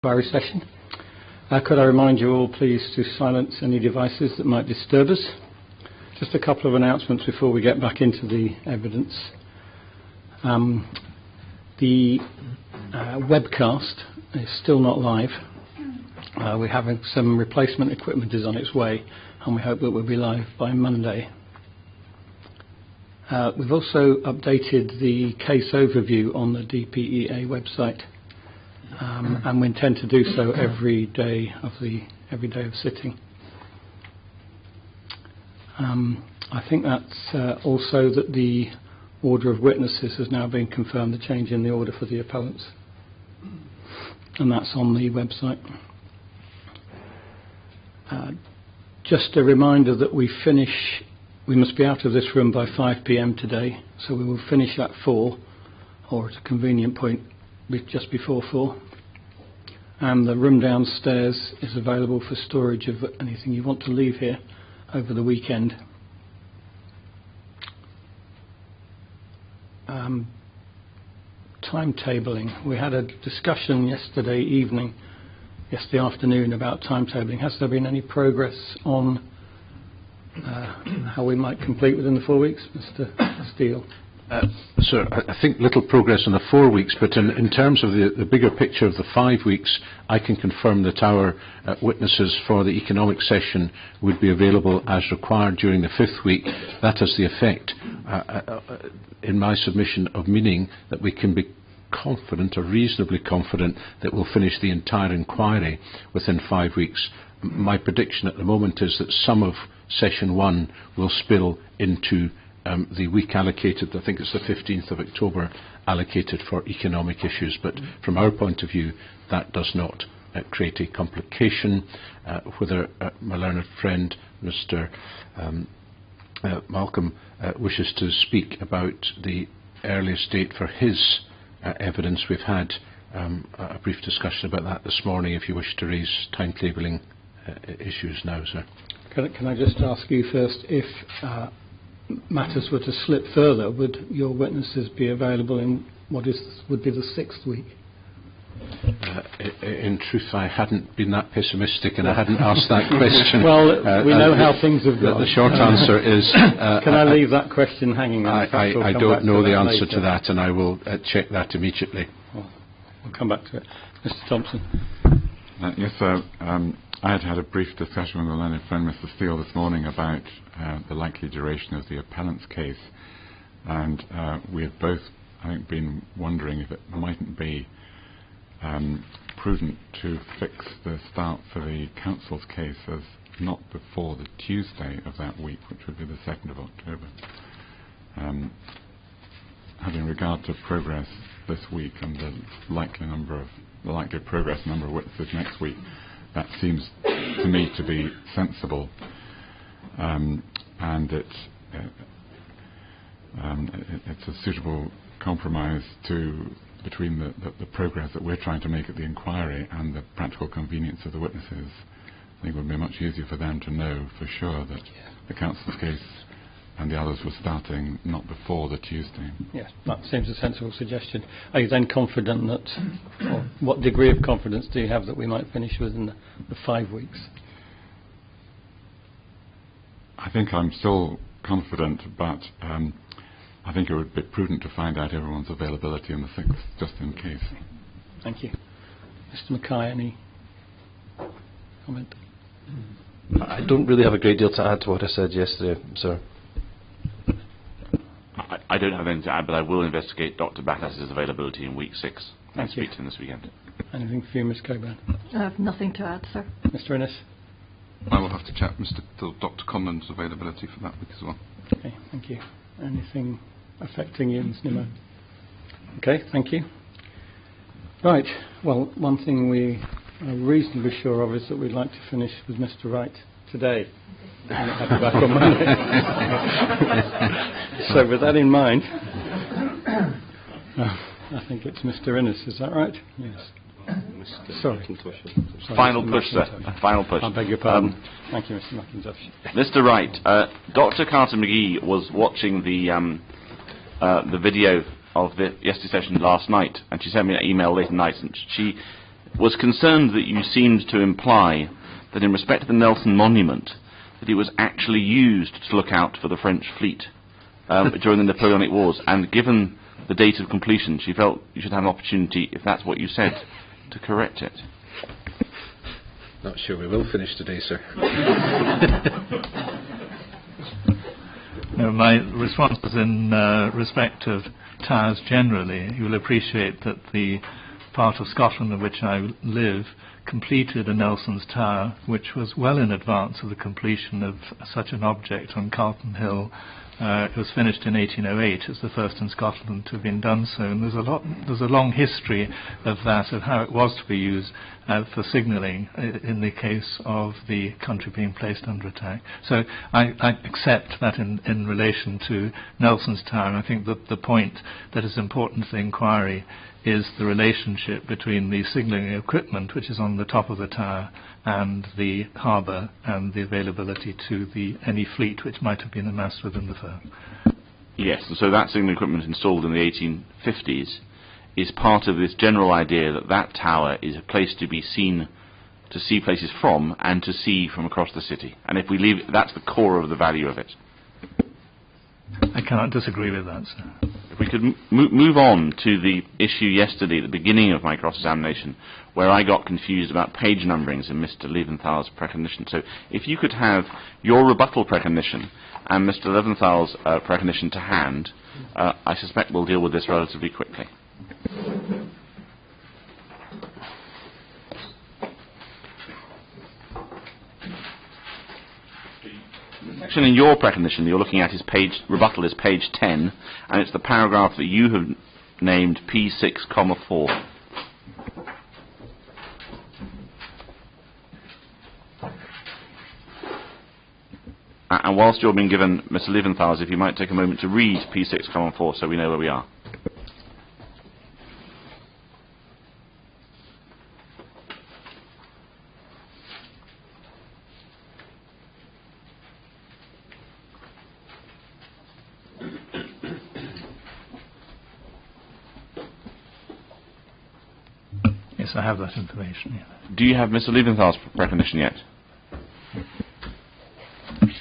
Inquiry session. Could I remind you all please to silence any devices that might disturb us. Just a couple of announcements before we get back into the evidence. The webcast is still not live. We're having some replacement equipment is on its way, and we hope that we'll be live by Monday. We've also updated the case overview on the DPEA website. And we intend to do so every day of sitting. I think that's also that the order of witnesses has now been confirmed, the change in the order for the appellants, and that's on the website. Just a reminder that we must be out of this room by 5 p.m. today, so we will finish at 4, or at a convenient point just before 4. And the room downstairs is available for storage of anything you want to leave here over the weekend. Timetabling. We had a discussion yesterday afternoon about timetabling. Has there been any progress on how we might complete within the 4 weeks, Mr. Steele? Sir, I think little progress in the 4 weeks, but in terms of the bigger picture of the 5 weeks, I can confirm that our witnesses for the economic session would be available as required during the 5th week. That has the effect, in my submission, of meaning that we can be confident, or reasonably confident, that we'll finish the entire inquiry within 5 weeks. My prediction at the moment is that some of session 1 will spill into the week allocated, I think it's the 15th of October, allocated for economic issues. But from our point of view, that does not create a complication. Whether my learned friend, Mr. Malcolm, wishes to speak about the earliest date for his evidence, we've had a brief discussion about that this morning, if you wish to raise timetabling issues now, sir. Can I just ask you first, if matters were to slip further, would your witnesses be available in would be the 6th week? In truth, I hadn't been that pessimistic, and I hadn't asked that question. Well, we know how things have gone. The short answer is... Can I leave that question hanging? I don't know the answer to that, and I will check that immediately. We'll come back to it. Mr. Thompson. Yes, sir. I had a brief discussion with my learned friend, Mr. Steele, this morning about the likely duration of the appellant's case, and we had both, I think, been wondering if it mightn't be prudent to fix the start for the council's case as not before the Tuesday of that week, which would be the 2nd of October. Having regard to progress this week and the likely progress number of witnesses next week, that seems to me to be sensible, and it's a suitable compromise between the progress that we're trying to make at the inquiry and the practical convenience of the witnesses. I think it would be much easier for them to know for sure that the council's case and the others were starting not before the Tuesday. Yes, that seems a sensible suggestion. Are you then confident that, or what degree of confidence do you have that we might finish within the 5 weeks? I think I'm still confident, but I think it would be prudent to find out everyone's availability on the 6th, just in case. Thank you. Mr. Mackay, any comment? I don't really have a great deal to add to what I said yesterday, sir. I don't have anything to add, but I will investigate Dr. Battas's availability in week 6. I'll speak to him this weekend. Anything for you, Ms. Coburn? I have nothing to add, sir. Mr. Innes? I will have to check Dr. Conlon's availability for that week as well. Okay, thank you. Anything affecting you, Ms. Nimmo? Okay, thank you. Right, well, one thing we are reasonably sure of is that we'd like to finish with Mr. Wright today. And have you back on Monday. So with that in mind, I think it's Mr. Innes, is that right? Yes. Sorry. Final push, sir. Final push. I beg your pardon. Thank you, Mr. McIntosh. Mr. Wright, Dr. Carter McGee was watching the video of the yesterday session last night, and she sent me an email late at night, and she was concerned that you seemed to imply that in respect to the Nelson Monument, that it was actually used to look out for the French fleet during the Napoleonic Wars, and given the date of completion, she felt you should have an opportunity, if that's what you said, to correct it. Not sure we will finish today, sir. No, my response was in respect of towers generally. You will appreciate that the part of Scotland in which I live completed a Nelson's Tower, which was well in advance of the completion of such an object on Carlton Hill. It was finished in 1808. It's the first in Scotland to have been done so, and there's a long history of that, of how it was to be used for signalling in the case of the country being placed under attack. So I accept that in relation to Nelson's Tower. I think that the point that is important to the inquiry is the relationship between the signalling equipment, which is on the top of the tower, and the harbour, and the availability to any fleet which might have been amassed within the firm. Yes, and so that signalling equipment installed in the 1850s is part of this general idea that that tower is a place to be seen, to see places from, and to see from across the city. And if we leave it, that's the core of the value of it. I cannot disagree with that, sir. If we could move on to the issue yesterday at the beginning of my cross-examination, where I got confused about page numberings in Mr. Leventhal's precognition. So if you could have your rebuttal precognition and Mr. Leventhal's precognition to hand, I suspect we'll deal with this relatively quickly. The section in your precognition that you're looking at is rebuttal is page 10, and it's the paragraph that you have named P6, 4. And whilst you're being given Mr. Leventhal's, if you might take a moment to read P6, 4 so we know where we are. Yes, I have that information. Yeah. Do you have Mr. Leventhal's recognition yet?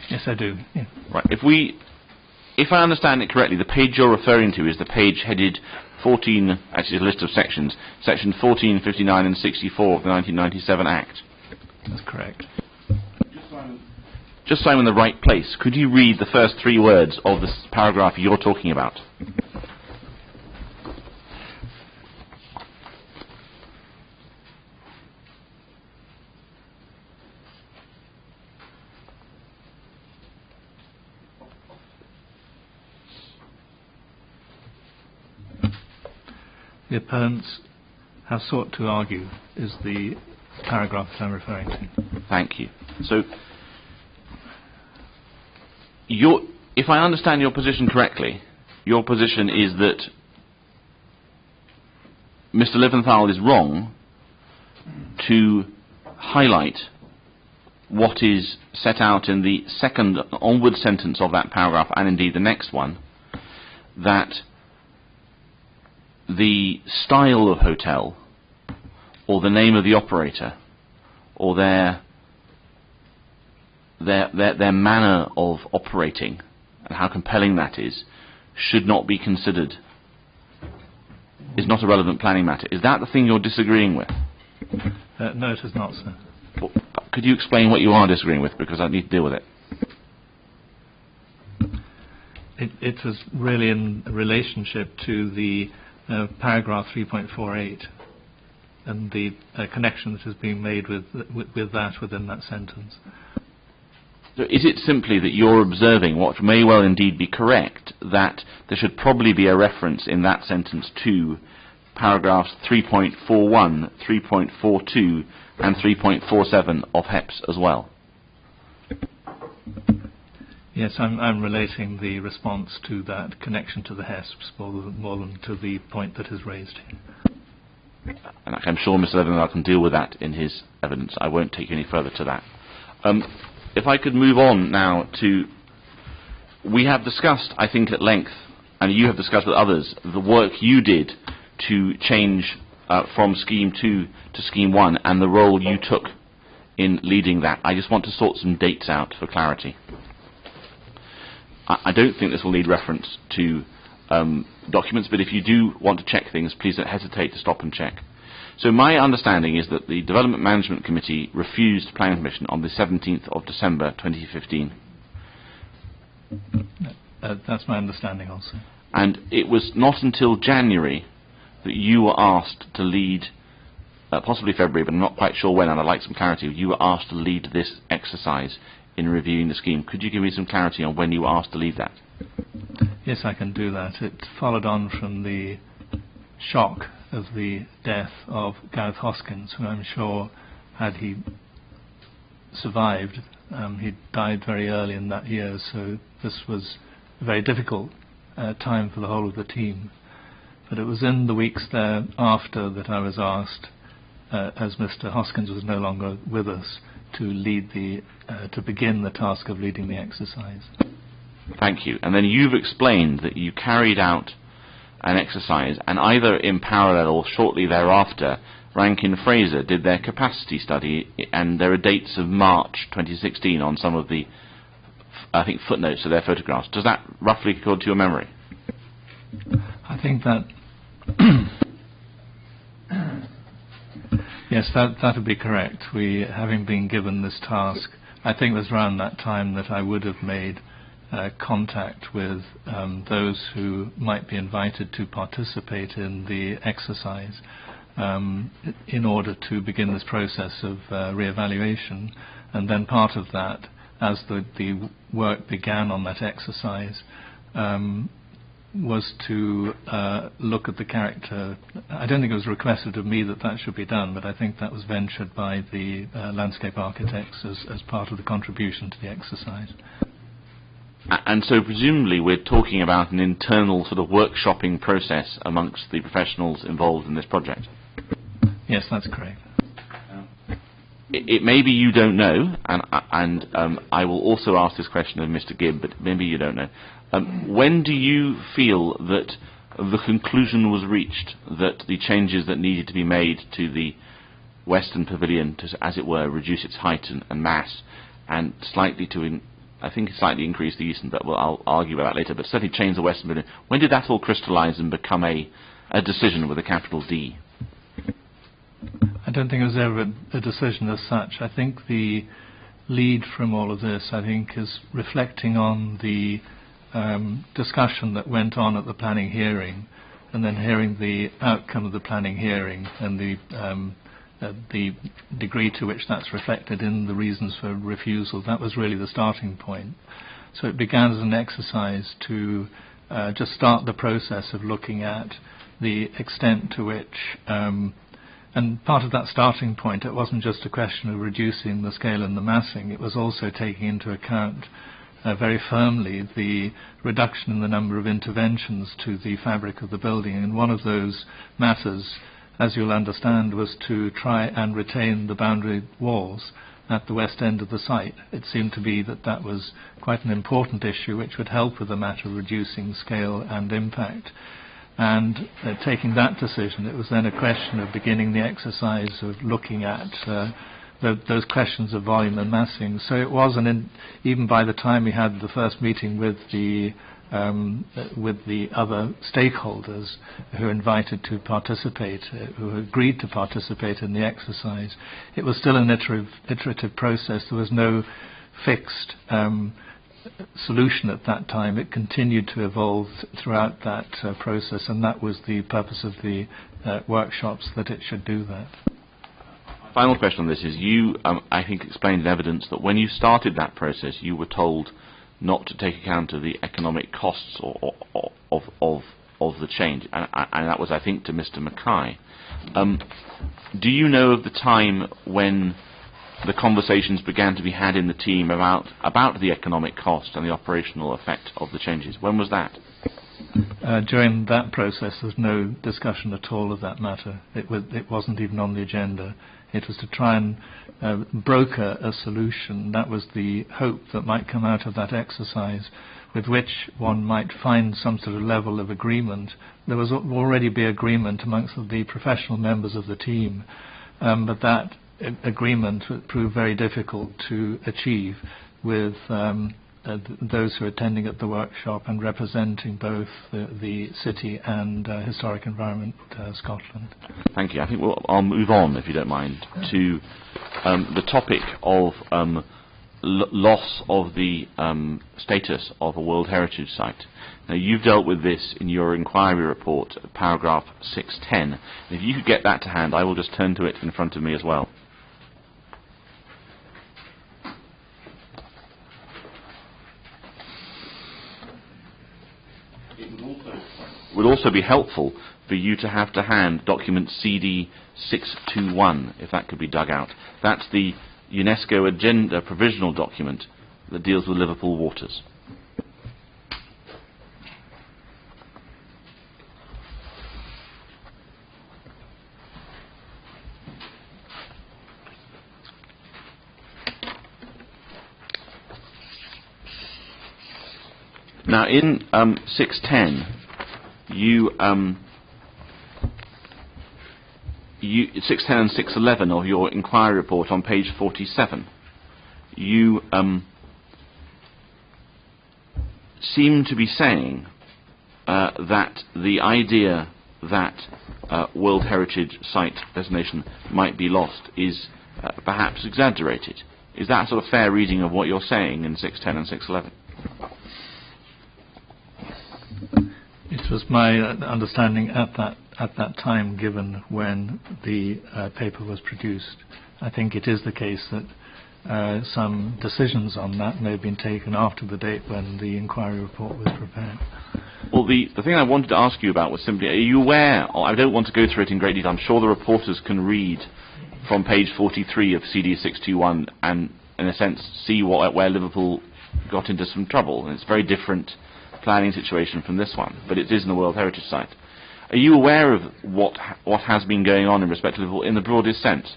Yes, I do. Yeah. Right. If I understand it correctly, the page you're referring to is the page headed 14, actually a list of sections, section 14, 59 and 64 of the 1997 Act. That's correct. Just so I'm in the right place, could you read the first 3 words of this paragraph you're talking about? The opponents have sought to argue is the paragraph that I'm referring to. Thank you. So, if I understand your position correctly, your position is that Mr. Leventhal is wrong to highlight what is set out in the second onward sentence of that paragraph, and indeed the next one, that the style of hotel, or the name of the operator, or their manner of operating, and how compelling that is, should not be considered, is not a relevant planning matter. Is that the thing you're disagreeing with? No, it is not, sir. Well, could you explain what you are disagreeing with, because I need to deal with it? It was really in relationship to the paragraph 3.48 and the connection that is being made with that within that sentence. So is it simply that you're observing what may well indeed be correct, that there should probably be a reference in that sentence to paragraphs 3.41, 3.42 and 3.47 of HEPS as well? Yes, I'm relating the response to that connection to the HESPs more than to the point that is raised here. And I'm sure Mr. Leventhal can deal with that in his evidence. I won't take you any further to that. If I could move on now to... We have discussed, I think, at length, and you have discussed with others, the work you did to change from Scheme 2 to Scheme 1 and the role you took in leading that. I just want to sort some dates out for clarity. I don't think this will need reference to documents, but if you do want to check things, please don't hesitate to stop and check. So my understanding is that the Development Management Committee refused planning permission on the 17th of December 2015. That's my understanding also. And it was not until January that you were asked to lead, possibly February, but I'm not quite sure when, and I'd like some clarity. You were asked to lead this exercise in reviewing the scheme. Could you give me some clarity on when you were asked to lead that? Yes, I can do that. It followed on from the shock of the death of Gareth Hoskins, who I'm sure, had he survived, he died very early in that year, so this was a very difficult time for the whole of the team. But it was in the weeks thereafter that I was asked, as Mr. Hoskins was no longer with us, to begin the task of leading the exercise. Thank you. And then you've explained that you carried out an exercise, and either in parallel or shortly thereafter, Rankin Fraser did their capacity study, and there are dates of March 2016 on some of the, I think, footnotes to their photographs. Does that roughly accord to your memory? I think that yes, that would be correct. We, having been given this task, I think it was around that time that I would have made contact with those who might be invited to participate in the exercise in order to begin this process of re-evaluation. And then part of that, as the work began on that exercise, was to look at the character. I don't think it was requested of me that should be done, but I think that was ventured by the landscape architects as part of the contribution to the exercise. And so presumably we're talking about an internal sort of workshopping process amongst the professionals involved in this project. Yes, that's correct. It may be you don't know, and I will also ask this question of Mr. Gibb, but maybe you don't know. When do you feel that the conclusion was reached that the changes that needed to be made to the Western Pavilion to, as it were, reduce its height and mass, and slightly slightly increase the Eastern, but I'll argue about that later, but certainly change the Western Pavilion? When did that all crystallise and become a decision with a capital D? I don't think it was ever a decision as such. I think the lead from all of this, is reflecting on the discussion that went on at the planning hearing, and then hearing the outcome of the planning hearing and the degree to which that's reflected in the reasons for refusal. That was really the starting point. So it began as an exercise to just start the process of looking at the extent to which, and part of that starting point, it wasn't just a question of reducing the scale and the massing, it was also taking into account very firmly the reduction in the number of interventions to the fabric of the building. And one of those matters, as you'll understand, was to try and retain the boundary walls at the west end of the site. It seemed to be that was quite an important issue which would help with the matter of reducing scale and impact. And taking that decision, it was then a question of beginning the exercise of looking at those questions of volume and massing. So it was, even by the time we had the first meeting with the other stakeholders who were invited to participate, who agreed to participate in the exercise, it was still an iterative process. There was no fixed solution at that time. It continued to evolve throughout that process, and that was the purpose of the workshops, that it should do that. Final question on this is, you, I think, explained in evidence that when you started that process, you were told not to take account of the economic costs of the change, and that was, I think, to Mr. Mackay. Do you know of the time when the conversations began to be had in the team about the economic cost and the operational effect of the changes? When was that? During that process, there was no discussion at all of that matter. It wasn't even on the agenda. It was to try and broker a solution. That was the hope that might come out of that exercise, with which one might find some sort of level of agreement. There was already be agreement amongst the professional members of the team, but that agreement proved very difficult to achieve with those who are attending at the workshop and representing both the city and Historic Environment Scotland. Thank you. I think I'll move on, if you don't mind, to the topic of loss of the status of a World Heritage Site. Now, you've dealt with this in your inquiry report, paragraph 610. If you could get that to hand, I will just turn to it in front of me as well. It would also be helpful for you to have to hand document CD 621, if that could be dug out. That's the UNESCO Agenda provisional document that deals with Liverpool waters. Now, in 610, you 610 and 611 of your inquiry report on page 47, you seem to be saying that the idea that World Heritage Site designation might be lost is perhaps exaggerated. Is that a sort of fair reading of what you're saying in 610 and 611? It was my understanding at that time, given when the paper was produced. I think it is the case that some decisions on that may have been taken after the date when the inquiry report was prepared. Well, the thing I wanted to ask you about was simply, are you aware, I don't want to go through it in great detail, I'm sure the reporters can read from page 43 of CD 621 and, in a sense, see where Liverpool got into some trouble. And it's a very different planning situation from this one, but it is in the World Heritage Site. Are you aware of what has been going on in respect to Liverpool in the broadest sense?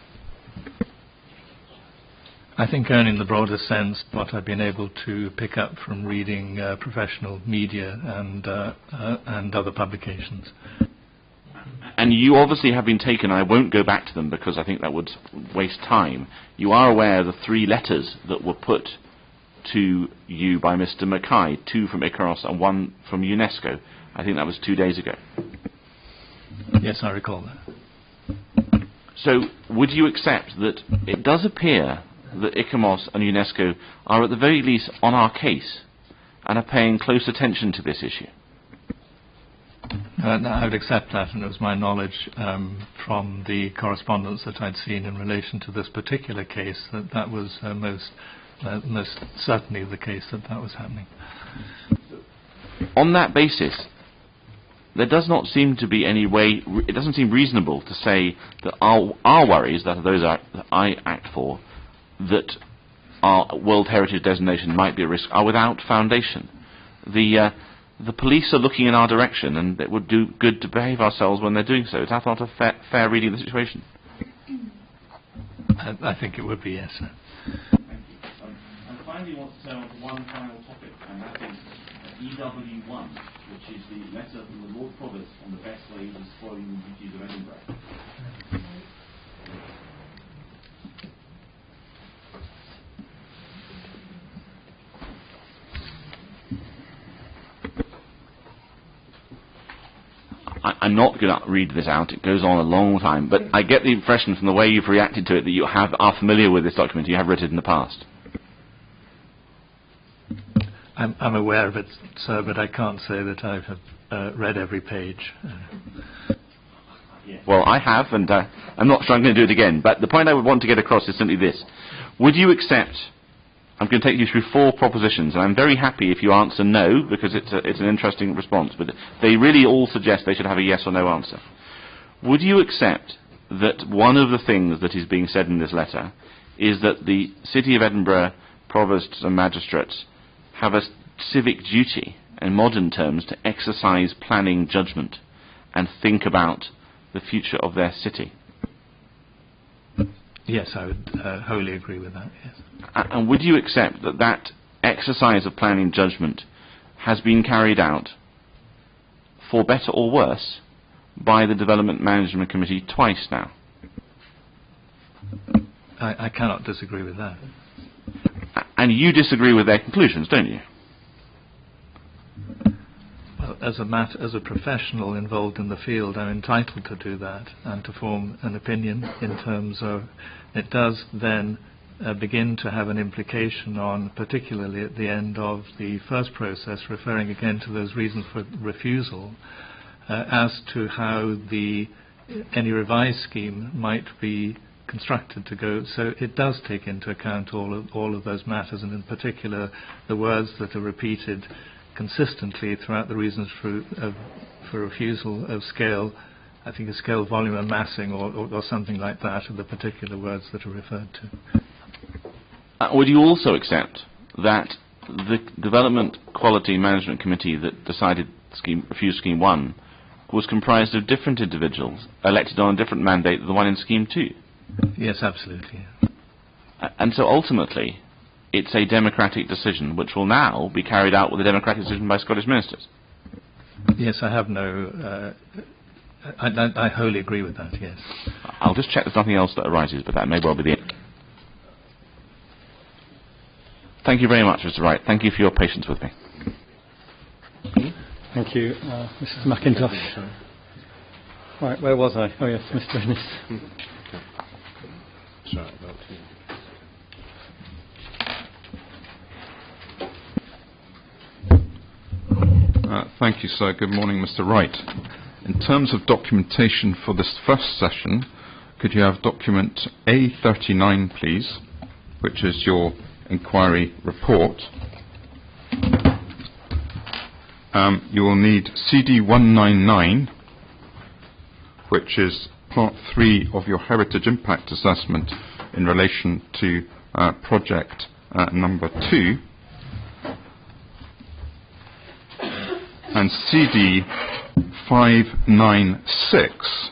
I think only in the broadest sense what I've been able to pick up from reading professional media and other publications. And you obviously have been taken, I won't go back to them because I think that would waste time. You are aware of the 3 letters that were put to you by Mr. Mackay, 2 from ICAROS and 1 from UNESCO. I think that was 2 days ago. Yes, I recall that. So would you accept that it does appear that ICAROS and UNESCO are at the very least on our case and are paying close attention to this issue? I would accept that, and it was my knowledge from the correspondence that I'd seen in relation to this particular case that was most certainly the case that was happening. On that basis, there does not seem to be any way, it doesn't seem reasonable to say that our worries, that are those that I act for, that our World Heritage designation might be a risk, are without foundation. The police are looking in our direction, and it would do good to behave ourselves when they're doing so. Is that not a fair reading of the situation? I think it would be, yes. And finally, I want to turn on to one final topic, and that is EW1, which is the letter from the Lord Provost on the best ways of spoiling the beauties of Edinburgh. I'm not going to read this out, it goes on a long time, but I get the impression from the way you've reacted to it that you are familiar with this document, you have read it in the past. I'm aware of it, sir, but I can't say that I have read every page. Well, I have, and I'm not sure I'm going to do it again, but the point I would want to get across is simply this. Would you accept, I'm going to take you through 4 propositions, and I'm very happy if you answer no, because it's an interesting response, but they really all suggest they should have a yes or no answer. Would you accept that one of the things that is being said in this letter is that the City of Edinburgh provosts and magistrates have a civic duty, in modern terms, to exercise planning judgment and think about the future of their city? Yes, I would wholly agree with that, yes. And would you accept that that exercise of planning judgment has been carried out, for better or worse, by the Development Management Committee twice now? I cannot disagree with that. And you disagree with their conclusions, don't you? Well, as a professional involved in the field, I'm entitled to do that and to form an opinion in terms of it does then begin to have an implication on, particularly at the end of the first process, referring again to those reasons for refusal, as to how any revised scheme might be constructed to go. So it does take into account all of those matters, and in particular the words that are repeated consistently throughout the reasons for refusal of scale. I think a scale, volume and massing or something like that are the particular words that are referred to. Would you also accept that the Development Quality Management Committee that decided refuse Scheme 1 was comprised of different individuals elected on a different mandate than the one in Scheme 2? Yes, absolutely. And so ultimately, it's a democratic decision which will now be carried out with a democratic decision by Scottish ministers? Yes, I have no... I wholly agree with that, yes. I'll just check there's nothing else that arises, but that may well be the end. Thank you very much, Mr. Wright. Thank you for your patience with me. Thank you, Mrs. McIntosh. Right, where was I? Oh yes, Mr. Ennis. Sorry, thank you, sir. Good morning, Mr. Wright. In terms of documentation for this first session, could you have document A39, please, which is your inquiry report. You will need CD199, which is part 3 of your heritage impact assessment in relation to project number 2, and CD596,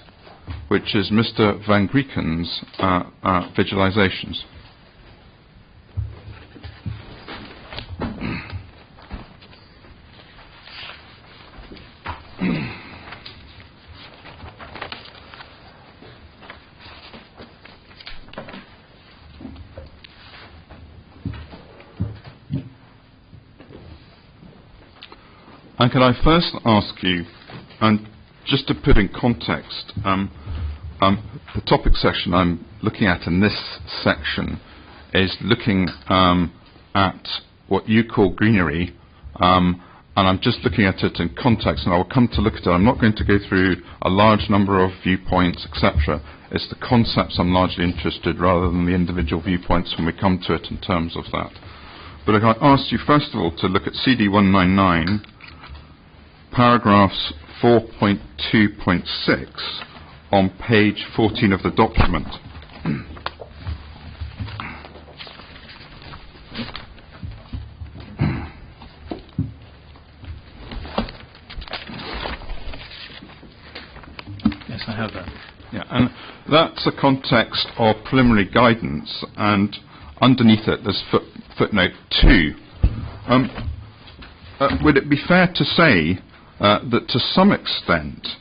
which is Mr. Van Grieken's visualizations. And can I first ask you, and just to put in context, the topic section I'm looking at in this section is looking at what you call greenery, and I'm just looking at it in context, and I will come to look at it. I'm not going to go through a large number of viewpoints, etc. It's the concepts I'm largely interested rather than the individual viewpoints when we come to it in terms of that. But if I asked you first of all to look at CD199, paragraphs 4.2.6 on page 14 of the document. Yes, I have that. Yeah, and that's a context of preliminary guidance, and underneath it there's footnote 2. Would it be fair to say that to some extent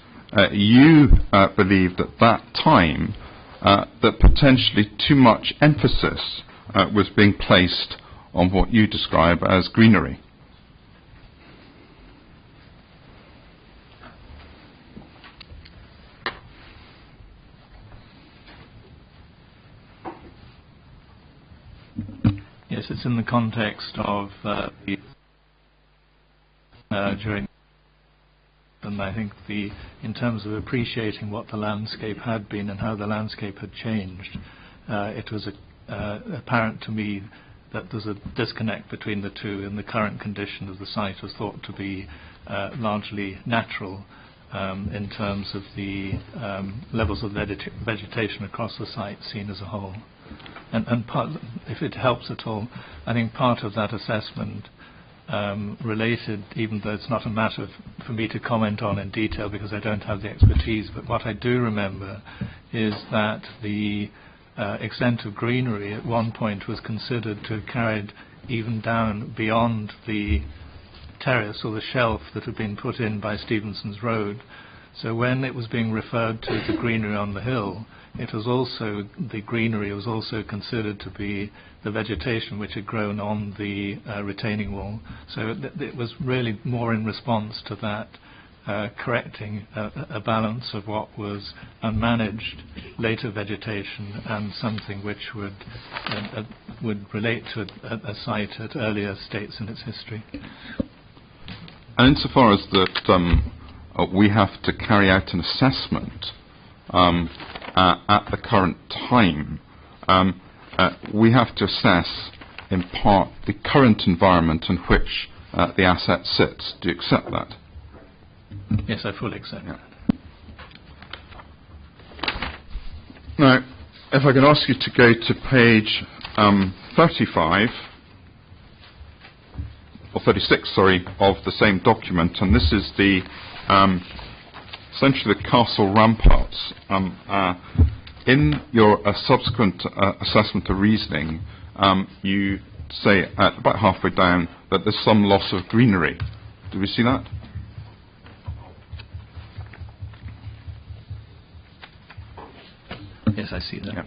you believed at that time that potentially too much emphasis was being placed on what you describe as greenery? Yes, it's in the context of during, and I think in terms of appreciating what the landscape had been and how the landscape had changed, it was apparent to me that there's a disconnect between the two, and the current condition of the site was thought to be largely natural in terms of the levels of vegetation across the site seen as a whole. And if it helps at all, I think part of that assessment related, even though it's not a matter for me to comment on in detail because I don't have the expertise, but what I do remember is that the extent of greenery at one point was considered to have carried even down beyond the terrace or the shelf that had been put in by Stevenson's Road. So when it was being referred to the greenery on the hill, it was also, the greenery was also considered to be the vegetation which had grown on the retaining wall. So it was really more in response to that, correcting a balance of what was unmanaged later vegetation and something which would relate to a site at earlier states in its history. And insofar as that we have to carry out an assessment at the current time, we have to assess in part the current environment in which the asset sits. Do you accept that? Yes, I fully accept that. Now, if I can ask you to go to page 35, or 36, sorry, of the same document, and this is the essentially the castle ramparts. In your subsequent assessment of reasoning, you say at about halfway down that there's some loss of greenery. Do we see that? Yes, I see that. Yeah.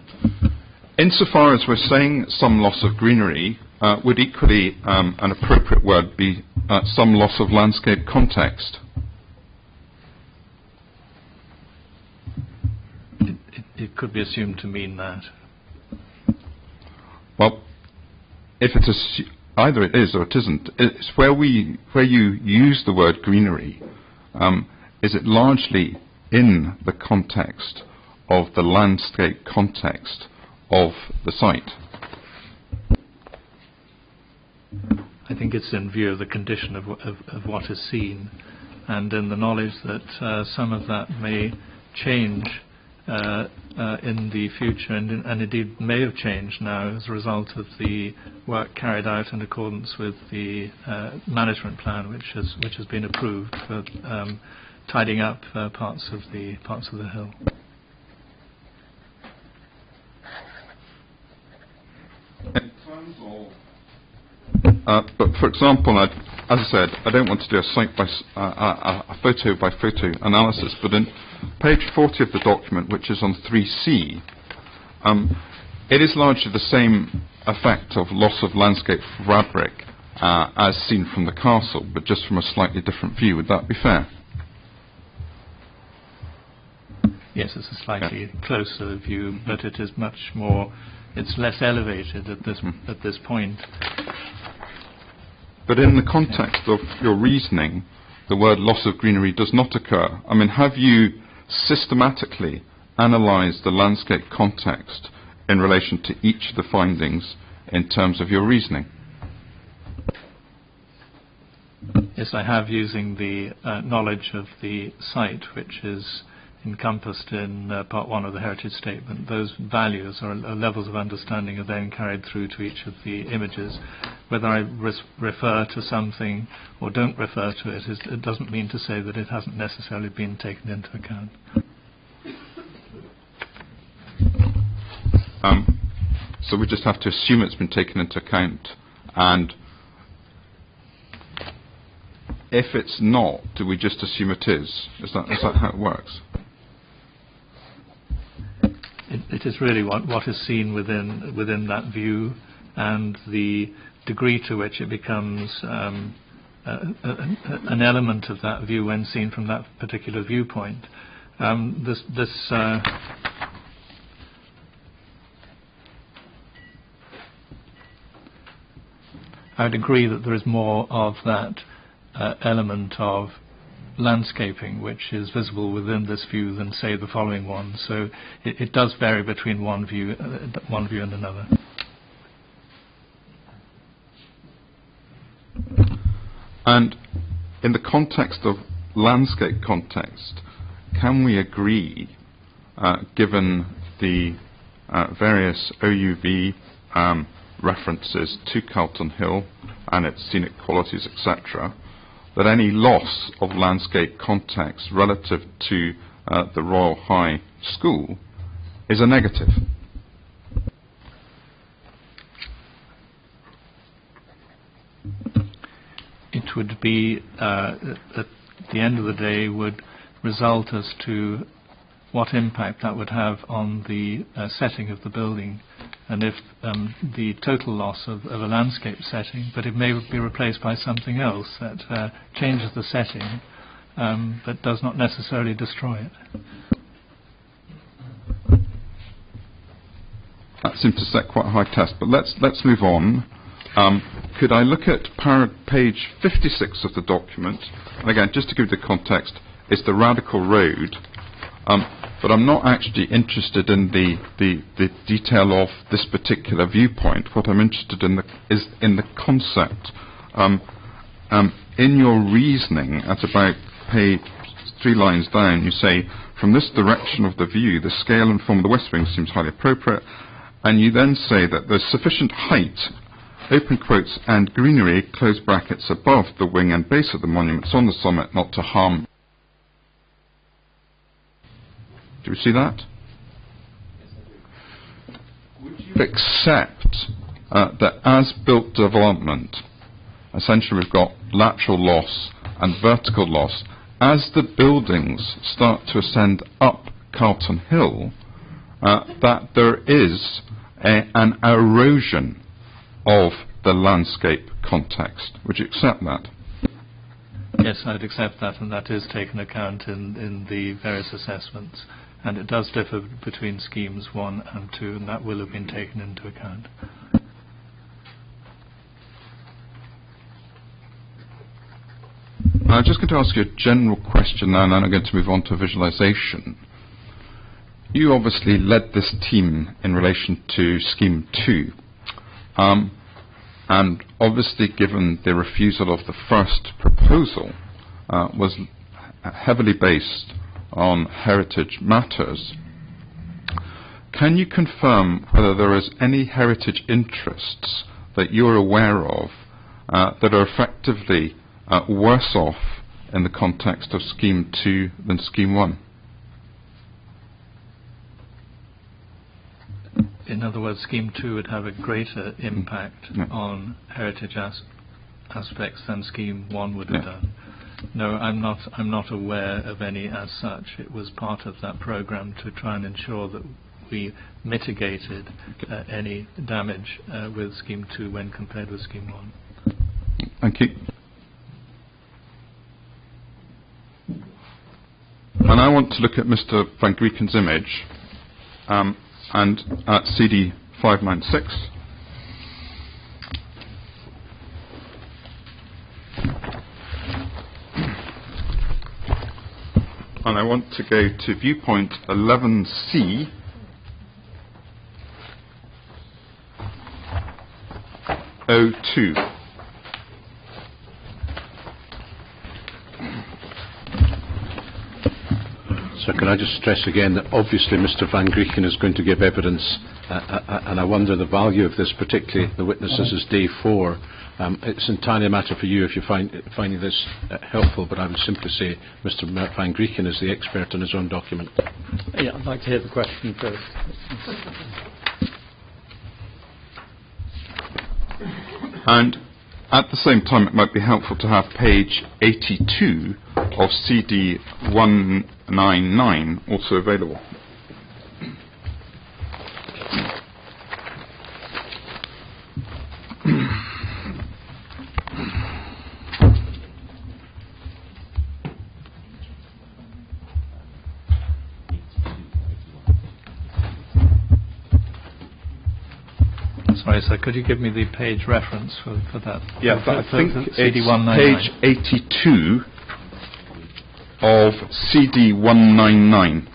Insofar as we're saying some loss of greenery, would equally an appropriate word be some loss of landscape context? It could be assumed to mean that. Well, if it is either it is or it isn't, it's where you use the word greenery. Is it largely in the context of the landscape context of the site? I think it's in view of the condition of what is seen, and in the knowledge that some of that may change in the future, and indeed may have changed now as a result of the work carried out in accordance with the management plan, which has been approved for tidying up parts of the hill. But for example, as I said, I don't want to do a photo by photo analysis, but in page 40 of the document, which is on 3C, it is largely the same effect of loss of landscape fabric as seen from the castle, but just from a slightly different view. Would that be fair? Yes, it's a slightly closer view, but it is much more. It's less elevated at this point. But in the context of your reasoning, the word loss of greenery does not occur. I mean, have you systematically analysed the landscape context in relation to each of the findings in terms of your reasoning? Yes, I have, using the knowledge of the site, which is encompassed in Part 1 of the Heritage Statement. Those values or levels of understanding are then carried through to each of the images. Whether I refer to something or don't refer to it, it doesn't mean to say that it hasn't necessarily been taken into account. So we just have to assume it's been taken into account, and if it's not, do we just assume it is? Is that how it works? It is really what is seen within that view, and the degree to which it becomes an element of that view when seen from that particular viewpoint. I would agree that there is more of that element of landscaping which is visible within this view than, say, the following one. So it does vary between one view and another. And in the context of landscape context, can we agree, given the various OUV references to Calton Hill and its scenic qualities, etc., that any loss of landscape context relative to the Royal High School is a negative? which would be, at the end of the day, would result as to what impact that would have on the setting of the building, and if the total loss of a landscape setting, but it may be replaced by something else that changes the setting, but does not necessarily destroy it. That seems to set quite a high test, but let's move on. Could I look at page 56 of the document? And again, just to give you the context, it's the Radical Road, but I'm not actually interested in the detail of this particular viewpoint. What I'm interested in is in the concept. In your reasoning, at about page 3 lines down, you say, from this direction of the view, the scale and form of the west wing seems highly appropriate, and you then say that there's sufficient height, open quotes, and greenery, close brackets, above the wing and base of the monuments on the summit not to harm. Do you see that? Would you accept that as built development, essentially we've got lateral loss and vertical loss, as the buildings start to ascend up Carlton Hill, that there is an erosion of the landscape context? Would you accept that? Yes, I'd accept that, and that is taken account in the various assessments. And it does differ between schemes 1 and 2, and that will have been taken into account. I'm just going to ask you a general question now, and then I'm going to move on to visualization. You obviously led this team in relation to Scheme 2. And obviously, given the refusal of the first proposal, was heavily based on heritage matters. Can you confirm whether there is any heritage interests that you're aware of that are effectively worse off in the context of Scheme 2 than Scheme 1? In other words, Scheme 2 would have a greater impact on heritage aspects than Scheme 1 would have done. No, I'm not aware of any as such. It was part of that programme to try and ensure that we mitigated any damage with Scheme 2 when compared with Scheme 1. Thank you. And I want to look at Mr. Van Grieken's image and at CD 596. And I want to go to viewpoint 11C. O2. So can I just stress again that obviously Mr. Van Grieken is going to give evidence, and I wonder the value of this, particularly the witnesses, is day 4. It's entirely a matter for you if you're finding this helpful, but I would simply say Mr. Van Grieken is the expert on his own document. Yeah, I'd like to hear the question first. And at the same time, it might be helpful to have page 82 of CD 199 also available. Sorry, sir, could you give me the page reference for that? Yeah, for, I think for it's CD 199. page 82 of CD 199.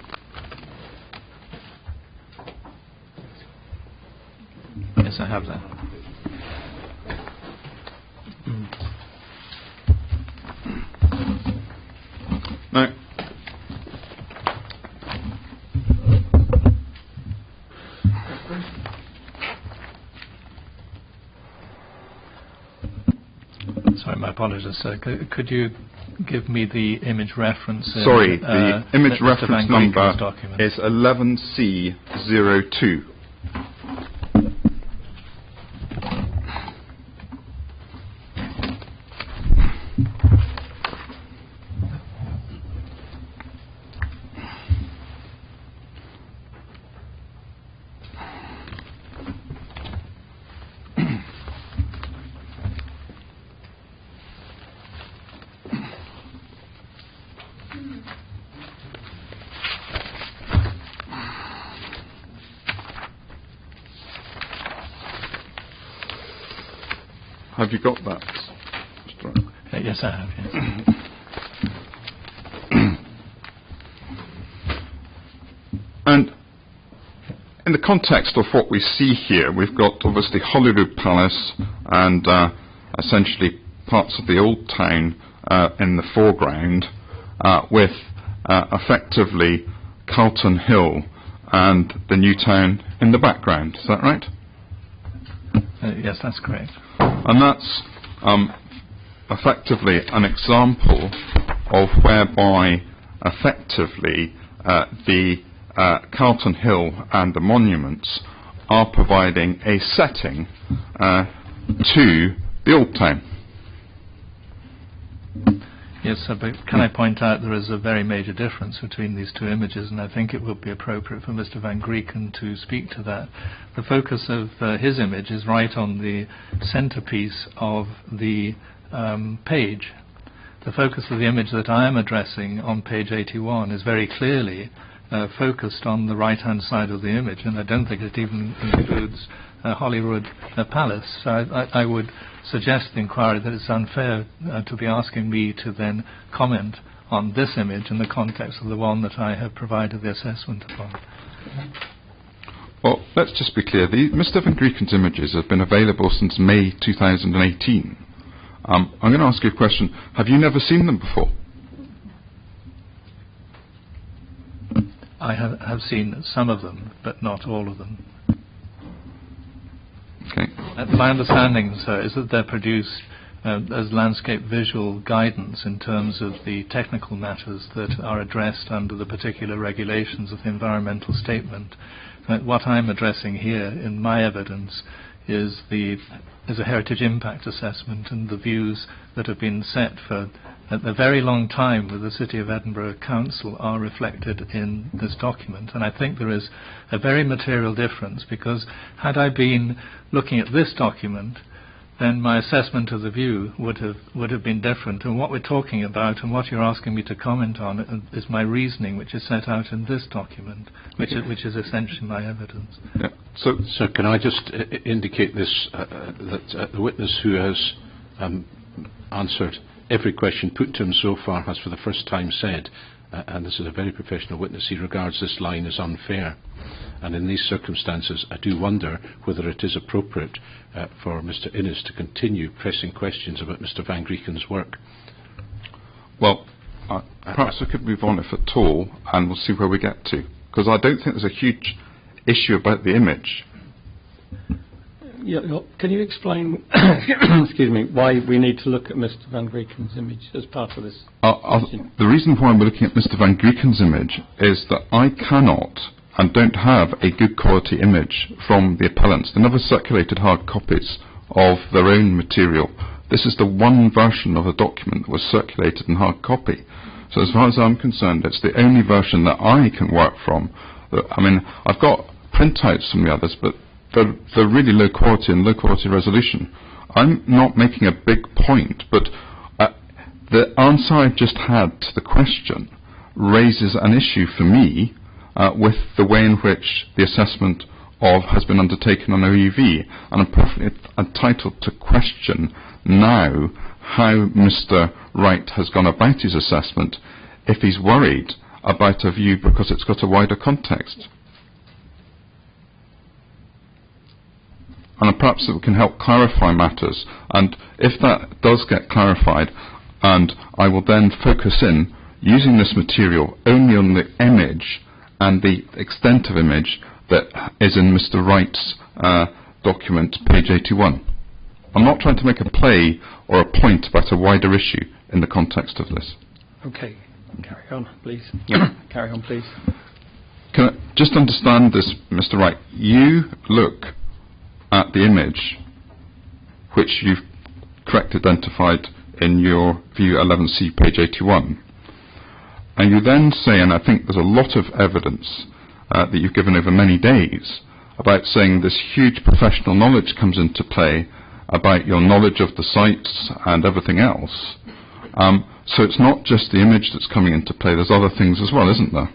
Yes, I have that. No. Sorry, my apologies, sir. Could you give me the image reference? Sorry, the image Mr. reference Van Grieken's number document. is 11C02. Have you got that? Yes, I have. Yes. And in the context of what we see here, we've got obviously Holyrood Palace and essentially parts of the old town in the foreground, with effectively Carlton Hill and the new town in the background. Is that right? Yes, that's correct. And that's effectively an example of whereby effectively the Carlton Hill and the monuments are providing a setting to the old town. Yes, sir, but can I point out there is a very major difference between these two images, and I think it would be appropriate for Mr. Van Grieken to speak to that. The focus of his image is right on the centrepiece of the page. The focus of the image that I am addressing on page 81 is very clearly focused on the right-hand side of the image, and I don't think it even includes Holyrood Palace. So I would suggest the inquiry that it's unfair to be asking me to then comment on this image in the context of the one that I have provided the assessment upon. Well, let's just be clear. Mr. Van Grieken's images have been available since May 2018. I'm going to ask you a question. Have you never seen them before? I have seen some of them, but not all of them. Okay. My understanding, sir, is that they're produced as landscape visual guidance in terms of the technical matters that are addressed under the particular regulations of the environmental statement. What I'm addressing here in my evidence is a heritage impact assessment, and the views that have been set for a very long time with the City of Edinburgh Council are reflected in this document. And I think there is a very material difference, because had I been looking at this document, then my assessment of the view would have been different. And what we're talking about and what you're asking me to comment on is my reasoning, which is set out in this document, which is essentially my evidence. Yeah. So can I just indicate this, that the witness who has answered every question put to him so far has for the first time said, and this is a very professional witness, he regards this line as unfair. And in these circumstances, I do wonder whether it is appropriate for Mr. Innes to continue pressing questions about Mr. Van Grieken's work. Well, perhaps we could move on, if at all, and we'll see where we get to. Because I don't think there's a huge issue about the image. Yeah, can you explain, excuse me, why we need to look at Mr. Van Grieken's image as part of this? The reason why we're looking at Mr. Van Grieken's image is that I cannot and don't have a good quality image from the appellants. They never circulated hard copies of their own material. This is the one version of the document that was circulated in hard copy. So as far as I'm concerned, it's the only version that I can work from. I mean, I've got printouts from the others, but they're really low quality and low quality resolution. I'm not making a big point, but the answer I've just had to the question raises an issue for me with the way in which the assessment has been undertaken on OUV, and I'm perfectly entitled to question now how Mr. Wright has gone about his assessment if he's worried about a view because it's got a wider context. And perhaps it can help clarify matters, and if that does get clarified, and I will then focus in using this material only on the image and the extent of image that is in Mr. Wright's document, page 81. I'm not trying to make a play or a point about a wider issue in the context of this. Okay, carry on, please. Yeah. Carry on, please. Can I just understand this, Mr. Wright? You look at the image which you've correctly identified in your view 11C, page 81. And you then say, and I think there's a lot of evidence that you've given over many days about saying this huge professional knowledge comes into play about your knowledge of the sites and everything else. So it's not just the image that's coming into play, there's other things as well, isn't there?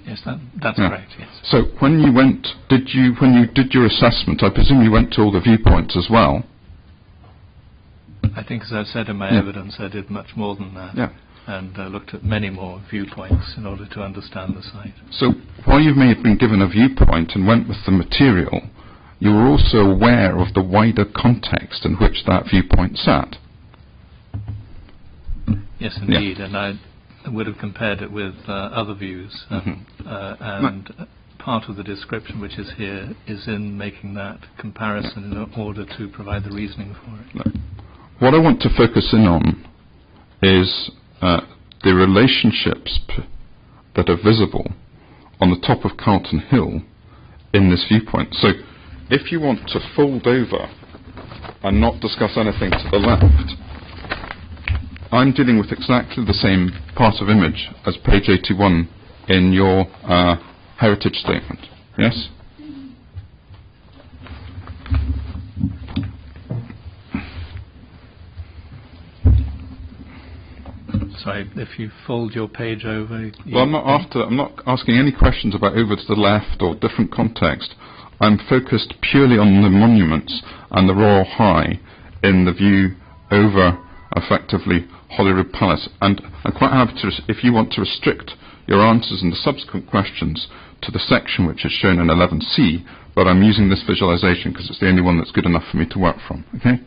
Yes, that's correct, yes. So when you did your assessment, I presume you went to all the viewpoints as well? I think, as I've said in my evidence, I did much more than that. Yeah. And looked at many more viewpoints in order to understand the site. So while you may have been given a viewpoint and went with the material, you were also aware of the wider context in which that viewpoint sat. Yes, indeed, and I would have compared it with other views, and part of the description which is here is in making that comparison in order to provide the reasoning for it. No. What I want to focus in on is the relationships that are visible on the top of Carlton Hill in this viewpoint. So if you want to fold over and not discuss anything to the left, I'm dealing with exactly the same part of image as page 81 in your heritage statement. Yes? Sorry, if you fold your page over... Well, I'm not asking any questions about over to the left or different context. I'm focused purely on the monuments and the Royal High in the view over, effectively, Holyrood Palace. And I'm quite happy to, if you want to restrict your answers in the subsequent questions to the section which is shown in 11C, but I'm using this visualization because it's the only one that's good enough for me to work from. Okay?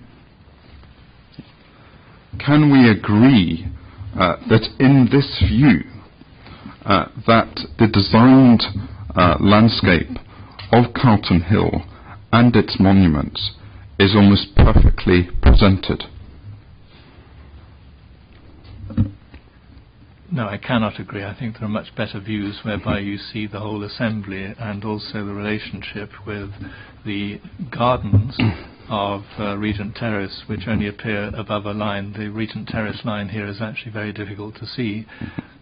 Can we agree that in this view that the designed landscape of Carlton Hill and its monuments is almost perfectly presented? No, I cannot agree. I think there are much better views whereby you see the whole assembly and also the relationship with the gardens of Regent Terrace, which only appear above a line. The Regent Terrace line here is actually very difficult to see.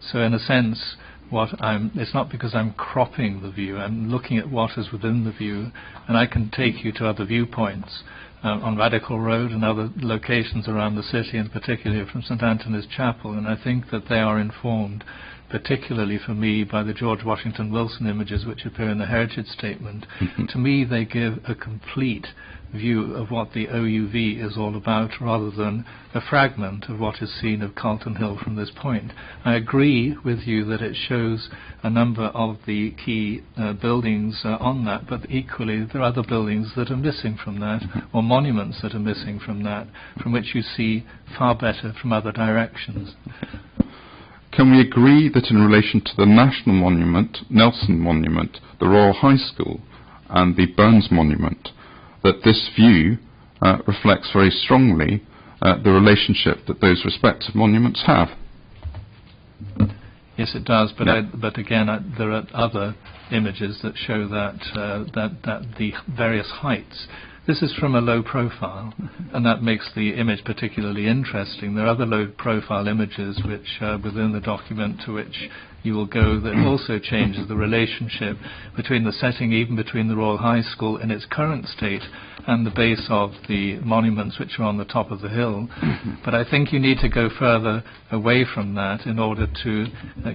So in a sense, it's not because I'm cropping the view, I'm looking at what is within the view, and I can take you to other viewpoints on Radical Road and other locations around the city, and particularly from St Anthony's Chapel, and I think that they are informed, particularly for me, by the George Washington Wilson images which appear in the Heritage Statement. To me, they give a complete view of what the OUV is all about, rather than a fragment of what is seen of Carlton Hill from this point. I agree with you that it shows a number of the key buildings on that, but equally there are other buildings that are missing from that, or monuments that are missing from that, from which you see far better from other directions. Can we agree that in relation to the National Monument, Nelson Monument, the Royal High School and the Burns Monument, that this view reflects very strongly the relationship that those respective monuments have? Yes, it does, but again, there are other images that show that the various heights. This is from a low profile, and that makes the image particularly interesting. There are other low profile images which within the document to which you will go that also changes the relationship between the setting, even between the Royal High School in its current state and the base of the monuments which are on the top of the hill. But I think you need to go further away from that in order to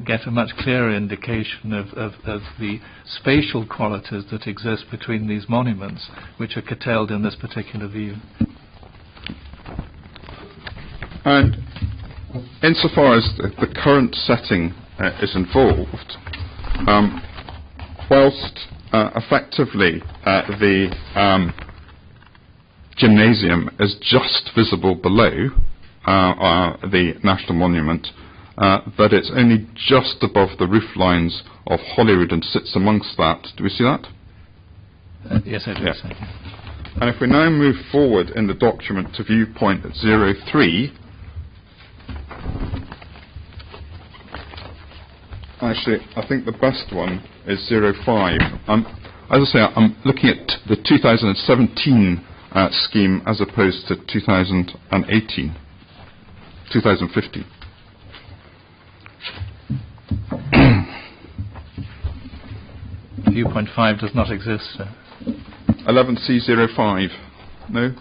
get a much clearer indication of the spatial qualities that exist between these monuments, which are curtailed in this particular view. And insofar as the current setting is involved, whilst effectively the gymnasium is just visible below the National Monument, but it's only just above the roof lines of Holyrood and sits amongst that. Do we see that? Yes, I do. Yeah. So. And if we now move forward in the document to viewpoint 03, actually, I think the best one is 05. As I say, I'm looking at the 2017 scheme as opposed to 2015. Viewpoint 5 does not exist, sir. 11C05. No?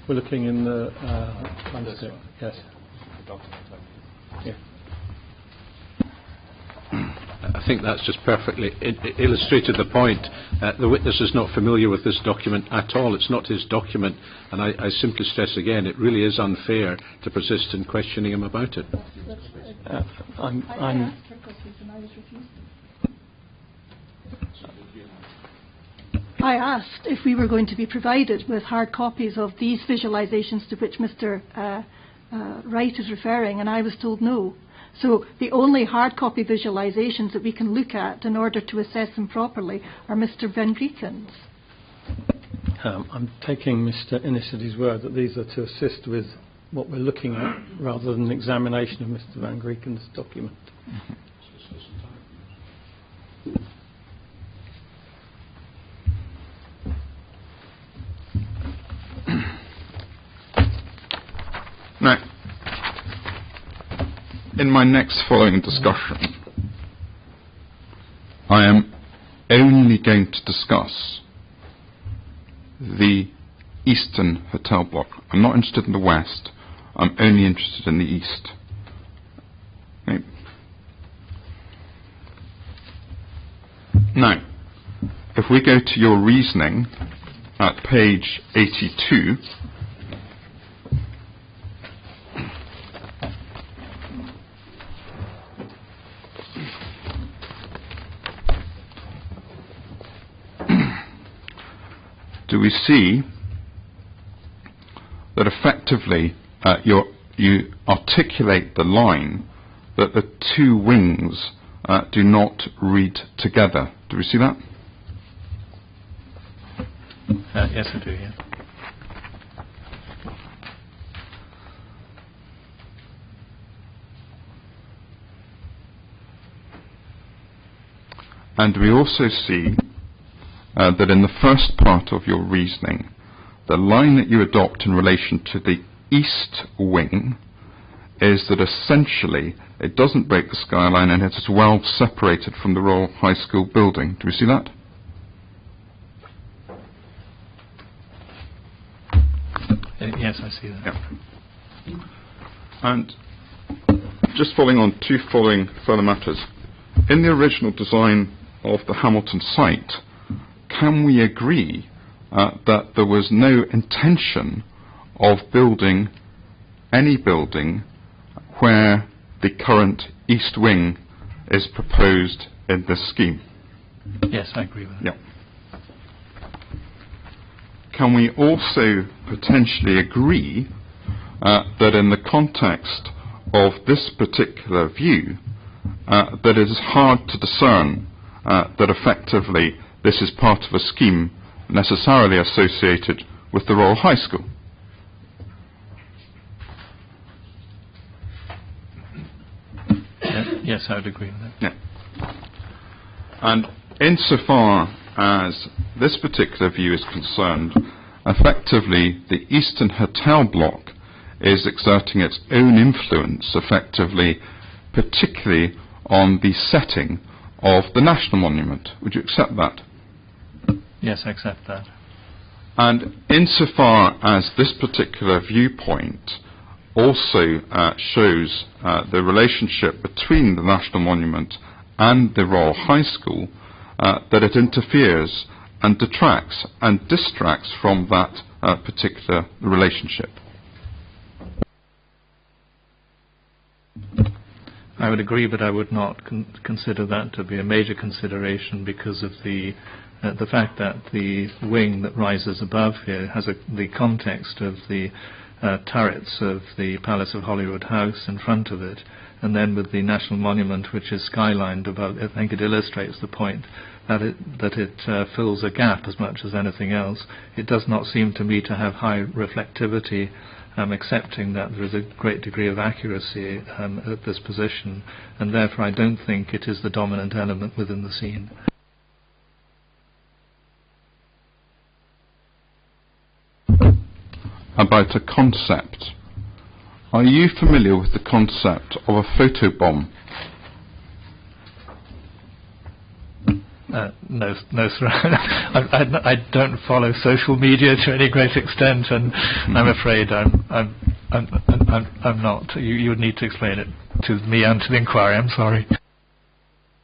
We're looking in the landscape. Yes. Yeah. I think that's just perfectly illustrated the point. The witness is not familiar with this document at all. It's not his document, and I simply stress again, it really is unfair to persist in questioning him about it. I asked if we were going to be provided with hard copies of these visualisations to which Mr. Wright is referring, and I was told no. So the only hard copy visualisations that we can look at in order to assess them properly are Mr. Van Grieken's. I'm taking Mr. Innes at his word that these are to assist with what we're looking at rather than an examination of Mr. Van Grieken's document. Now, in my next following discussion, I am only going to discuss the eastern hotel block. I'm not interested in the west. I'm only interested in the east. Okay. Now, if we go to your reasoning at page 82, do we see that effectively you articulate the line that the two wings do not read together? Do we see that? Yes, I do, yeah. And we also see that in the first part of your reasoning, the line that you adopt in relation to the east wing is that essentially it doesn't break the skyline and it is well separated from the Royal High School building. Do we see that? Yes, I see that. Yeah. And just following on two further matters. In the original design of the Hamilton site, can we agree that there was no intention of building any building where the current east wing is proposed in this scheme? Yes, I agree with that. Yeah. Can we also potentially agree that in the context of this particular view, that it is hard to discern that effectively this is part of a scheme necessarily associated with the Royal High School? Yes, I would agree with that. Yeah. And insofar as this particular view is concerned, effectively the Eastern Hotel block is exerting its own influence, effectively, particularly on the setting of the National Monument. Would you accept that? Yes, I accept that. And insofar as this particular viewpoint also shows the relationship between the National Monument and the Royal High School, that it interferes and detracts and distracts from that particular relationship. I would agree, but I would not consider that to be a major consideration because of the fact that the wing that rises above here has the context of the turrets of the Palace of Holyrood House in front of it, and then with the National Monument, which is skylined above. I think it illustrates the point that it fills a gap as much as anything else. It does not seem to me to have high reflectivity, accepting that there is a great degree of accuracy at this position, and therefore I don't think it is the dominant element within the scene. About a concept. Are you familiar with the concept of a photobomb? No, sir. I don't follow social media to any great extent, and I'm afraid I'm not. You would need to explain it to me and to the inquiry. I'm sorry.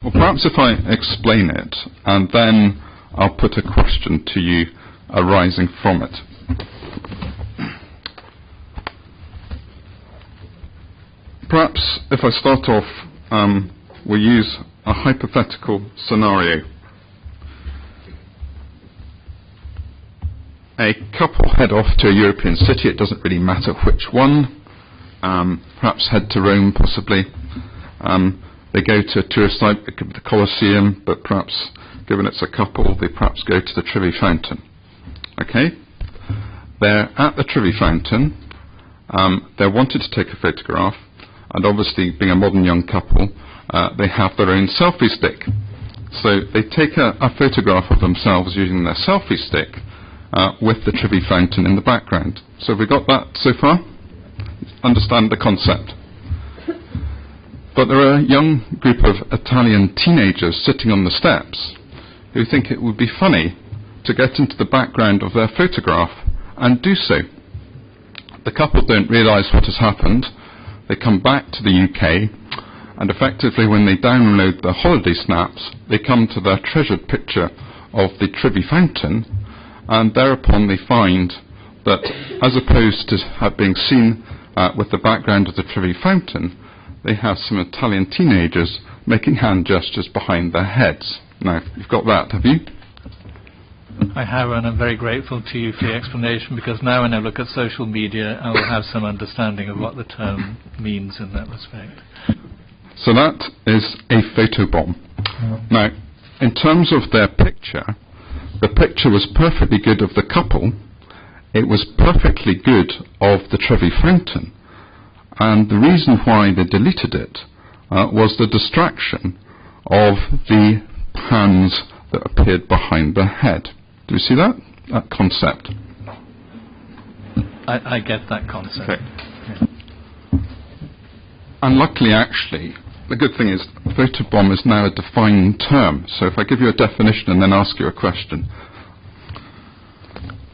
Well, perhaps if I explain it, and then I'll put a question to you arising from it. Perhaps if I start off, we use a hypothetical scenario. A couple head off to a European city, it doesn't really matter which one, perhaps head to Rome possibly. They go to a tourist site, it could be the Colosseum, but perhaps, given it's a couple, they perhaps go to the Trevi Fountain. Okay? They're at the Trevi Fountain, they're wanted to take a photograph, and obviously, being a modern young couple, they have their own selfie stick. So they take a photograph of themselves using their selfie stick with the Trevi Fountain in the background. So have we got that so far? Understand the concept. But there are a young group of Italian teenagers sitting on the steps who think it would be funny to get into the background of their photograph and do so. The couple don't realise what has happened. They come back to the UK, and effectively when they download the holiday snaps, they come to their treasured picture of the Trevi Fountain, and thereupon they find that as opposed to being seen with the background of the Trevi Fountain, they have some Italian teenagers making hand gestures behind their heads. Now, you've got that, have you? I have, and I'm very grateful to you for the explanation, because now when I look at social media, I will have some understanding of what the term means in that respect. So that is a photobomb. Now, in terms of their picture, the picture was perfectly good of the couple. It was perfectly good of the Trevi Fountain. And the reason why they deleted it was the distraction of the hands that appeared behind the head. Do you see that concept? I get that concept. Okay. Yeah. And luckily, actually, the good thing is photobomb is now a defined term. So if I give you a definition and then ask you a question,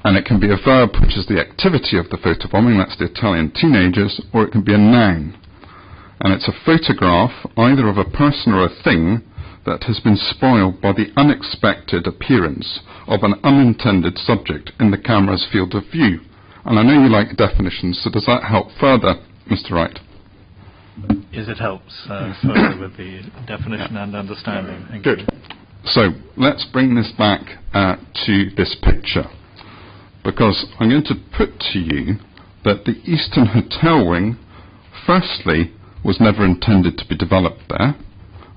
and it can be a verb, which is the activity of the photobombing, that's the Italian teenagers, or it can be a noun. And it's a photograph either of a person or a thing that has been spoiled by the unexpected appearance of an unintended subject in the camera's field of view. And I know you like definitions, so does that help further, Mr. Wright? Yes, it helps further with the definition and understanding. Thank Good. you. So let's bring this back to this picture, because I'm going to put to you that the Eastern Hotel Wing, firstly, was never intended to be developed there,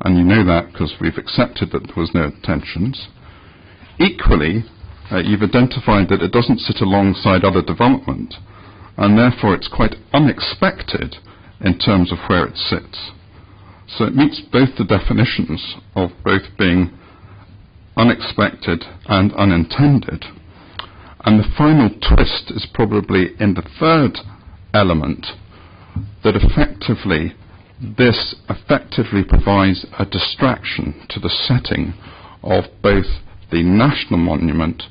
and you know that because we've accepted that there was no intentions. Equally, you've identified that it doesn't sit alongside other development, and therefore it's quite unexpected in terms of where it sits. So it meets both the definitions of both being unexpected and unintended. And the final twist is probably in the third element, that this effectively provides a distraction to the setting of both the National Monument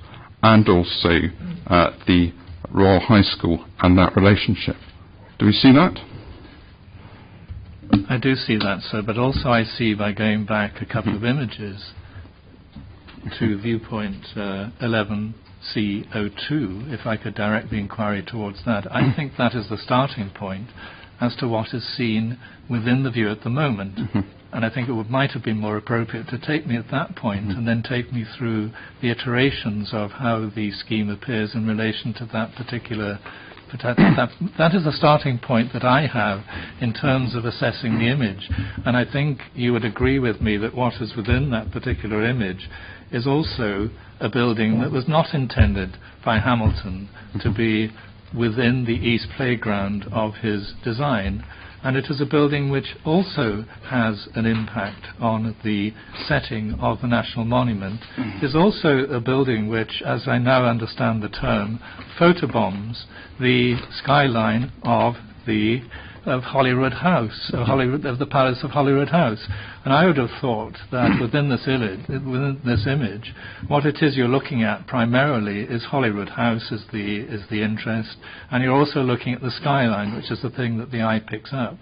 and also the Royal High School and that relationship. Do we see that? I do see that, sir, but also I see, by going back a couple of images to viewpoint 11C02, if I could direct the inquiry towards that, I think that is the starting point as to what is seen within the view at the moment. And I think it might have been more appropriate to take me at that point and then take me through the iterations of how the scheme appears in relation to that particular. That is the starting point that I have in terms of assessing the image. And I think you would agree with me that what is within that particular image is also a building that was not intended by Hamilton to be within the East Playground of his design. And it is a building which also has an impact on the setting of the National Monument. It is also a building which, as I now understand the term, photobombs the skyline of Holyrood House, of the Palace of Holyrood House. And I would have thought that within this image, what it is you're looking at primarily is Holyrood House is the interest, and you're also looking at the skyline, which is the thing that the eye picks up.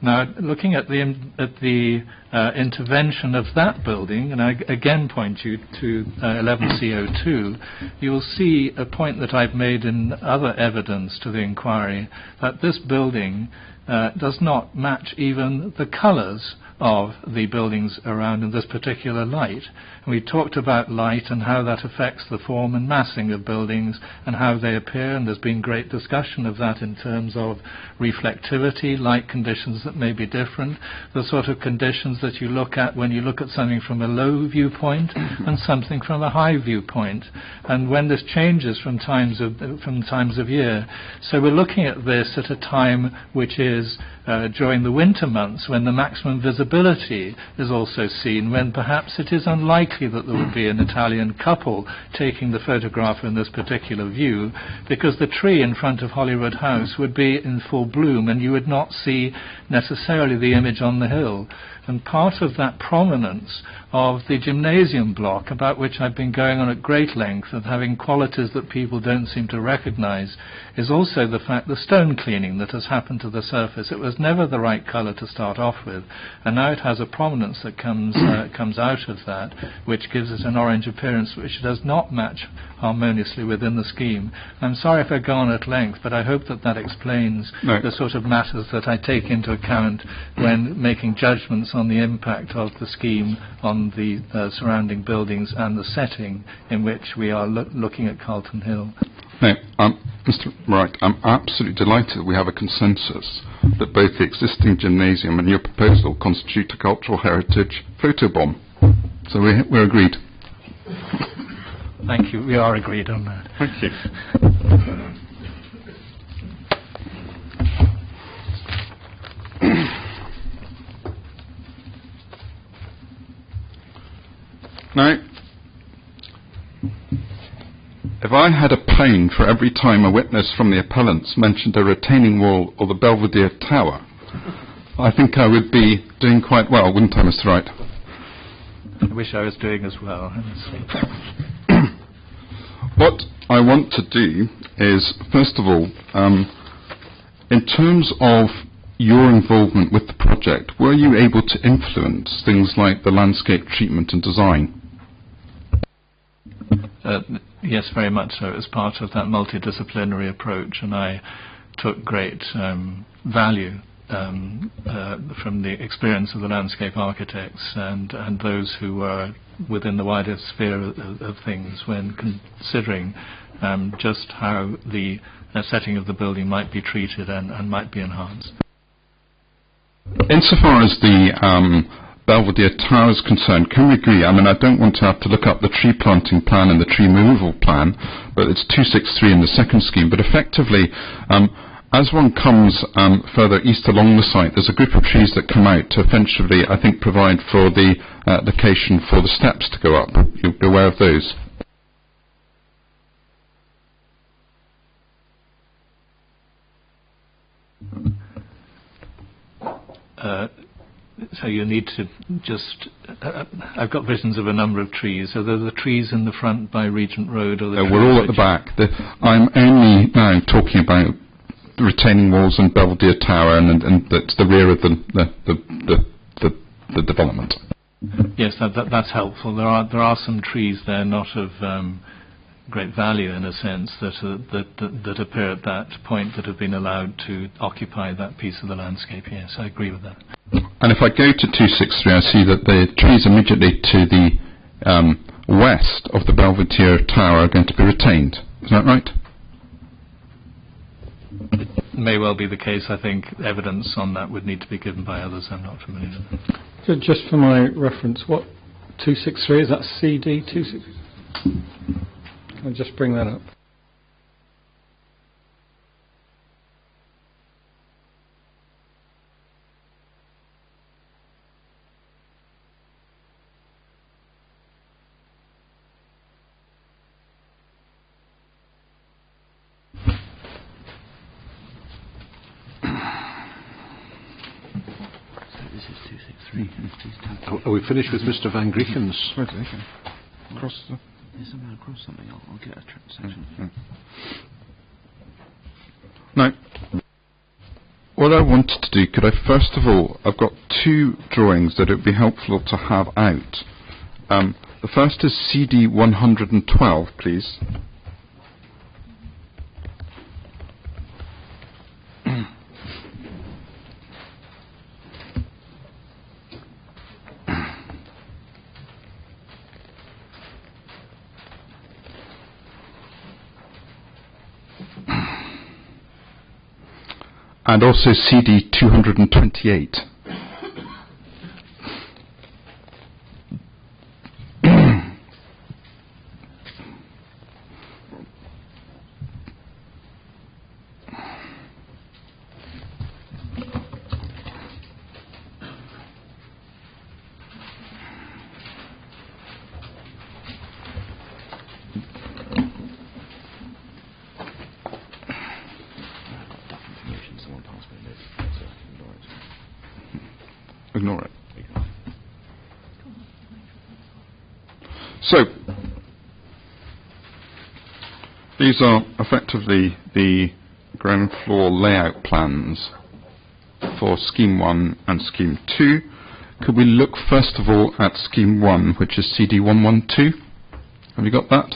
Now, looking at the intervention of that building, and I again point you to 11C02, you will see a point that I've made in other evidence to the inquiry, that this building does not match even the colours of the buildings around in this particular light. And we talked about light and how that affects the form and massing of buildings and how they appear, and there's been great discussion of that in terms of reflectivity, light conditions that may be different, the sort of conditions that you look at when you look at something from a low viewpoint and something from a high viewpoint, and when this changes from times of year. So we're looking at this at a time which is during the winter months, when the maximum visibility is also seen, when perhaps it is unlikely that there would be an Italian couple taking the photograph in this particular view, because the tree in front of Holyrood House would be in full bloom and you would not see necessarily the image on the hill. And part of that prominence of the gymnasium block, about which I've been going on at great length, of having qualities that people don't seem to recognise, is also the fact the stone cleaning that has happened to the surface. It was never the right colour to start off with, and now it has a prominence that comes out of that, which gives it an orange appearance which does not match harmoniously within the scheme. I'm sorry if I go on at length, but I hope that explains the sort of matters that I take into account when making judgments on the impact of the scheme on the surrounding buildings and the setting in which we are looking at Carlton Hill. No, Mr. Wright, I'm absolutely delighted that we have a consensus that both the existing gymnasium and your proposal constitute a cultural heritage photobomb. So we're agreed. Thank you. We are agreed on that. Thank you. Now, if I had a pound for every time a witness from the appellants mentioned a retaining wall or the Belvedere Tower, I think I would be doing quite well, wouldn't I, Mr. Wright? I wish I was doing as well. What I want to do is, first of all, in terms of your involvement with the project, were you able to influence things like the landscape treatment and design? Yes, very much so. It was part of that multidisciplinary approach, and I took great value from the experience of the landscape architects and those who were within the wider sphere of things when considering just how the setting of the building might be treated and might be enhanced. Insofar as the Belvedere Tower is concerned, can we agree? I mean, I don't want to have to look up the tree planting plan and the tree removal plan, but it's 263 in the second scheme. But effectively, as one comes further east along the site, there's a group of trees that come out to eventually, I think, provide for the location for the steps to go up. You'll be aware of those. So you need to just... I've got visions of a number of trees. So there are the trees in the front by Regent Road? Or the we're all at the back. I'm only now talking about the retaining walls and Belvedere Tower and the rear of the development. Yes, that's helpful. There are some trees there not of great value in a sense that appear at that point that have been allowed to occupy that piece of the landscape. Yes, I agree with that. And if I go to 263, I see that the trees immediately to the west of the Belvedere Tower are going to be retained. Is that right? It may well be the case. I think evidence on that would need to be given by others. I'm not familiar with that. So just for my reference, what 263 is that? CD 263? Can I just bring that up? Are we finished with Mr. Van Grieken's? Across the... Yes, I'm going to cross something. I'll get a section. Now, what I wanted to do, could I first of all, I've got two drawings that it would be helpful to have out. The first is CD 112, please. And also CD 228. Ignore it. So, these are effectively the ground floor layout plans for Scheme 1 and Scheme 2. Could we look first of all at Scheme 1, which is CD 112? Have you got that?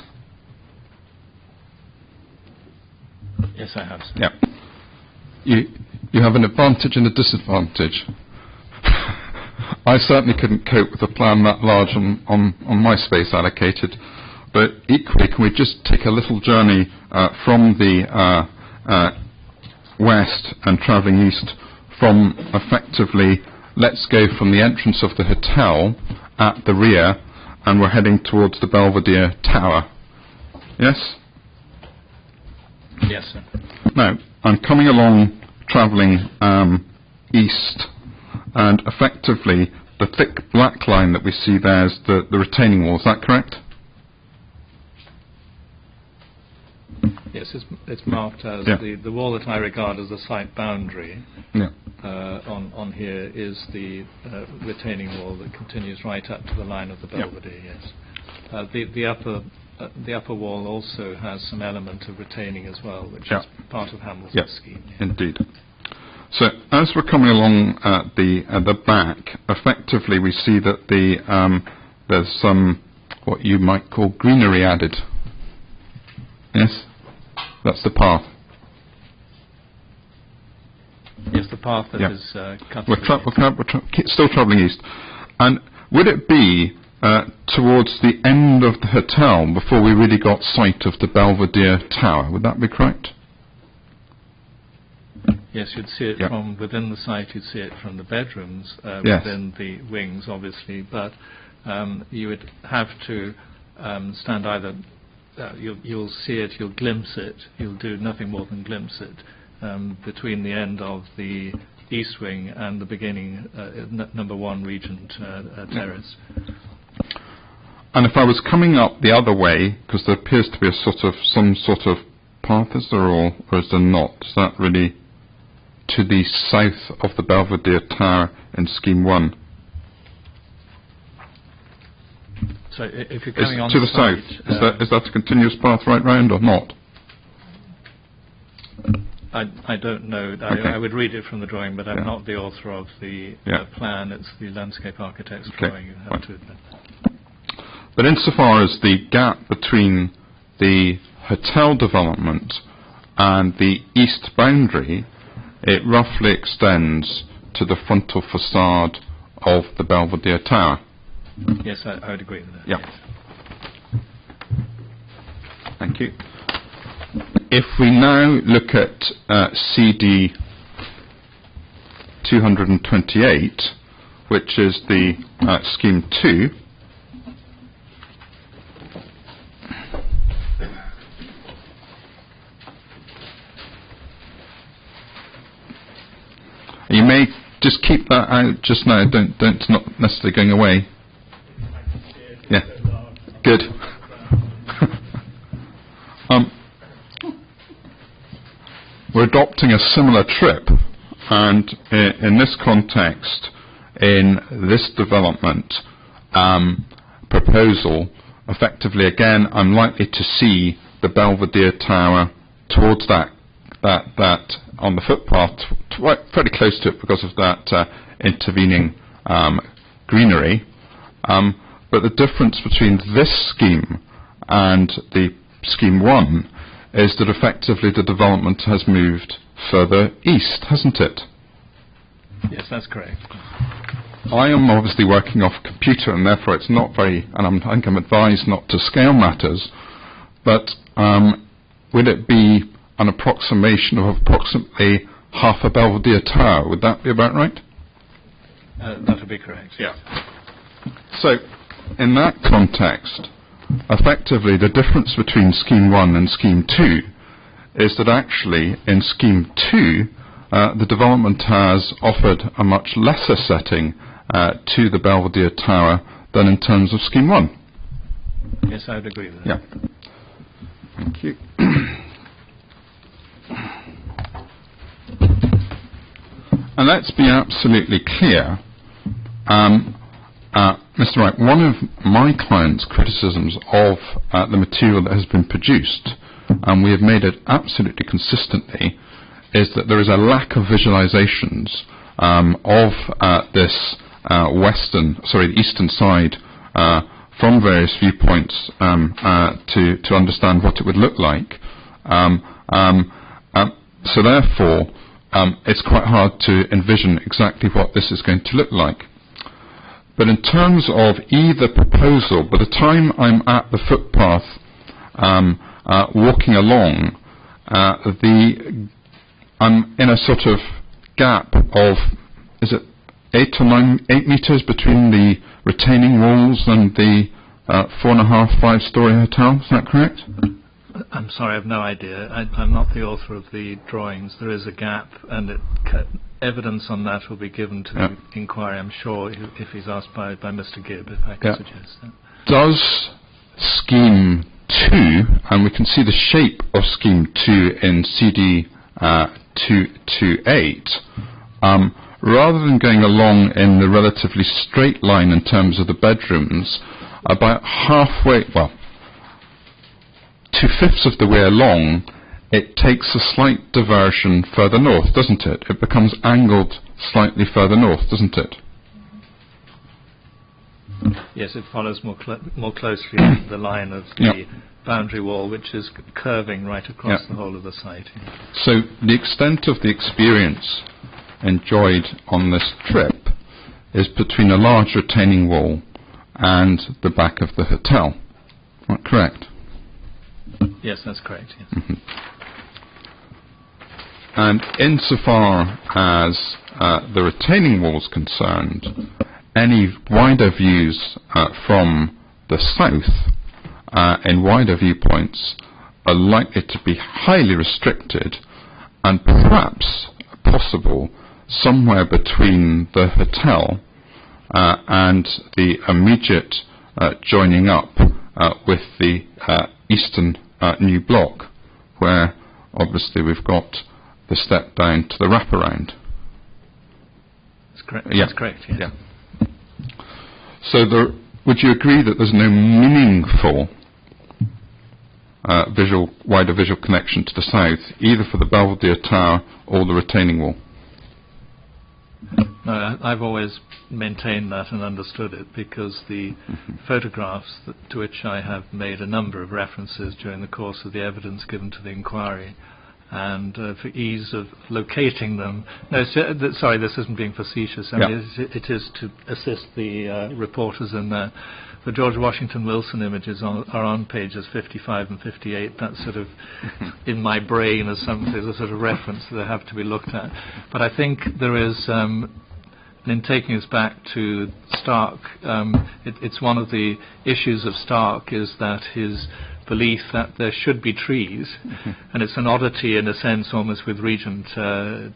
Yes, I have, sir. Yeah. You have an advantage and a disadvantage. I certainly couldn't cope with a plan that large on my space allocated, but equally, can we just take a little journey from the west and travelling east from effectively, let's go from the entrance of the hotel at the rear, and we're heading towards the Belvedere Tower. Yes? Yes, sir. Now, I'm coming along, travelling east, and effectively the thick black line that we see there is the retaining wall. Is that correct? Yes, it's marked as the wall that I regard as the site boundary. Yeah. On here is the retaining wall that continues right up to the line of the Belvedere. Yes. The upper wall also has some element of retaining as well, which is part of Hamilton's scheme. Yeah. Indeed. So as we're coming along at the back, effectively we see that there's some what you might call greenery added. Yes, that's the path. Yes, the path that is cut. We're still travelling east, and would it be towards the end of the hotel before we really got sight of the Belvedere Tower? Would that be correct? Yes, you'd see it from within the site. You'd see it from the bedrooms within the wings, obviously, but you would have to stand either. You'll see it, you'll glimpse it. You'll do nothing more than glimpse it between the end of the east wing and the beginning, number 1 Regent Terrace. And if I was coming up the other way, because there appears to be some sort of path, is there, or is there not? Is that really to the south of the Belvedere Tower in Scheme 1? So if you're coming on to the south, is that a continuous path right round or not? I don't know. Okay. I would read it from the drawing, but I'm not the author of the plan. It's the landscape architect's drawing, you have to admit. But insofar as the gap between the hotel development and the east boundary, it roughly extends to the frontal facade of the Belvedere Tower. Yes, I would agree with that. Yeah. Yes. Thank you. If we now look at CD 228, which is the Scheme 2, you may just keep that out just now. It's not necessarily going away. Yeah. Good. We're adopting a similar trip, and in this context, in this development proposal, effectively again, I'm likely to see the Belvedere Tower towards that that on the footpath, fairly close to it because of that intervening greenery. But the difference between this scheme and the Scheme 1 is that effectively the development has moved further east, hasn't it? Yes, that's correct. I am obviously working off a computer, and therefore it's not very, and I think I'm advised not to scale matters, but would it be an approximation of approximately half a Belvedere Tower? Would that be about right? That would be correct. Yeah. So, in that context, effectively the difference between Scheme 1 and Scheme 2 is that actually in Scheme 2 the development has offered a much lesser setting to the Belvedere Tower than in terms of Scheme 1. Yes, I would agree with that. Yeah. Thank you. And let's be absolutely clear. Mr. Wright, one of my client's criticisms of the material that has been produced, and we have made it absolutely consistently, is that there is a lack of visualizations of this the eastern side from various viewpoints to understand what it would look like. So therefore, it's quite hard to envision exactly what this is going to look like. But in terms of either proposal, by the time I'm at the footpath walking along, I'm in a sort of gap of, is it 8 meters between the retaining walls and the 4.5, 5-story hotel? Is that correct? I'm sorry, I have no idea. I'm not the author of the drawings. There is a gap, and evidence on that will be given to the inquiry, I'm sure, if he's asked by Mr. Gibb, if I can suggest that. Does Scheme 2, and we can see the shape of Scheme 2 in CD 228, rather than going along in the relatively straight line in terms of the bedrooms, about halfway, well, 2/5 of the way along, it takes a slight diversion further north, doesn't it? It becomes angled slightly further north, doesn't it? Yes, it follows more closely the line of the boundary wall, which is curving right across the whole of the site. So the extent of the experience enjoyed on this trip is between a large retaining wall and the back of the hotel. Is that correct? Yes, that's correct. Yes. Mm-hmm. And insofar as the retaining wall is concerned, any wider views from the south in wider viewpoints are likely to be highly restricted, and perhaps possible somewhere between the hotel and the immediate joining up with the eastern new block, where obviously we've got the step down to the wraparound. That's correct. Yeah. That's correct. Yes. Yeah. So would you agree that there's no meaningful wider visual connection to the south, either for the Belvedere Tower or the retaining wall? No, I've always maintained that and understood it, because the photographs to which I have made a number of references during the course of the evidence given to the inquiry, and for ease of locating them. No, sorry, this isn't being facetious. I mean, it is to assist the reporters in that. The George Washington Wilson images are on pages 55 and 58. That's sort of in my brain as there's a sort of reference that have to be looked at. But I think there is, in taking us back to Stark, it's one of the issues of Stark is that his belief that there should be trees, and it's an oddity in a sense almost with Regent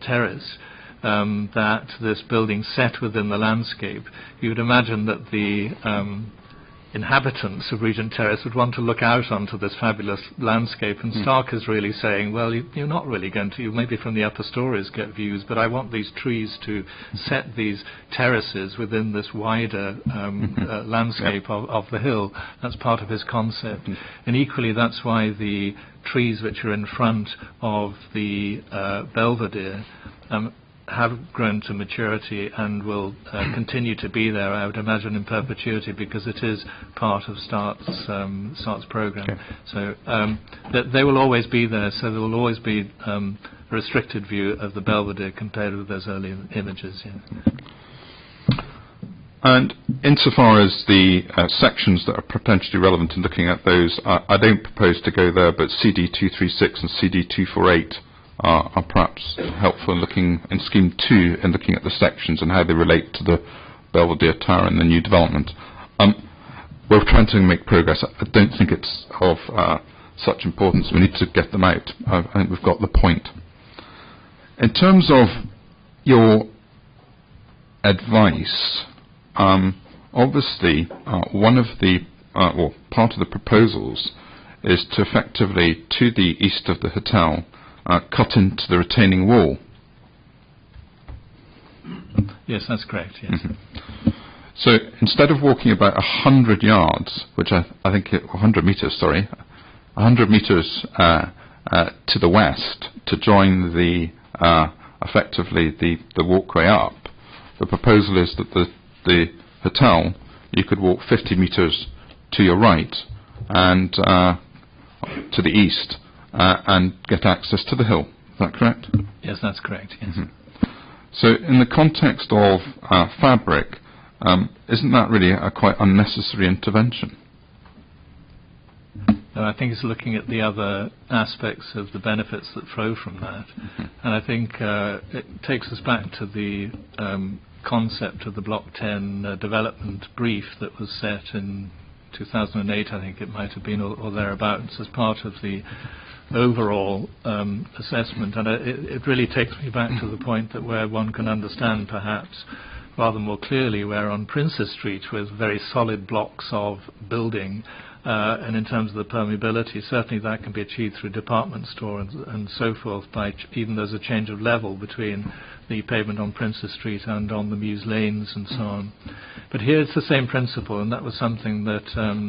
Terrace, that this building set within the landscape, you would imagine that the inhabitants of Regent Terrace would want to look out onto this fabulous landscape, and Stark is really saying, well, you're not really going to, you maybe from the upper stories get views, but I want these trees to set these terraces within this wider landscape of the hill. That's part of his concept. And equally, that's why the trees which are in front of the Belvedere have grown to maturity and will continue to be there, I would imagine, in perpetuity, because it is part of Start's program. Okay. So they will always be there, so there will always be a restricted view of the Belvedere compared with those early images. Yeah. And insofar as the sections that are potentially relevant in looking at those, I don't propose to go there, but CD236 and CD248 are perhaps helpful in looking in Scheme 2 in looking at the sections and how they relate to the Belvedere Tower and the new development. We're trying to make progress. I don't think it's of such importance. We need to get them out. I think we've got the point. In terms of your advice, obviously one of the or part of the proposals is to effectively, to the east of the hotel, cut into the retaining wall. Yes, that's correct, yes. So instead of walking about 100 yards, which I think 100 metres, 100 metres to the west to join the effectively the walkway up, the proposal is that the hotel, you could walk 50 metres to your right and to the east, and get access to the hill. Is that correct? Yes, that's correct, yes. So in the context of fabric, isn't that really a quite unnecessary intervention? No, I think it's looking at the other aspects of the benefits that flow from that. And I think it takes us back to the concept of the Block 10 development brief that was set in 2008, I think it might have been, or thereabouts, as part of the overall assessment. And it really takes me back to the point that where one can understand perhaps rather more clearly where on Princess Street with very solid blocks of building and in terms of the permeability, certainly that can be achieved through department store and so forth, by even there's a change of level between the pavement on Princess Street and on the Mews Lanes and so on. But here it's the same principle, and that was something that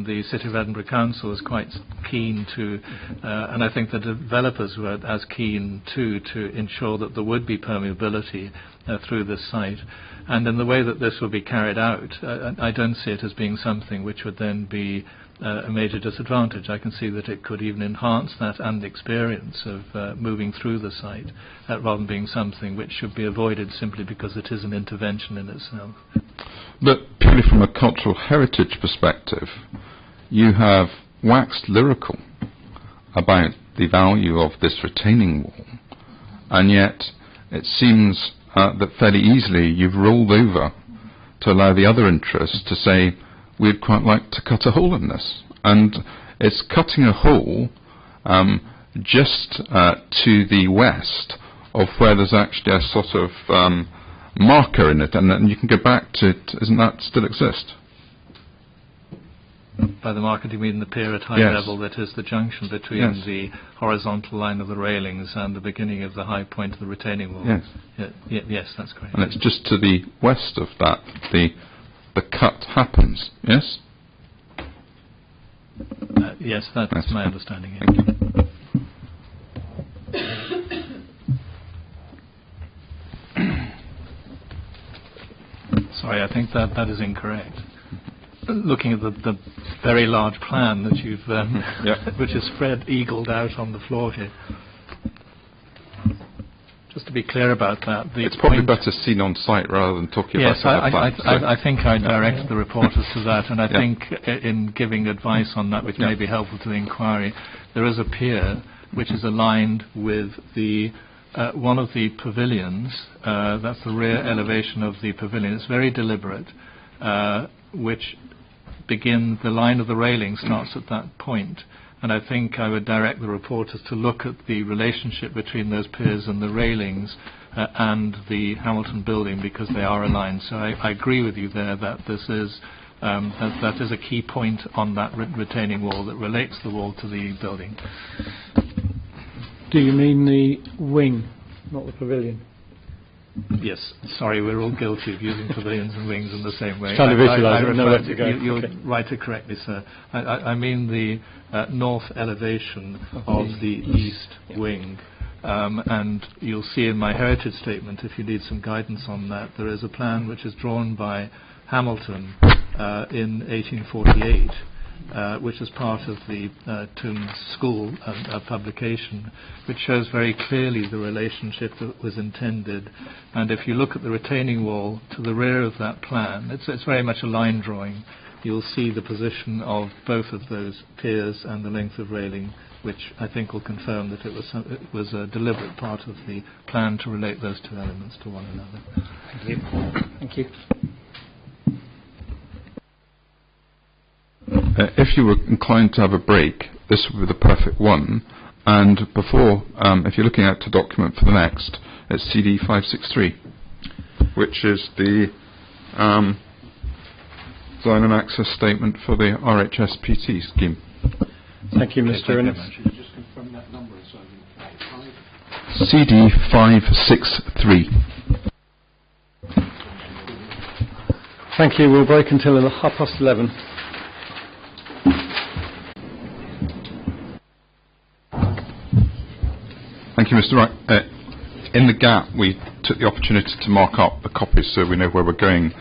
the City of Edinburgh Council was quite keen to, and I think the developers were as keen too, to ensure that there would be permeability through this site. And in the way that this will be carried out, I don't see it as being something which would then be a major disadvantage. I can see that it could even enhance that and the experience of moving through the site, rather than being something which should be avoided simply because it is an intervention in itself. But purely from a cultural heritage perspective, you have waxed lyrical about the value of this retaining wall, and yet it seems that fairly easily you've rolled over to allow the other interests to say, we'd quite like to cut a hole in this. And it's cutting a hole just to the west of where there's actually a sort of marker in it, and then you can go back to it. Doesn't that still exist? By the marker, do you mean the pier at high Yes. level that is the junction between Yes. the horizontal line of the railings and the beginning of the high point of the retaining wall? Yes. Yes, that's correct. And it's just to the west of that the cut happens, yes? Yes, that's my understanding. Thank you. Sorry, I think that is incorrect. Looking at the very large plan that you've, which is spread eagled out on the floor here. Just to be clear about that, It's probably better seen on site rather than talking yes, about it. I think I directed the reporters to that, and I think in giving advice on that, which may be helpful to the inquiry, there is a pier which is aligned with the one of the pavilions. That's the rear elevation of the pavilion. It's very deliberate, which begins, the line of the railing starts at that point. And I think I would direct the reporters to look at the relationship between those piers and the railings and the Hamilton building, because they are aligned. So I agree with you there that this is That is a key point on that retaining wall that relates the wall to the building. Do you mean the wing, not the pavilion? Yes, sorry, we're all guilty of using pavilions and wings in the same way. Trying to visualise it, know where to go. You're Okay. right it correctly, sir. I mean the north elevation of the east wing. And you'll see in my heritage statement, if you need some guidance on that, there is a plan which is drawn by Hamilton in 1848, which is part of the Tombs School publication, which shows very clearly the relationship that was intended. And if you look at the retaining wall to the rear of that plan, it's very much a line drawing. You'll see the position of both of those piers and the length of railing, which I think will confirm that it was a deliberate part of the plan to relate those two elements to one another. Thank you. Thank you. If you were inclined to have a break, this would be the perfect one. And before, if you're looking at a document for the next, it's CD 563, which is the design and access statement for the RHSPT scheme. Thank you, Mr. Innes. Just confirm that number. CD 563. Thank you. We'll break until 11:30. Thank you, Mr. Wright. In the gap, we took the opportunity to mark up the copies so we know where we're going.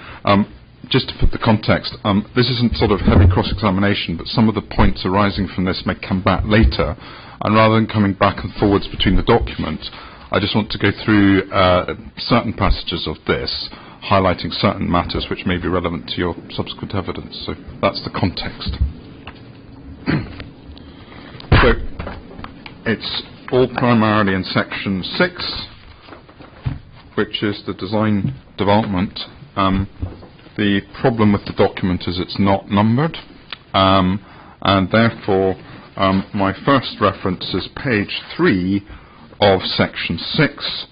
Just to put the context, this isn't sort of heavy cross-examination, but some of the points arising from this may come back later, and rather than coming back and forwards between the documents, I just want to go through certain passages of this, highlighting certain matters which may be relevant to your subsequent evidence. So that's the context. So it's all primarily in section 6, which is the design development. The problem with the document is it's not numbered, and therefore my first reference is page 3 of section 6,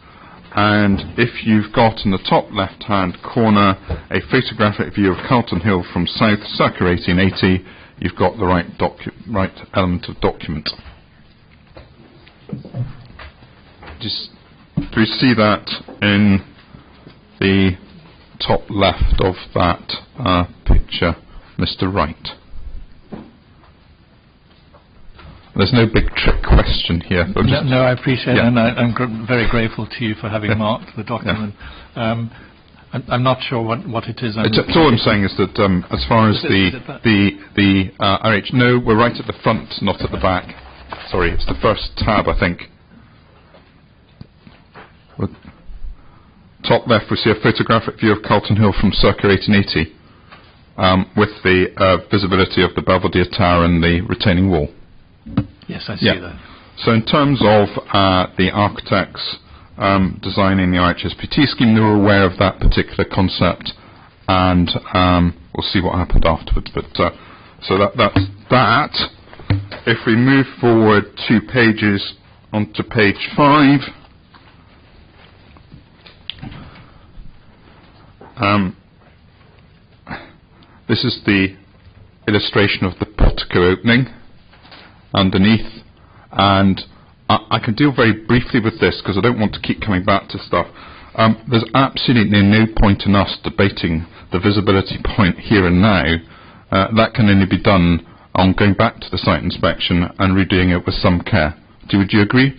and if you've got in the top left hand corner a photographic view of Carlton Hill from south circa 1880, you've got the right element of document. Do we see that in the top left of that picture, Mr. Wright? There's no big trick question here. No, I appreciate it, and I'm very grateful to you for having marked the document. I'm not sure what it is. All I'm saying is that as far as the RH, no, we're right at the front, not at the back. Sorry, it's the first tab, I think. Top left, we see a photographic view of Carlton Hill from circa 1880, with the visibility of the Belvedere Tower and the retaining wall. Yes, I see that. So in terms of the architects designing the RHSPT scheme, they were aware of that particular concept, and we'll see what happened afterwards. But so that's that. If we move forward 2 pages onto page 5. This is the illustration of the portico opening underneath, and I can deal very briefly with this because I don't want to keep coming back to stuff. There's absolutely no point in us debating the visibility point here and now. That can only be done on going back to the site inspection and redoing it with some care. Would you agree?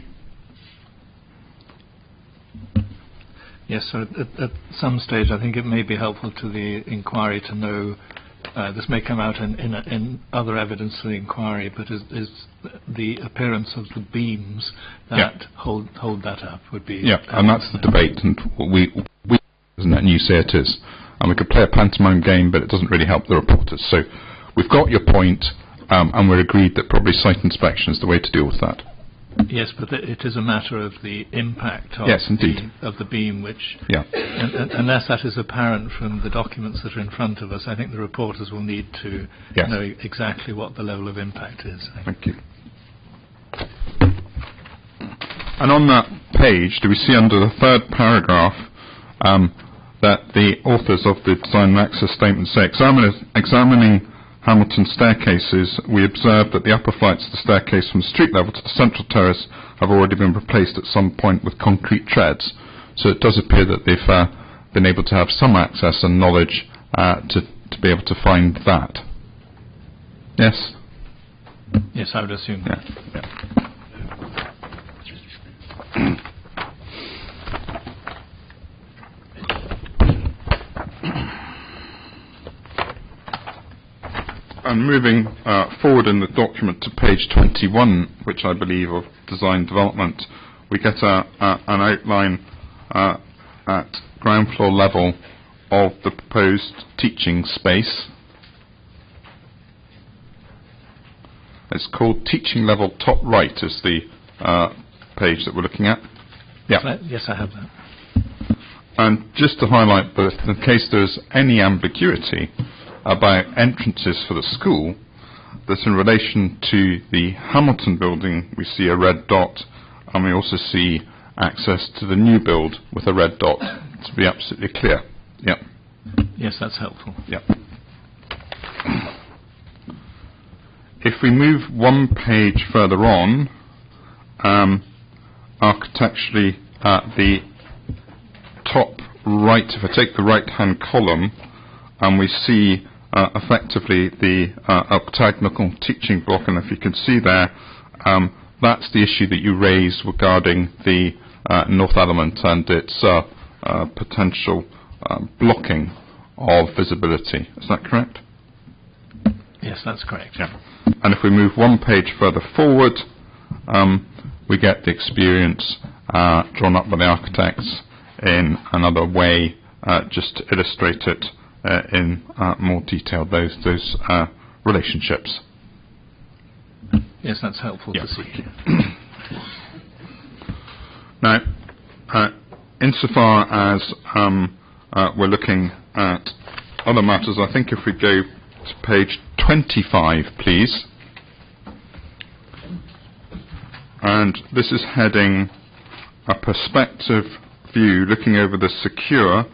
Yes, so at some stage I think it may be helpful to the inquiry to know, this may come out in other evidence for the inquiry, but is the appearance of the beams that hold that up would be... Yeah, and that's the debate, and we isn't it, and you say it is. And we could play a pantomime game, but it doesn't really help the reporters. So we've got your point, and we're agreed that probably site inspection is the way to deal with that. Yes, but it is a matter of the impact of, of the beam, which, unless that is apparent from the documents that are in front of us, I think the reporters will need to know exactly what the level of impact is. Thank you. And on that page, do we see under the third paragraph that the authors of the design and access statement say, examining Hamilton staircases, we observed that the upper flights of the staircase from the street level to the central terrace have already been replaced at some point with concrete treads. So it does appear that they've been able to have some access and knowledge to be able to find that. Yes? Yes, I would assume. Yeah. And moving forward in the document to page 21, which I believe of design development, we get an outline at ground floor level of the proposed teaching space. It's called teaching level top right is the page that we're looking at. Yeah. Yes, I have that. And just to highlight that in case there's any ambiguity about entrances for the school, that in relation to the Hamilton building we see a red dot, and we also see access to the new build with a red dot, to be absolutely clear. Yep. Yes, that's helpful. Yep. If we move one page further on, architecturally at the top right, if I take the right-hand column, and we see effectively the octagonal teaching block, and if you can see there, that's the issue that you raise regarding the north element and its potential blocking of visibility. Is that correct? Yes, that's correct. Yeah. And if we move one page further forward, we get the experience drawn up by the architects in another way, just to illustrate it in more detail, those relationships. Yes, that's helpful to see. Now, insofar as we're looking at other matters, I think if we go to page 25, please. And this is heading a perspective view looking over the secure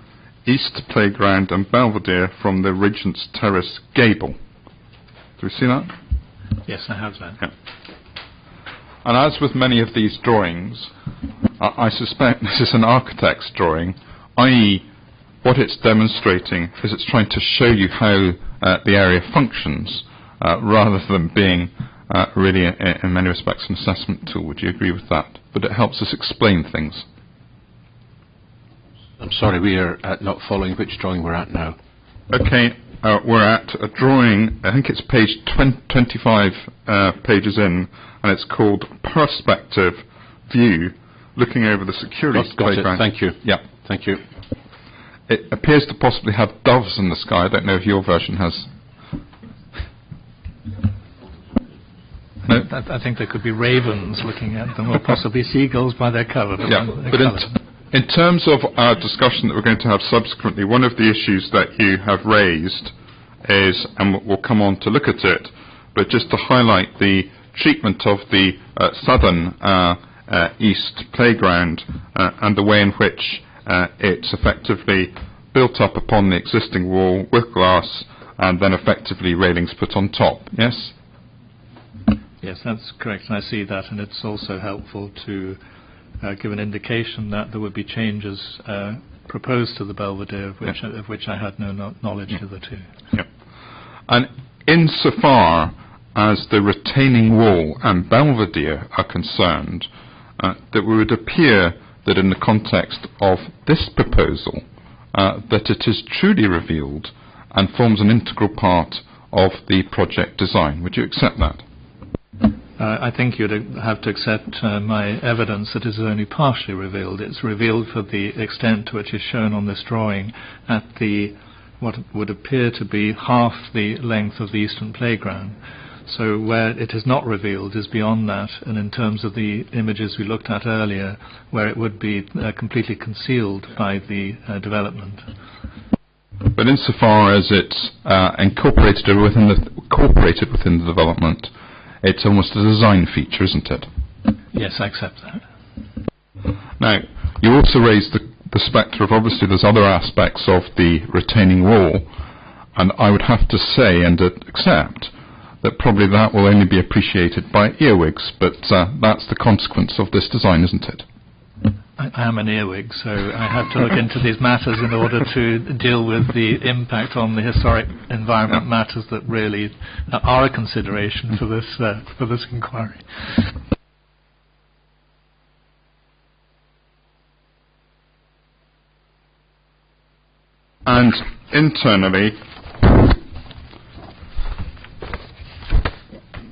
East Playground and Belvedere from the Regent's Terrace gable. Do we see that? Yes, I have that. Yeah. And as with many of these drawings, I suspect this is an architect's drawing, i.e. what it's demonstrating is it's trying to show you how the area functions, rather than being really, in many respects, an assessment tool. Would you agree with that? But it helps us explain things. I'm sorry, we are not following which drawing we're at now. Okay, we're at a drawing, I think it's page 25 pages in, and it's called Perspective View, looking over the security playground. It. Thank you. Yeah. Thank you. It appears to possibly have doves in the sky. I don't know if your version has. No? I think there could be ravens looking at them, or possibly seagulls by their colour. Yeah, but in terms of our discussion that we're going to have subsequently, one of the issues that you have raised is, and we'll come on to look at it, but just to highlight the treatment of the southern east playground and the way in which it's effectively built up upon the existing wall with glass and then effectively railings put on top. Yes? Yes, that's correct, and I see that, and it's also helpful to give an indication that there would be changes proposed to the Belvedere of which I had no knowledge hitherto. Yeah. And insofar as the retaining wall and Belvedere are concerned, that would appear that in the context of this proposal, that it is truly revealed and forms an integral part of the project design. Would you accept that? I think you'd have to accept my evidence that it is only partially revealed. It's revealed for the extent to which is shown on this drawing at the what would appear to be half the length of the eastern playground. So where it is not revealed is beyond that, and in terms of the images we looked at earlier, where it would be completely concealed by the development. But insofar as it's incorporated within the development, it's almost a design feature, isn't it? Yes, I accept that. Now, you also raised the spectre of, obviously there's other aspects of the retaining wall, and I would have to say and accept that probably that will only be appreciated by earwigs, but that's the consequence of this design, isn't it? I am an earwig, so I have to look into these matters in order to deal with the impact on the historic environment matters that really are a consideration for this inquiry. And internally,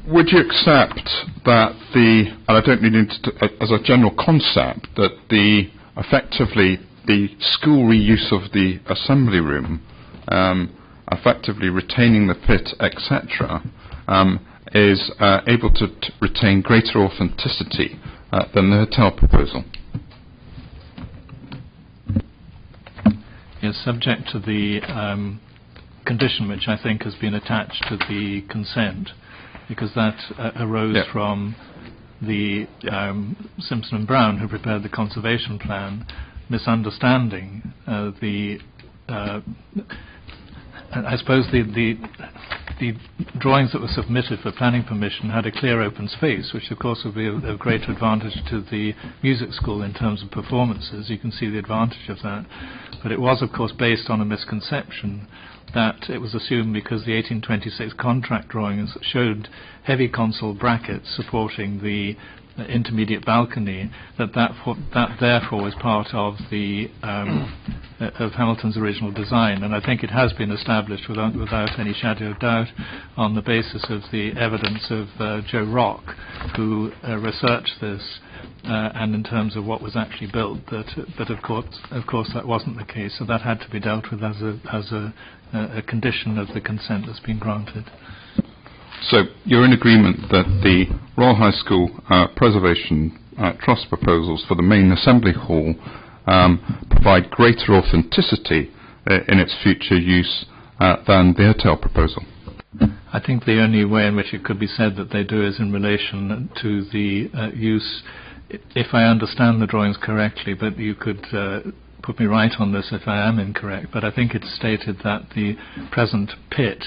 would you accept that and I don't need to, as a general concept, that effectively the school reuse of the assembly room, effectively retaining the pit, etc., is able to retain greater authenticity than the hotel proposal? Is subject to the condition which I think has been attached to the consent, because that arose from the Simpson and Brown, who prepared the conservation plan, misunderstanding I suppose the drawings that were submitted for planning permission had a clear open space, which of course would be of greater advantage to the music school in terms of performances. You can see the advantage of that. But it was of course based on a misconception that it was assumed, because the 1826 contract drawings showed heavy console brackets supporting the intermediate balcony, that therefore was part of the of Hamilton's original design. And I think it has been established without any shadow of doubt on the basis of the evidence of Joe Rock, who researched this, and in terms of what was actually built, that of course that wasn't the case. So that had to be dealt with as a condition of the consent that's been granted. So you're in agreement that the Royal High School Preservation Trust proposals for the main assembly hall provide greater authenticity in its future use than the hotel proposal? I think the only way in which it could be said that they do is in relation to the use, if I understand the drawings correctly, but you could put me right on this if I am incorrect, but I think it's stated that the present pit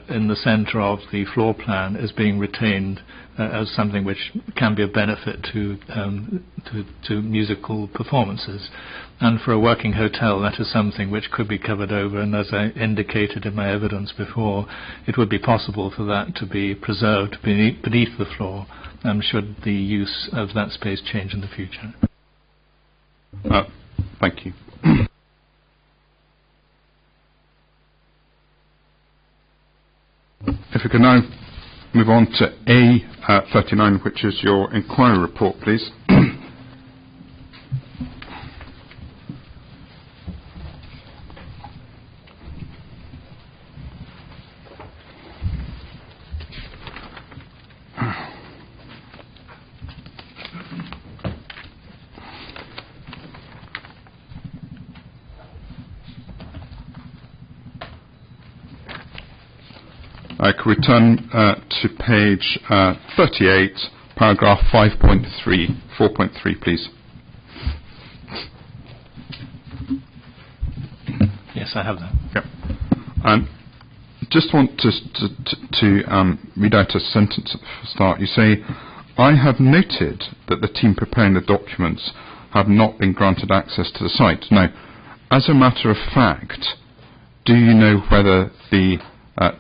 in the centre of the floor plan is being retained as something which can be of benefit to musical performances. And for a working hotel, that is something which could be covered over, and as I indicated in my evidence before, it would be possible for that to be preserved beneath the floor, should the use of that space change in the future. Thank you. If we can now move on to A39, which is your inquiry report, please. I could return to page 38, paragraph 5.3, 4.3, please. Yes, I have that. Yep. Just want to read out a sentence at the start. You say, I have noted that the team preparing the documents have not been granted access to the site. Now, as a matter of fact, do you know whether the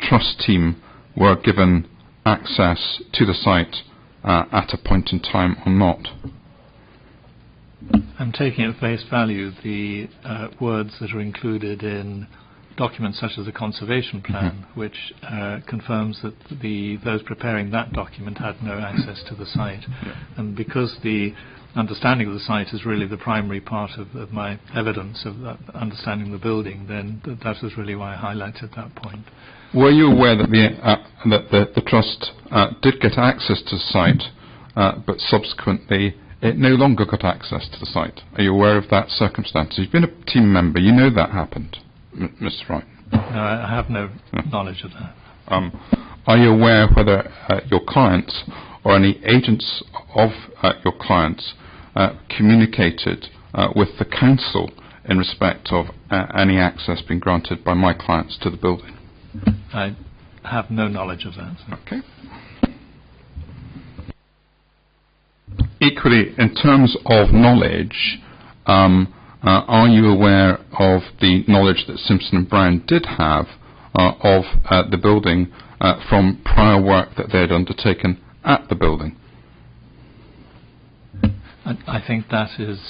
trust team were given access to the site at a point in time or not? I'm taking at face value the words that are included in documents such as the conservation plan, which confirms that those preparing that document had no access to the site. And because the understanding of the site is really the primary part of my evidence of that understanding the building, then that was really why I highlighted that point. Were you aware that the trust did get access to the site, but subsequently it no longer got access to the site? Are you aware of that circumstance? You've been a team member. You know that happened, Mr. Wright. No, I have no knowledge of that. Are you aware whether your clients or any agents of your clients communicated with the council in respect of any access being granted by my clients to the building? I have no knowledge of that. Okay. Equally, in terms of knowledge, are you aware of the knowledge that Simpson and Brown did have of the building from prior work that they had undertaken at the building? I think that is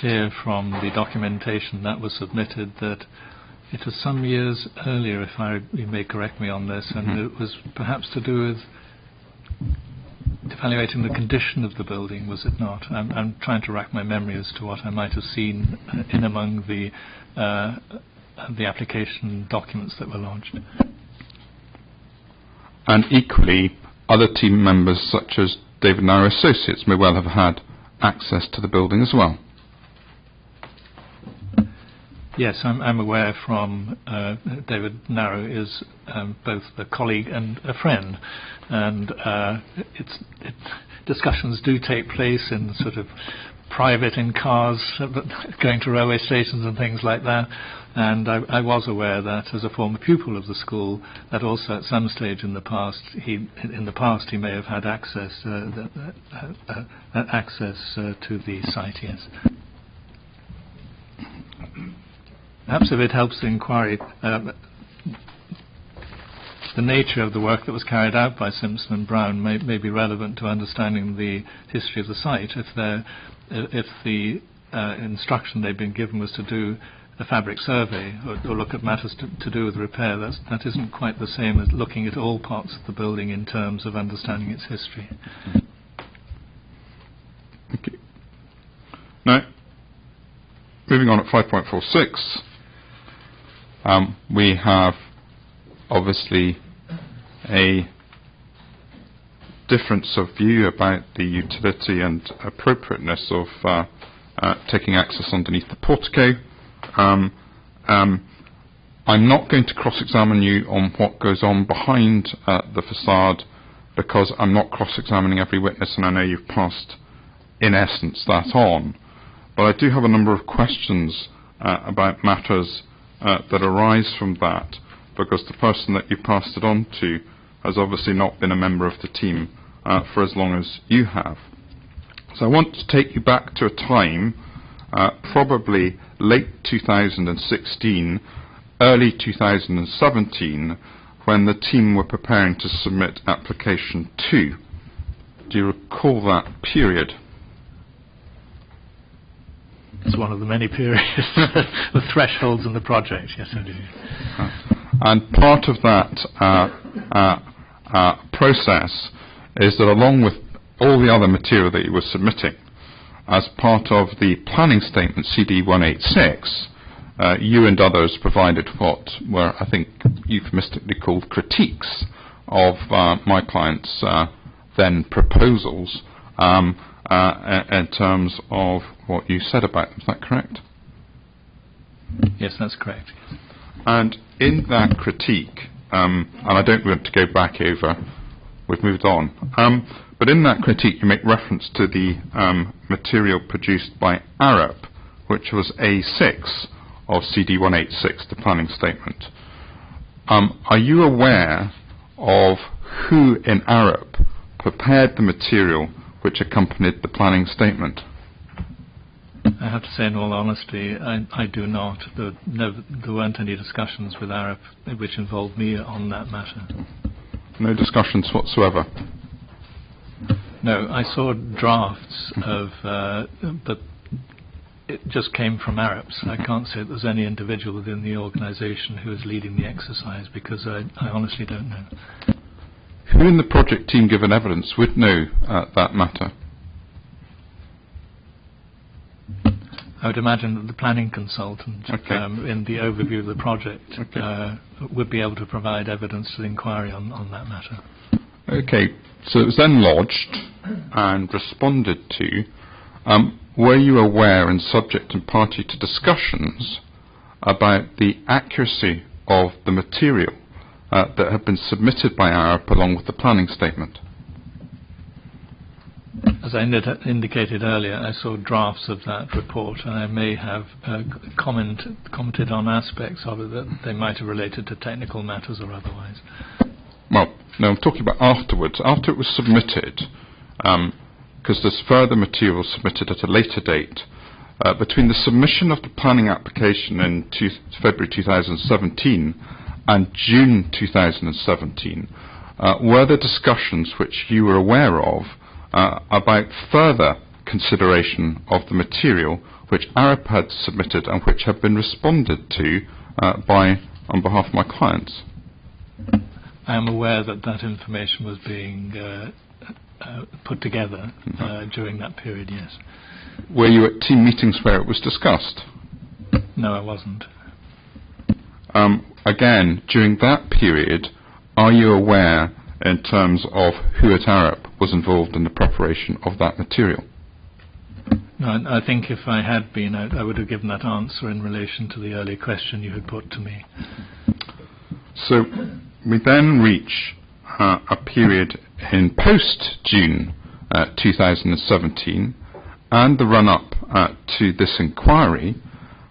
clear from the documentation that was submitted, that it was some years earlier, you may correct me on this, and it was perhaps to do with evaluating the condition of the building, was it not? I'm trying to rack my memory as to what I might have seen in among the application documents that were lodged. And equally, other team members such as David Narrow Associates may well have had access to the building as well. Yes, I'm aware from David Narrow is both a colleague and a friend, and discussions do take place in sort of private in cars, going to railway stations and things like that. And I was aware that as a former pupil of the school, that also at some stage in the past he may have had access to the site. Yes. Perhaps if it helps the inquiry, the nature of the work that was carried out by Simpson and Brown may be relevant to understanding the history of the site. If the instruction they've been given was to do a fabric survey or look at matters to do with repair, that isn't quite the same as looking at all parts of the building in terms of understanding its history. Thank you. Now, moving on at 5.46, we have obviously a difference of view about the utility and appropriateness of taking access underneath the portico. I'm not going to cross-examine you on what goes on behind the facade, because I'm not cross-examining every witness, and I know you've passed, in essence, that on. But I do have a number of questions about matters that arise from that, because the person that you passed it on to has obviously not been a member of the team for as long as you have. So I want to take you back to a time, probably late 2016, early 2017, when the team were preparing to submit application 2. Do you recall that period? It's one of the many periods, the thresholds in the project, yes I do. And part of that process is that along with all the other material that you were submitting, as part of the planning statement CD-186, you and others provided what were, I think, euphemistically called critiques of my client's then proposals in terms of what you said about them. Is that correct? Yes, that's correct. And in that critique, and I don't want to go back over, we've moved on, but in that critique you make reference to the material produced by Arup, which was A6 of CD-186, the planning statement. Are you aware of who in Arup prepared the material which accompanied the planning statement? I have to say, in all honesty, I do not. There weren't any discussions with Arup which involved me on that matter. No discussions whatsoever? No, I saw drafts of, but it just came from Arup, so I can't say that there's any individual within the organisation who is leading the exercise, because I honestly don't know. Who in the project team given evidence would know that matter? I would imagine that the planning consultant, in the overview of the project, would be able to provide evidence to the inquiry on that matter. Okay, so it was then lodged and responded to. Were you aware and subject and party to discussions about the accuracy of the material that had been submitted by Arup along with the planning statement? As As I indicated earlier, I saw drafts of that report, and I may have commented on aspects of it that they might have related to technical matters or otherwise. Well, no, I'm talking about afterwards. After it was submitted, because there's further material submitted at a later date, between the submission of the planning application in February 2017 and June 2017, were there discussions which you were aware of about further consideration of the material which Arab had submitted and which had been responded to on behalf of my clients? I am aware that that information was being put together during that period, yes. Were you at team meetings where it was discussed? No, I wasn't. Again, during that period, are you aware in terms of who at Arab was involved in the preparation of that material? No, I think if I had been, I would have given that answer in relation to the earlier question you had put to me. So we then reach a period in post-June 2017 and the run-up to this inquiry.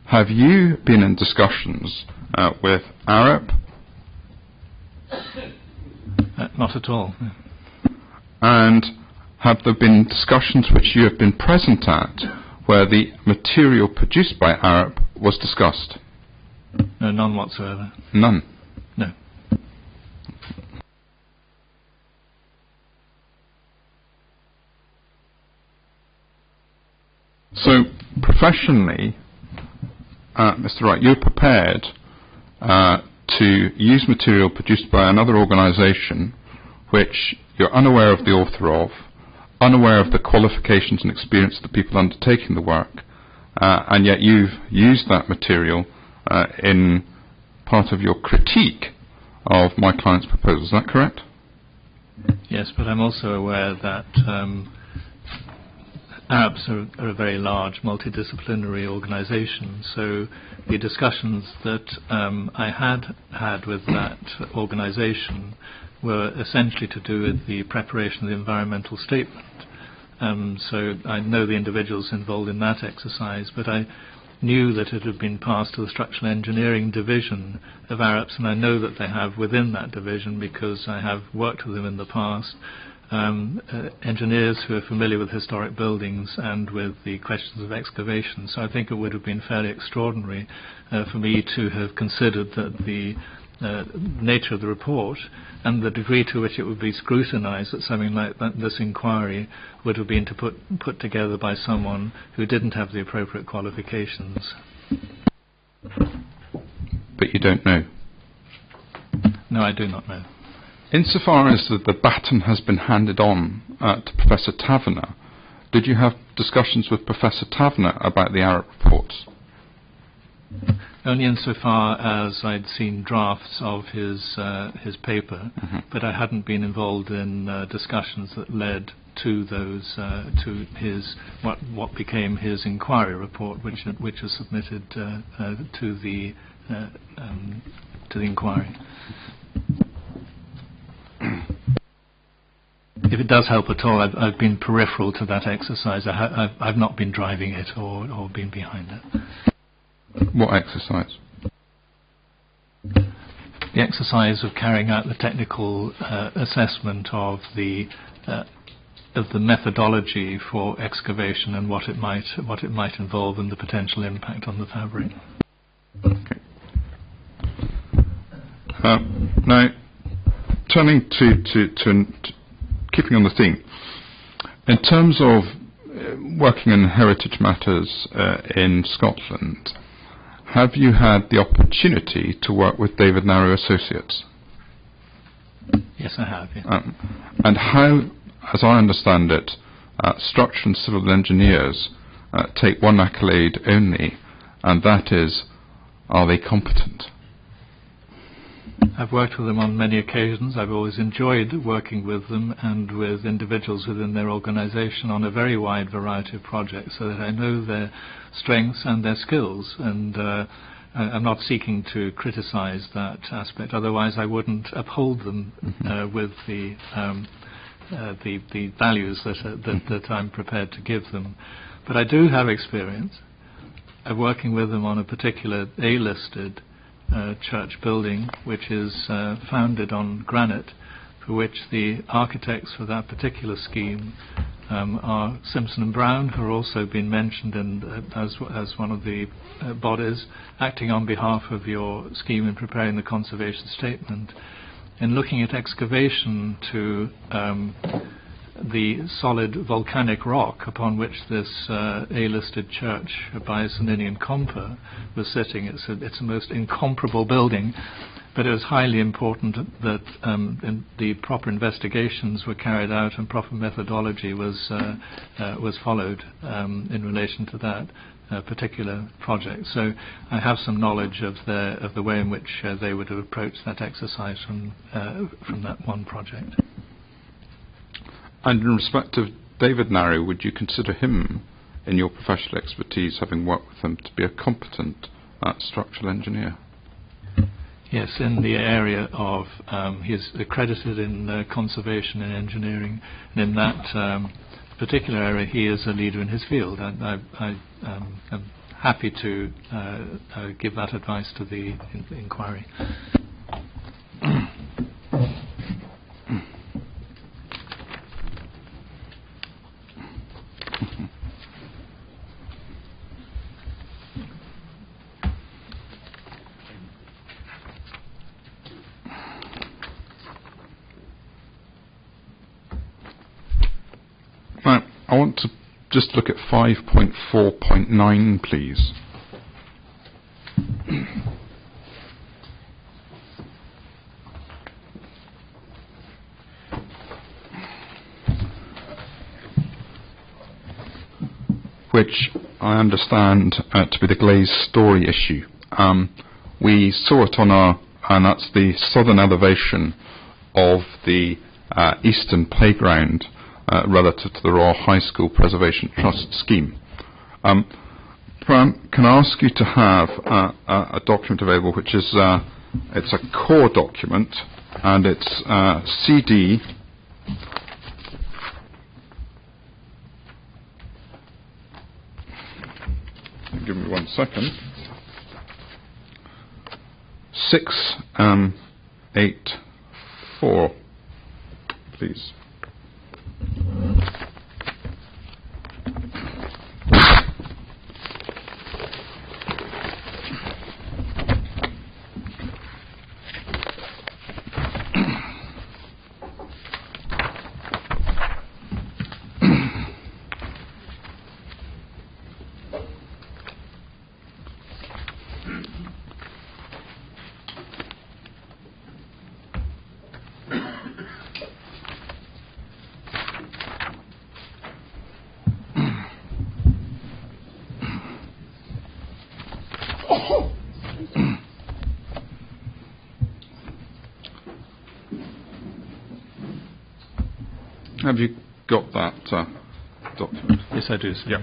Have you been in discussions with Arab? Not at all. And have there been discussions which you have been present at where the material produced by Arab was discussed? No, none whatsoever. None? No. So, professionally, Mr. Wright, you're prepared to use material produced by another organisation which you're unaware of the author of, unaware of the qualifications and experience of the people undertaking the work, and yet you've used that material in part of your critique of my client's proposal. Is that correct? Yes, but I'm also aware that Arabs are a very large multidisciplinary organisation, so the discussions that I had with that organisation were essentially to do with the preparation of the environmental statement. So I know the individuals involved in that exercise, but I knew that it had been passed to the structural engineering division of Arabs, and I know that they have within that division, because I have worked with them in the past, engineers who are familiar with historic buildings and with the questions of excavation. So I think it would have been fairly extraordinary for me to have considered that the nature of the report and the degree to which it would be scrutinised, that something like this inquiry would have been put together by someone who didn't have the appropriate qualifications. But you don't know? No, I do not know. Insofar as the baton has been handed on to Professor Taverner, did you have discussions with Professor Taverner about the Arab reports? Only insofar as I'd seen drafts of his paper, but I hadn't been involved in discussions that led to those to his what became his inquiry report, which was submitted to the inquiry. If it does help at all, I've been peripheral to that exercise. I've not been driving it or been behind it. What exercise? The exercise of carrying out the technical assessment of the methodology for excavation and what it might involve and the potential impact on the fabric. Okay. Now, turning to keeping on the theme, in terms of working in heritage matters in Scotland, have you had the opportunity to work with David Narrow Associates? Yes, I have. Yeah. And how, as I understand it, structural and civil engineers take one accolade only, and that is, are they competent? I've worked with them on many occasions. I've always enjoyed working with them and with individuals within their organisation on a very wide variety of projects, so that I know their strengths and their skills, and I'm not seeking to criticise that aspect, otherwise I wouldn't uphold them with the the values that I'm prepared to give them. But I do have experience of working with them on a particular A-listed church building, which is founded on granite, for which the architects for that particular scheme are Simpson and Brown, who are also been mentioned as one of the bodies acting on behalf of your scheme in preparing the conservation statement. In looking at excavation to the solid volcanic rock upon which this A-listed church by St. Ninian Comper was sitting, it's a most incomparable building, but it was highly important that the proper investigations were carried out and proper methodology was followed in relation to that particular project. So I have some knowledge of the way in which they would have approached that exercise from that one project. And in respect of David Narrow, would you consider him, in your professional expertise, having worked with him, to be a competent structural engineer? Yes, in the area of, he is accredited in conservation and engineering, and in that particular area he is a leader in his field. I am happy to give that advice to the inquiry. Right, I want to just look at 5.4.9, please. Which I understand to be the glazed story issue. We saw it on and that's the southern elevation of the eastern playground relative to the Royal High School Preservation Trust scheme. Can I ask you to have a document available which is it's a core document, and it's CD give me 1 second. 684, please. Have you got that document? Yes, I do, sir. Yeah.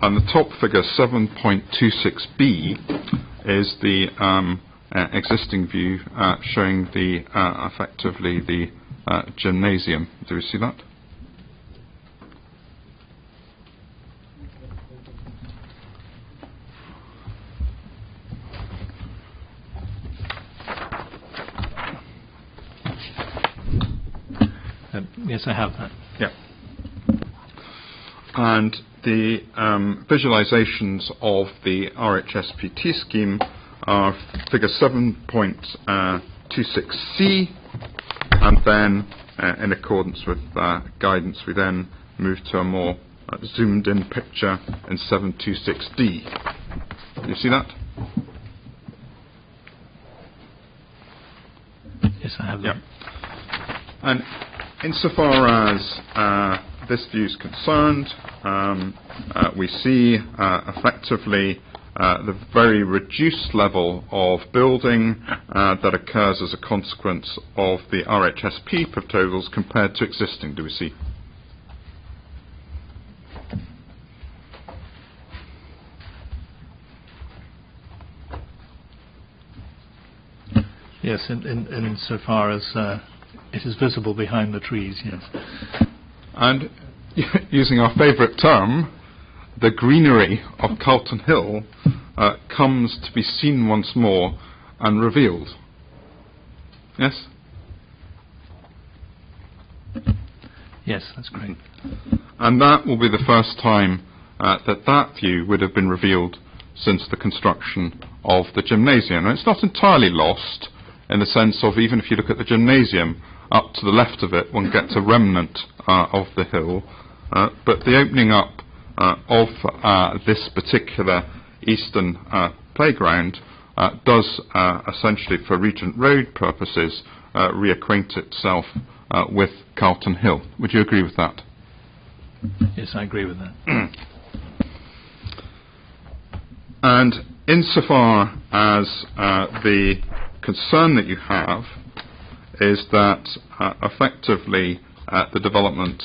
And the top figure, 7.26b, is the existing view showing the effectively the gymnasium. Do you see that? Yes, I have that. Yeah. And the visualizations of the RHSPT scheme are figure 7.26C, and then in accordance with guidance we then move to a more zoomed in picture in 7.26D. Do you see that? Yes, I have that. Yeah. And insofar as this view is concerned, we see effectively the very reduced level of building that occurs as a consequence of the RHSP proposals compared to existing. Do we see? Yes, insofar as It is visible behind the trees, yes. And using our favourite term, the greenery of Carlton Hill comes to be seen once more and revealed. Yes? Yes, that's great. And that will be the first time that view would have been revealed since the construction of the gymnasium. And it's not entirely lost, in the sense of, even if you look at the gymnasium, up to the left of it, one gets a remnant of the hill. But the opening up of this particular eastern playground does essentially, for Regent Road purposes, reacquaint itself with Carlton Hill. Would you agree with that? Yes, I agree with that. And insofar as the concern that you have is that effectively the development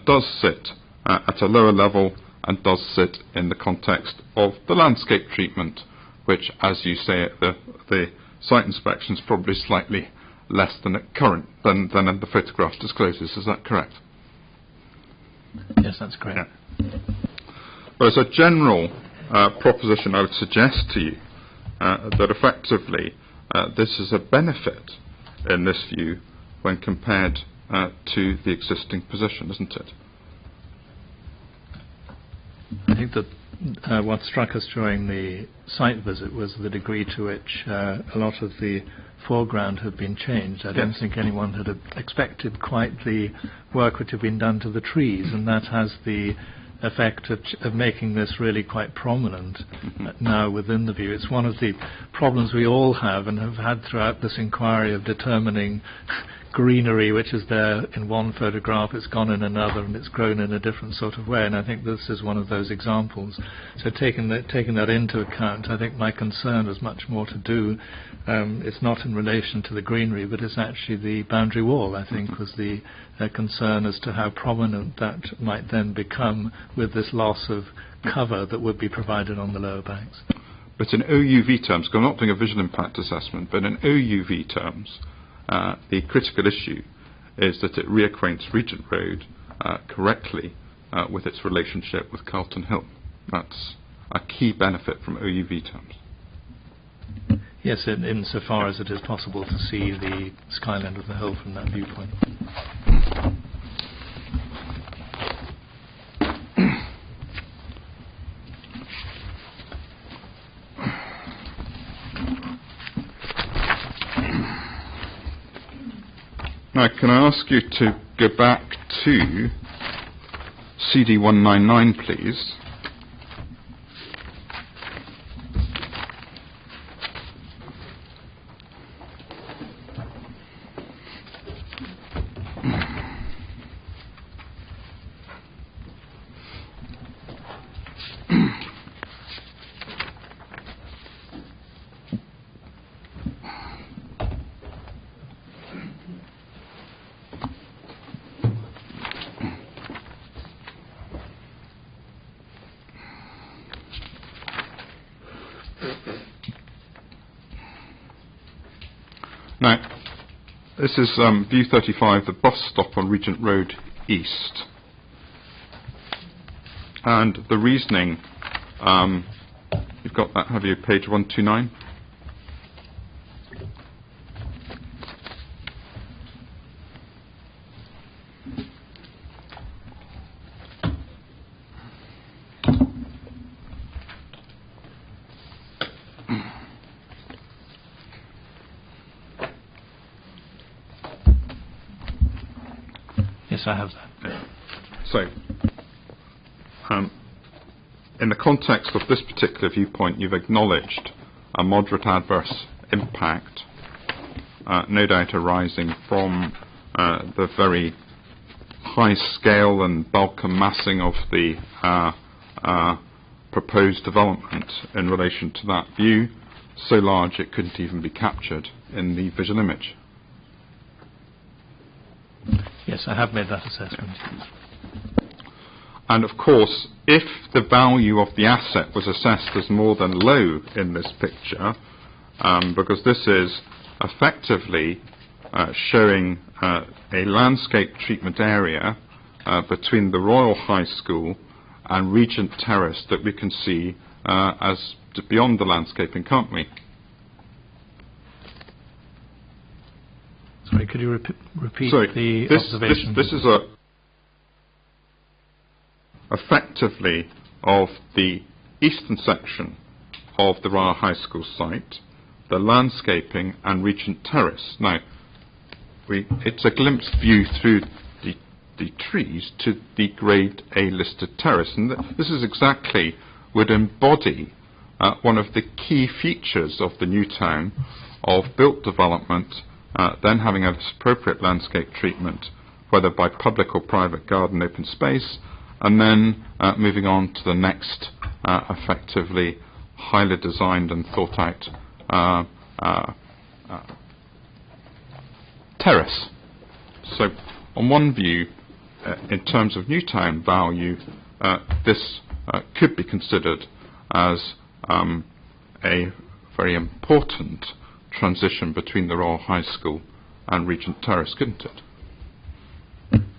does sit at a lower level and does sit in the context of the landscape treatment, which, as you say, the site inspection is probably slightly less than the photograph discloses. Is that correct? Yes, that's correct. Yeah. But as a general proposition, I would suggest to you that effectively this is a benefit in this view when compared to the existing position, isn't it? I think that what struck us during the site visit was the degree to which a lot of the foreground had been changed. I don't think anyone had expected quite the work which had been done to the trees, and that has the effect of making this really quite prominent now within the view. It's one of the problems we all have and have had throughout this inquiry of determining greenery which is there in one photograph, it's gone in another, and it's grown in a different sort of way, and I think this is one of those examples. So taking that into account, I think my concern has much more to do, it's not in relation to the greenery, but it's actually the boundary wall, I think, was the concern as to how prominent that might then become with this loss of cover that would be provided on the lower banks. But in OUV terms, because I'm not doing a visual impact assessment, but in OUV terms, the critical issue is that it reacquaints Regent Road correctly with its relationship with Carlton Hill. That's a key benefit from OUV terms. Yes, insofar as it is possible to see the skyline of the hill from that viewpoint. Now, can I ask you to go back to CD 199, please? Now, this is view 35, the bus stop on Regent Road East. And the reasoning, you've got that, have you, page 129? Yes, I have that. So, in the context of this particular viewpoint, you've acknowledged a moderate adverse impact, no doubt arising from the very high scale and bulk and massing of the proposed development in relation to that view, so large it couldn't even be captured in the visual image. Yes, I have made that assessment. And of course, if the value of the asset was assessed as more than low in this picture, because this is effectively showing a landscape treatment area between the Royal High School and Regent Terrace that we can see as beyond the landscaping, can't we? Sorry, could you repeat the this, observation? This is effectively of the eastern section of the Royal High School site, the landscaping and Regent Terrace. Now, it's a glimpse view through the trees to the Grade A listed terrace, and this is exactly would embody one of the key features of the new town of built development, then having an appropriate landscape treatment, whether by public or private garden open space, and then moving on to the next effectively highly designed and thought out terrace. So on one view, in terms of new town value, this could be considered as a very important transition between the Royal High School and Regent Terrace, couldn't it?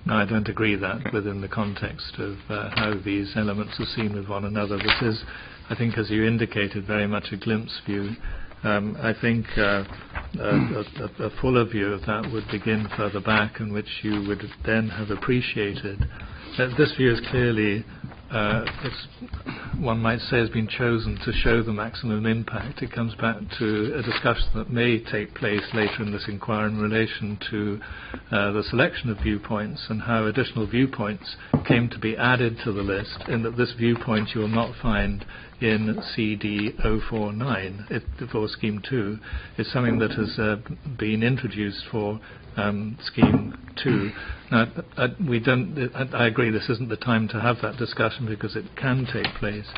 No, I don't agree that within the context of how these elements are seen with one another. This is, I think, as you indicated, very much a glimpse view. I think a fuller view of that would begin further back, in which you would then have appreciated that this view is clearly, one might say, has been chosen to show the maximum impact. It comes back to a discussion that may take place later in this inquiry in relation to the selection of viewpoints and how additional viewpoints came to be added to the list, in that this viewpoint you will not find in CD 049 for Scheme 2. It's something that has been introduced for Scheme 2. Now, I agree this isn't the time to have that discussion because it can take place.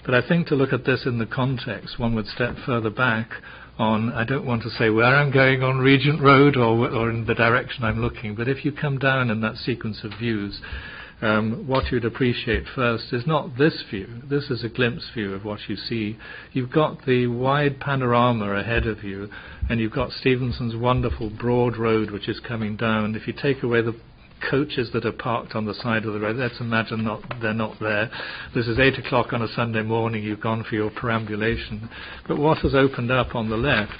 But I think to look at this in the context, one would step further back on, I don't want to say where I'm going on Regent Road or in the direction I'm looking, but if you come down in that sequence of views, what you'd appreciate first is not this view. This is a glimpse view of what you see. You've got the wide panorama ahead of you, and you've got Stevenson's wonderful broad road which is coming down. If you take away the coaches that are parked on the side of the road, let's imagine they're not there. This is 8 o'clock on a Sunday morning, you've gone for your perambulation. But what has opened up on the left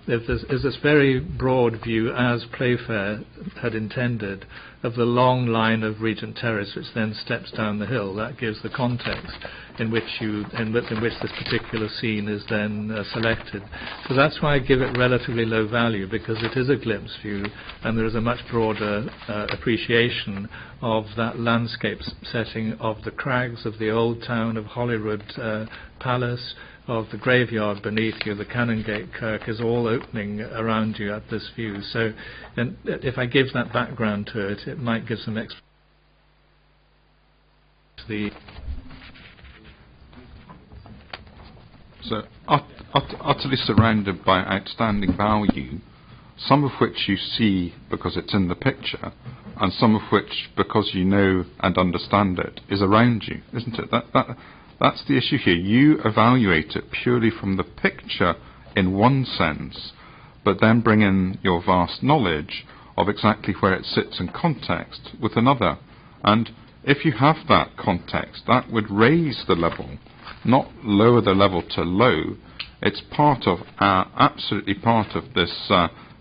is this very broad view, as Playfair had intended, of the long line of Regent Terrace, which then steps down the hill. That gives the context in which this particular scene is then selected. So that's why I give it relatively low value, because it is a glimpse view, and there is a much broader appreciation of that landscape setting of the crags of the old town of Holyrood Palace, of the graveyard beneath you, the Canongate Kirk, is all opening around you at this view. So if I give that background to it, it might give some extra. So utterly surrounded by outstanding value, some of which you see because it's in the picture, and some of which, because you know and understand it, is around you, isn't it? That's the issue here. You evaluate it purely from the picture in one sense, but then bring in your vast knowledge of exactly where it sits in context with another. And if you have that context, that would raise the level, not lower the level to low. It's absolutely part of this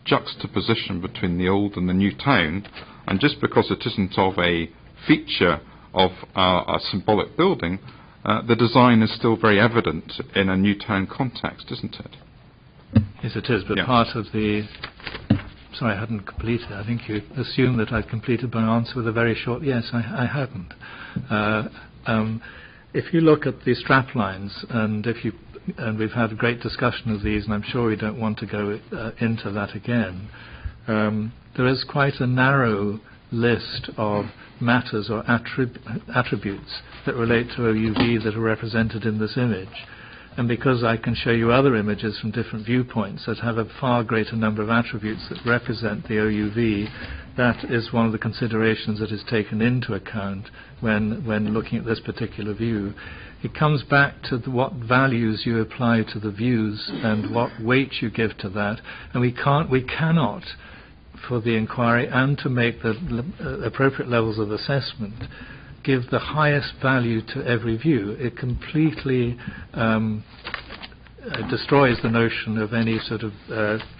juxtaposition between the old and the new town. And just because it isn't of a feature of a symbolic building, the design is still very evident in a new town context, isn't it? Yes, it is, but part of the... Sorry, I hadn't completed. I think you assumed that I'd completed my answer with a very short yes. I hadn't. If you look at the strap lines, and we've had a great discussion of these, and I'm sure we don't want to go into that again, there is quite a narrow list of matters or attributes that relate to OUV that are represented in this image. And because I can show you other images from different viewpoints that have a far greater number of attributes that represent the OUV, that is one of the considerations that is taken into account when looking at this particular view. It comes back to what values you apply to the views and what weight you give to that. And we cannot for the inquiry and to make the appropriate levels of assessment give the highest value to every view. It completely destroys the notion of any sort of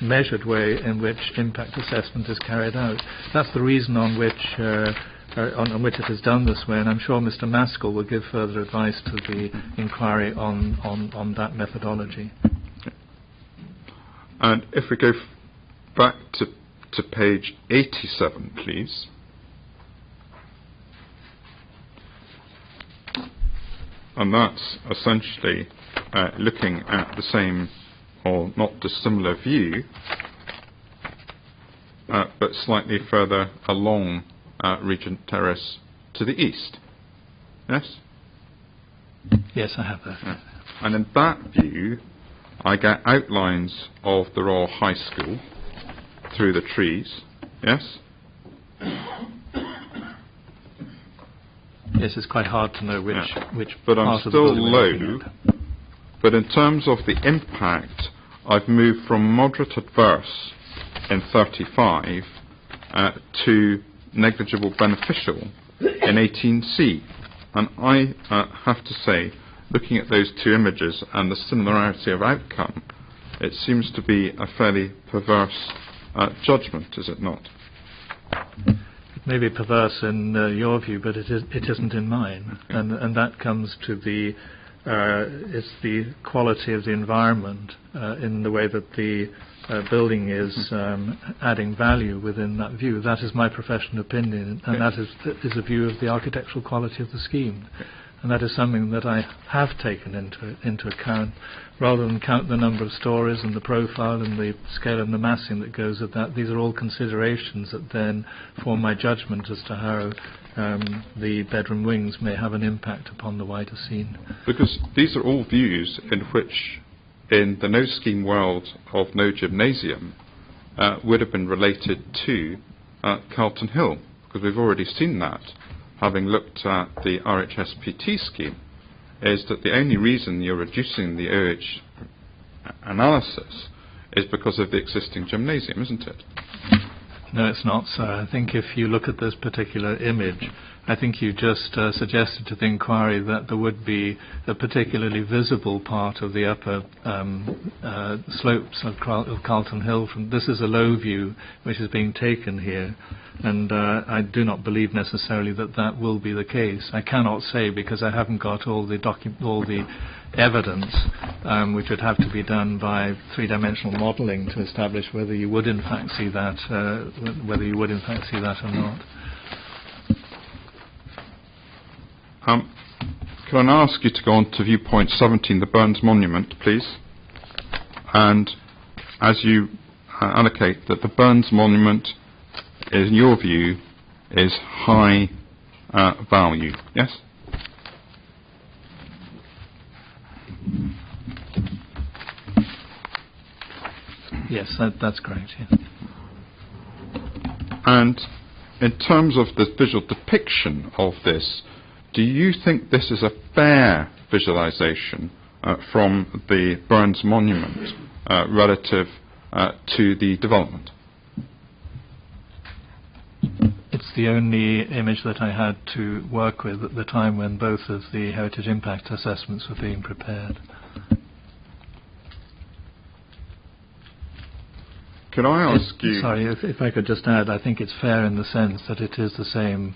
measured way in which impact assessment is carried out. That's the reason on which it is done this way, and I'm sure Mr. Maskell will give further advice to the inquiry on that methodology. And if we go back to page 87, please. And that's essentially looking at the same or not dissimilar view, but slightly further along Regent Terrace to the east. Yes? Yes, I have that. Yeah. And in that view, I get outlines of the Royal High School through the trees. Yes? Yes, it's quite hard to know which but part I'm of the still building we're looking low. at. But in terms of the impact, I've moved from moderate adverse in 35 to negligible beneficial in 18C. And I have to say, looking at those two images and the similarity of outcome, it seems to be a fairly perverse judgment, is it not? It may be perverse in your view, but it isn't in mine. Okay. And that comes to it's the quality of the environment in the way that the building is adding value within that view. That is my professional opinion, and that is a view of the architectural quality of the scheme. And that is something that I have taken into account, rather than count the number of stories and the profile and the scale and the massing that goes with that. These are all considerations that then form my judgment as to how the bedroom wings may have an impact upon the wider scene. Because these are all views in which, in the no scheme world of no gymnasium, would have been related to Carlton Hill, because we've already seen that, having looked at the RHSPT scheme, is that the only reason you're reducing the OH analysis is because of the existing gymnasium, isn't it? No, it's not, sir. I think if you look at this particular image, I think you just suggested to the inquiry that there would be a particularly visible part of the upper slopes of Carlton Hill. This is a low view which is being taken here, and I do not believe necessarily that will be the case. I cannot say because I haven't got all the evidence, which would have to be done by three-dimensional modelling to establish whether you would in fact see that, or not. Can I ask you to go on to viewpoint 17, the Burns Monument, please? And as you allocate that the Burns Monument, in your view, is high value, yes? Yes, that's correct. Yeah. And in terms of the visual depiction of this, do you think this is a fair visualization from the Burns Monument relative to the development? It's the only image that I had to work with at the time when both of the heritage impact assessments were being prepared. Can I ask you... Sorry, if I could just add, I think it's fair in the sense that it is the same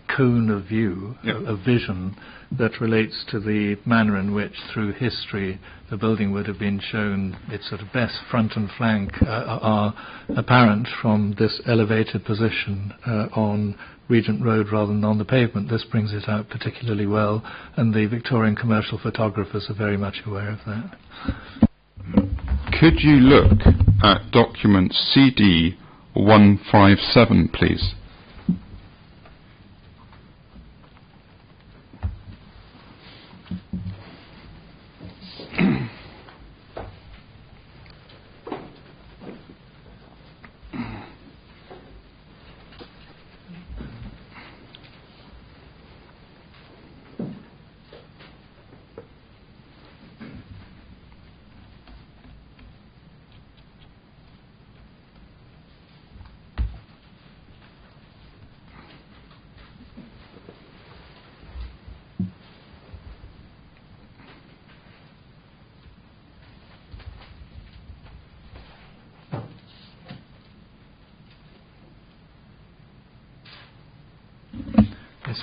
cone of view, of vision, that relates to the manner in which, through history, the building would have been shown. Its sort of best front and flank are apparent from this elevated position on Regent Road rather than on the pavement. This brings it out particularly well, and the Victorian commercial photographers are very much aware of that. Could you look at document CD 157, please?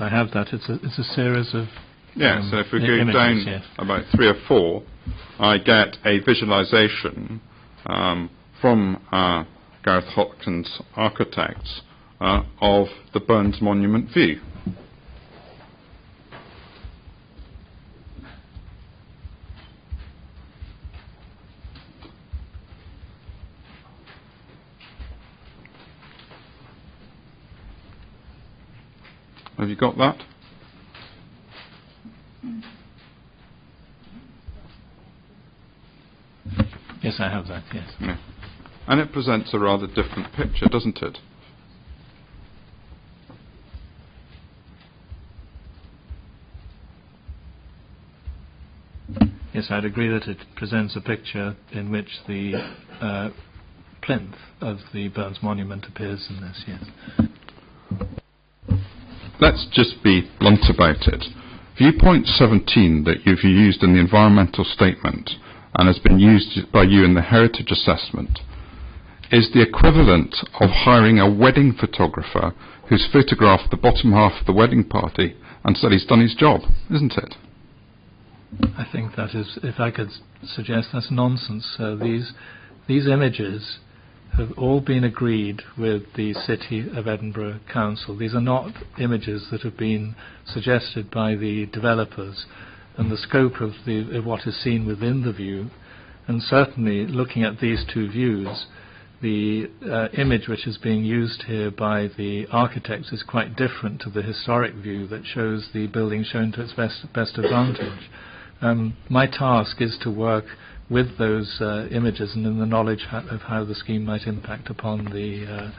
I have that. It's a series of Yeah, so if we go images, down yes. about 3 or 4, I get a visualization from Gareth Hopkins Architects of the Burns Monument view. Have you got that? Yes, I have that, yes. Yeah. And it presents a rather different picture, doesn't it? Yes, I'd agree that it presents a picture in which the plinth of the Burns Monument appears in this, yes. Let's just be blunt about it. Viewpoint 17 that you've used in the environmental statement and has been used by you in the heritage assessment is the equivalent of hiring a wedding photographer who's photographed the bottom half of the wedding party and said he's done his job, isn't it? I think that is, if I could suggest, that's nonsense. These images have all been agreed with the City of Edinburgh Council. These are not images that have been suggested by the developers, and the scope of what is seen within the view, and certainly looking at these two views, the image which is being used here by the architects is quite different to the historic view that shows the building shown to its best advantage. My task is to work with those images and in the knowledge of how the scheme might impact upon the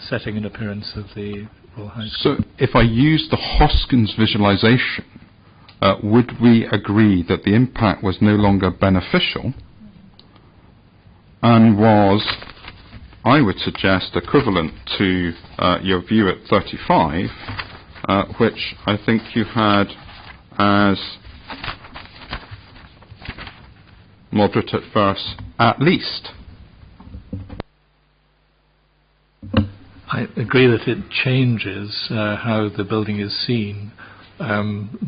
setting and appearance of the Royal High School. So if I use the Hoskins visualization, would we agree that the impact was no longer beneficial and was, I would suggest, equivalent to your view at 35, which I think you had as moderate at first, at least? I agree that it changes how the building is seen, and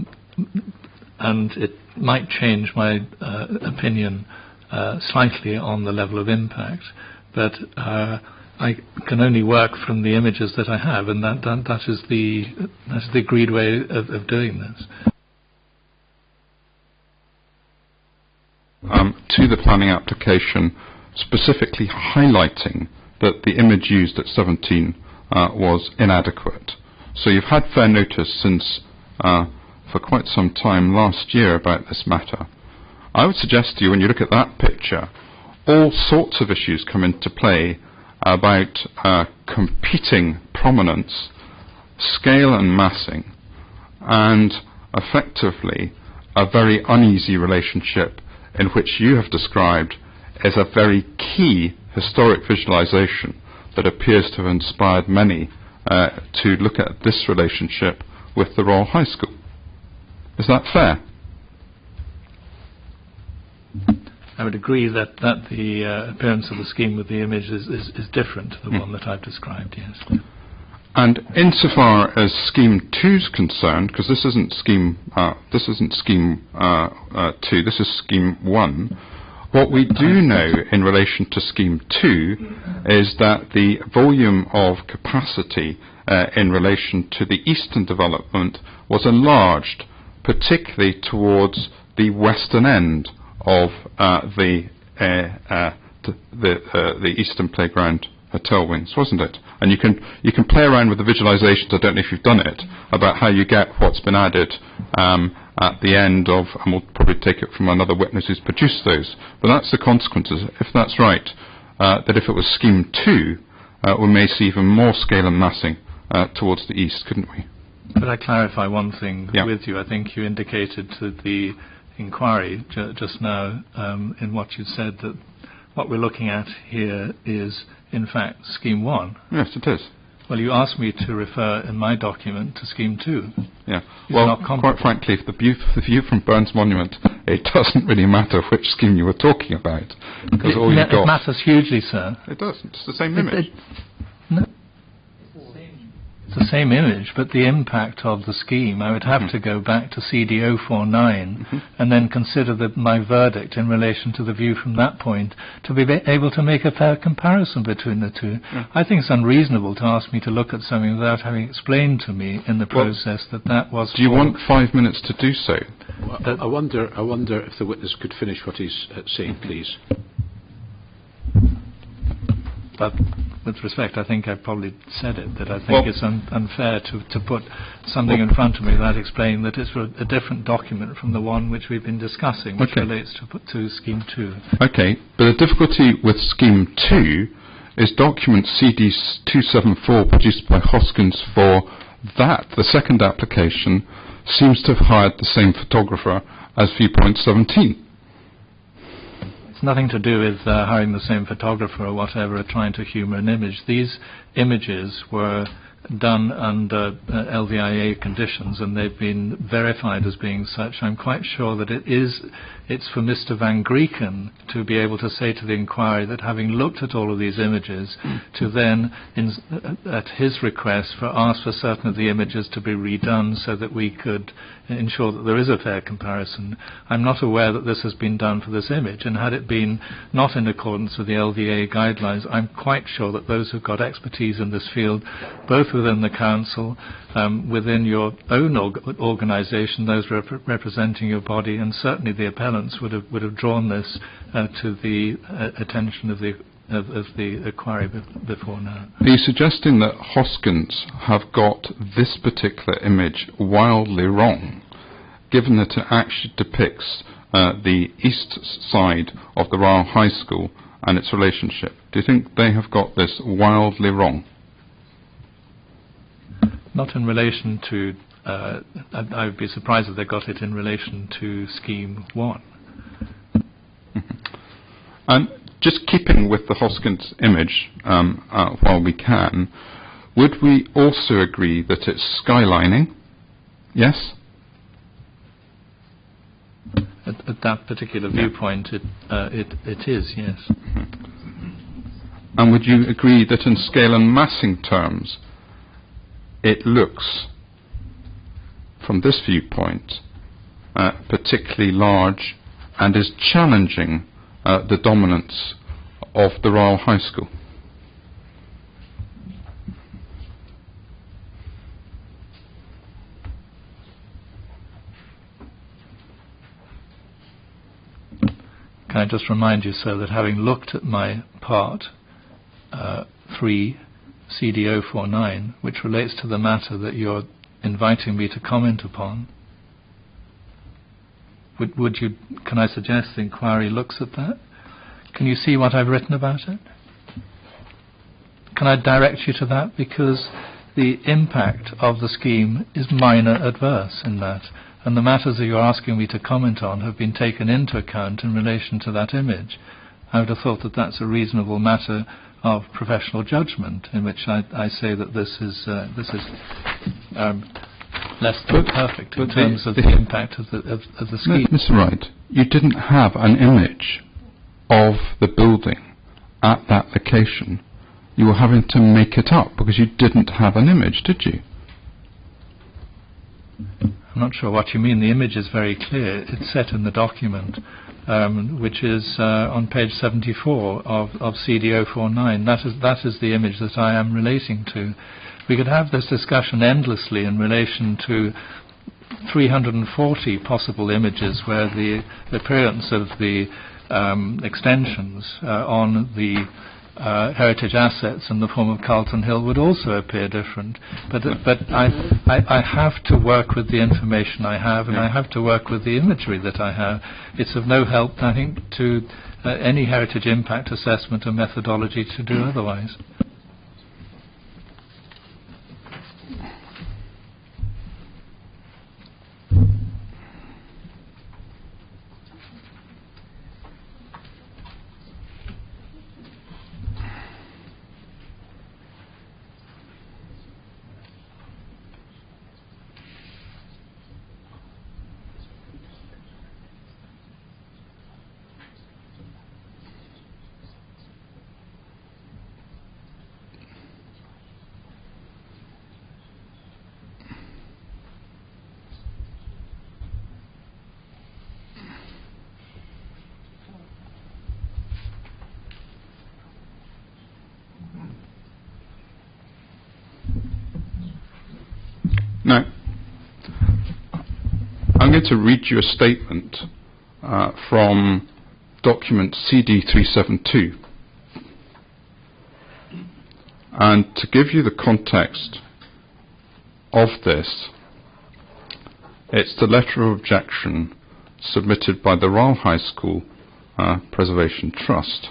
it might change my opinion slightly on the level of impact, but I can only work from the images that I have, and that is the agreed way of doing this. To the planning application, specifically highlighting that the image used at 17 was inadequate. So you've had fair notice since for quite some time last year about this matter. I would suggest to you, when you look at that picture, all sorts of issues come into play about competing prominence, scale and massing, and effectively a very uneasy relationship in which you have described as a very key historic visualization that appears to have inspired many to look at this relationship with the Royal High School. Is that fair? I would agree that the appearance of the scheme with the image is different to the one that I've described, yes. And insofar as Scheme 2 is concerned, because this isn't Scheme 2, this is Scheme 1, what we do know in relation to Scheme 2 is that the volume of capacity in relation to the eastern development was enlarged, particularly towards the western end of the eastern playground tailwinds, wasn't it? And you can play around with the visualizations, I don't know if you've done it, about how you get what's been added at the end of, and we'll probably take it from another witness who's produced those. But that's the consequences, if that's right, that if it was Scheme 2, we may see even more scale and massing towards the east, couldn't we? Could I clarify one thing with you? I think you indicated to the inquiry just now in what you said that what we're looking at here is, in fact, Scheme 1. Yes, it is. Well, you asked me to refer in my document to Scheme 2. Yeah. Well, quite frankly, the view from Burns Monument, it doesn't really matter which scheme you were talking about, because all you've got... It matters hugely, sir. It doesn't. It's the same image. No. the same image, but the impact of the scheme, I would have to go back to CD049 and then consider my verdict in relation to the view from that point to be able to make a fair comparison between the two. I think it's unreasonable to ask me to look at something without having explained to me in the process that was... Do you want 5 minutes to do so? Well, I wonder if the witness could finish what he's saying, please. But with respect, I think I've probably said it, that I think it's unfair to put something in front of me without explaining that it's a different document from the one which we've been discussing, which relates to Scheme 2. Okay, but the difficulty with Scheme 2 is document CD274 produced by Hoskins for that, the second application, seems to have hired the same photographer as Viewpoint 17. Nothing to do with hiring the same photographer or whatever or trying to humour an image. These images were done under LVIA conditions and they've been verified as being such. I'm quite sure that it's for Mr. Van Grieken to be able to say to the inquiry that having looked at all of these images to then, at his request, ask for certain of the images to be redone so that we could ensure that there is a fair comparison. I'm not aware that this has been done for this image, and had it been not in accordance with the LVA guidelines, I'm quite sure that those who've got expertise in this field, both within the Council, within your own organisation, those representing your body, and certainly the appellants would have drawn this to the attention of the inquiry before now. Are you suggesting that Hoskins have got this particular image wildly wrong, given that it actually depicts the east side of the Royal High School and its relationship? Do you think they have got this wildly wrong? Not in relation to... I would be surprised if they got it in relation to Scheme 1. And just keeping with the Hoskins image, while we can, would we also agree that it's skylining? Yes? At that particular viewpoint, it is, yes. And would you agree that in scale and massing terms, it looks, from this viewpoint, particularly large and is challenging the dominance of the Royal High School? Can I just remind you, sir, that having looked at my part 3, CD049, which relates to the matter that you're inviting me to comment upon, can I suggest the inquiry looks at that? Can you see what I've written about it? Can I direct you to that? Because the impact of the scheme is minor adverse in that, and the matters that you're asking me to comment on have been taken into account in relation to that image. I would have thought that that's a reasonable matter of professional judgment, in which I say that this is less than perfect in terms of the impact of the scheme. Mr. Wright, you didn't have an image of the building at that location. You were having to make it up because you didn't have an image, did you? I'm not sure what you mean. The image is very clear. It's set in the document, which is on page 74 of CD049. That is the image that I am relating to. We could have this discussion endlessly in relation to 340 possible images where the appearance of the extensions on the heritage assets in the form of Carlton Hill would also appear different. But I have to work with the information I have, and I have to work with the imagery that I have. It's of no help, I think, to any heritage impact assessment or methodology to do otherwise. Now, I'm going to read you a statement from document CD372. And to give you the context of this, it's the letter of objection submitted by the Royal High School Preservation Trust.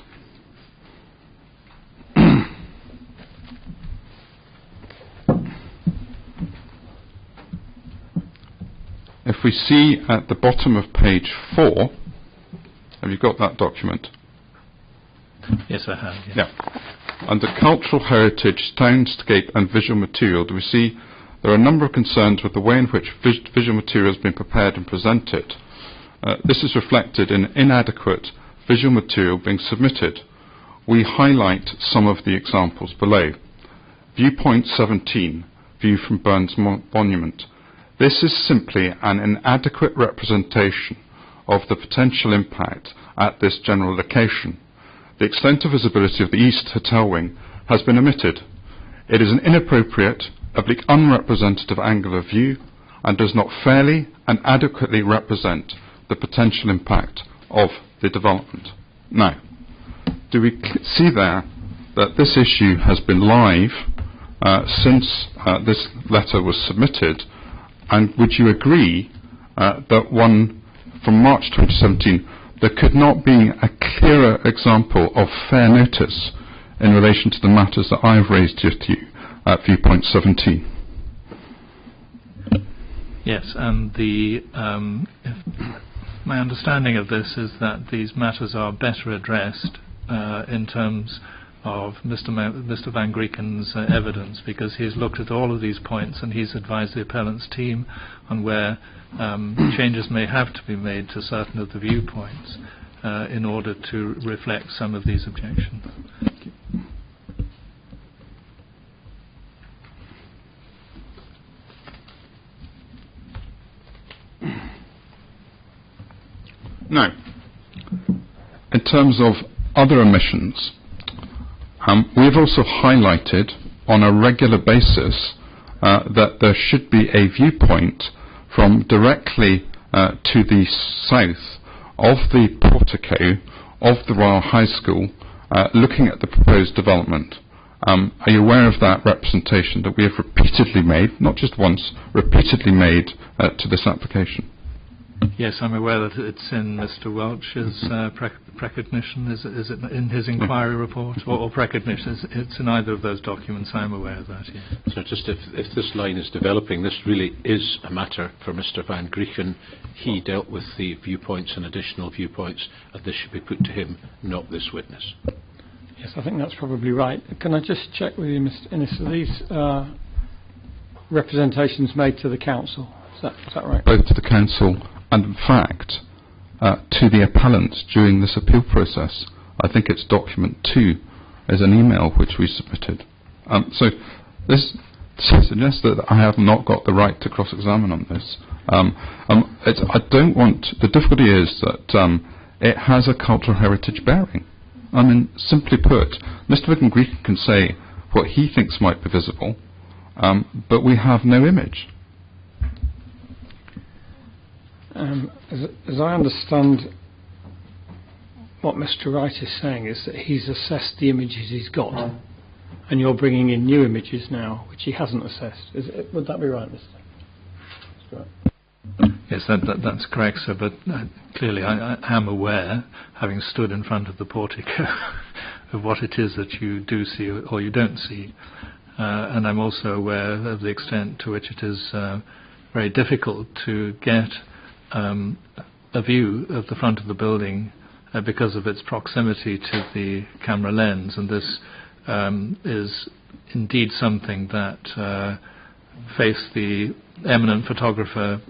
If we see at the bottom of page 4, have you got that document? Yes, I have. Yes. Yeah. Under cultural heritage, soundscape and visual material, do we see there are a number of concerns with the way in which visual material has been prepared and presented. This is reflected in inadequate visual material being submitted. We highlight some of the examples below. Viewpoint 17, view from Burns Monument. This is simply an inadequate representation of the potential impact at this general location. The extent of visibility of the East Hotel Wing has been omitted. It is an inappropriate, unrepresentative angle of view and does not fairly and adequately represent the potential impact of the development. Now, do we see there that this issue has been live since this letter was submitted? And would you agree that one from March 2017, there could not be a clearer example of fair notice in relation to the matters that I have raised with you at viewpoint 17? Yes, and my understanding of this is that these matters are better addressed in terms of Mr. Van Grieken's evidence, because he's looked at all of these points and he's advised the appellant's team on where changes may have to be made to certain of the viewpoints in order to reflect some of these objections. Now, in terms of other omissions, we have also highlighted on a regular basis that there should be a viewpoint from directly to the south of the portico of the Royal High School, looking at the proposed development. Are you aware of that representation that we have repeatedly made, not just once, repeatedly made to this application? Yes, I'm aware that it's in Mr. Welch's precognition. Is it in his inquiry report or precognition? It's in either of those documents. I'm aware of that. Yes. So just if this line is developing, this really is a matter for Mr. Van Grieken. He dealt with the viewpoints and additional viewpoints, and this should be put to him, not this witness. Yes, I think that's probably right. Can I just check with you, Mr. Innes, are these representations made to the council? Is that right? Both to the council and, in fact, to the appellant during this appeal process. I think it's document 2 is an email which we submitted. So this suggests that I have not got the right to cross-examine on this. I don't want... The difficulty is that it has a cultural heritage bearing. I mean, simply put, Mr. Van Grieken can say what he thinks might be visible, but we have no image. As I understand, what Mr. Wright is saying is that he's assessed the images he's got, and you're bringing in new images now, which he hasn't assessed. Would that be right, Mr. Right? Yes, that's correct, sir, but clearly I am aware, having stood in front of the portico, of what it is that you do see or you don't see. And I'm also aware of the extent to which it is very difficult to get a view of the front of the building because of its proximity to the camera lens, and this is indeed something that faced the eminent photographer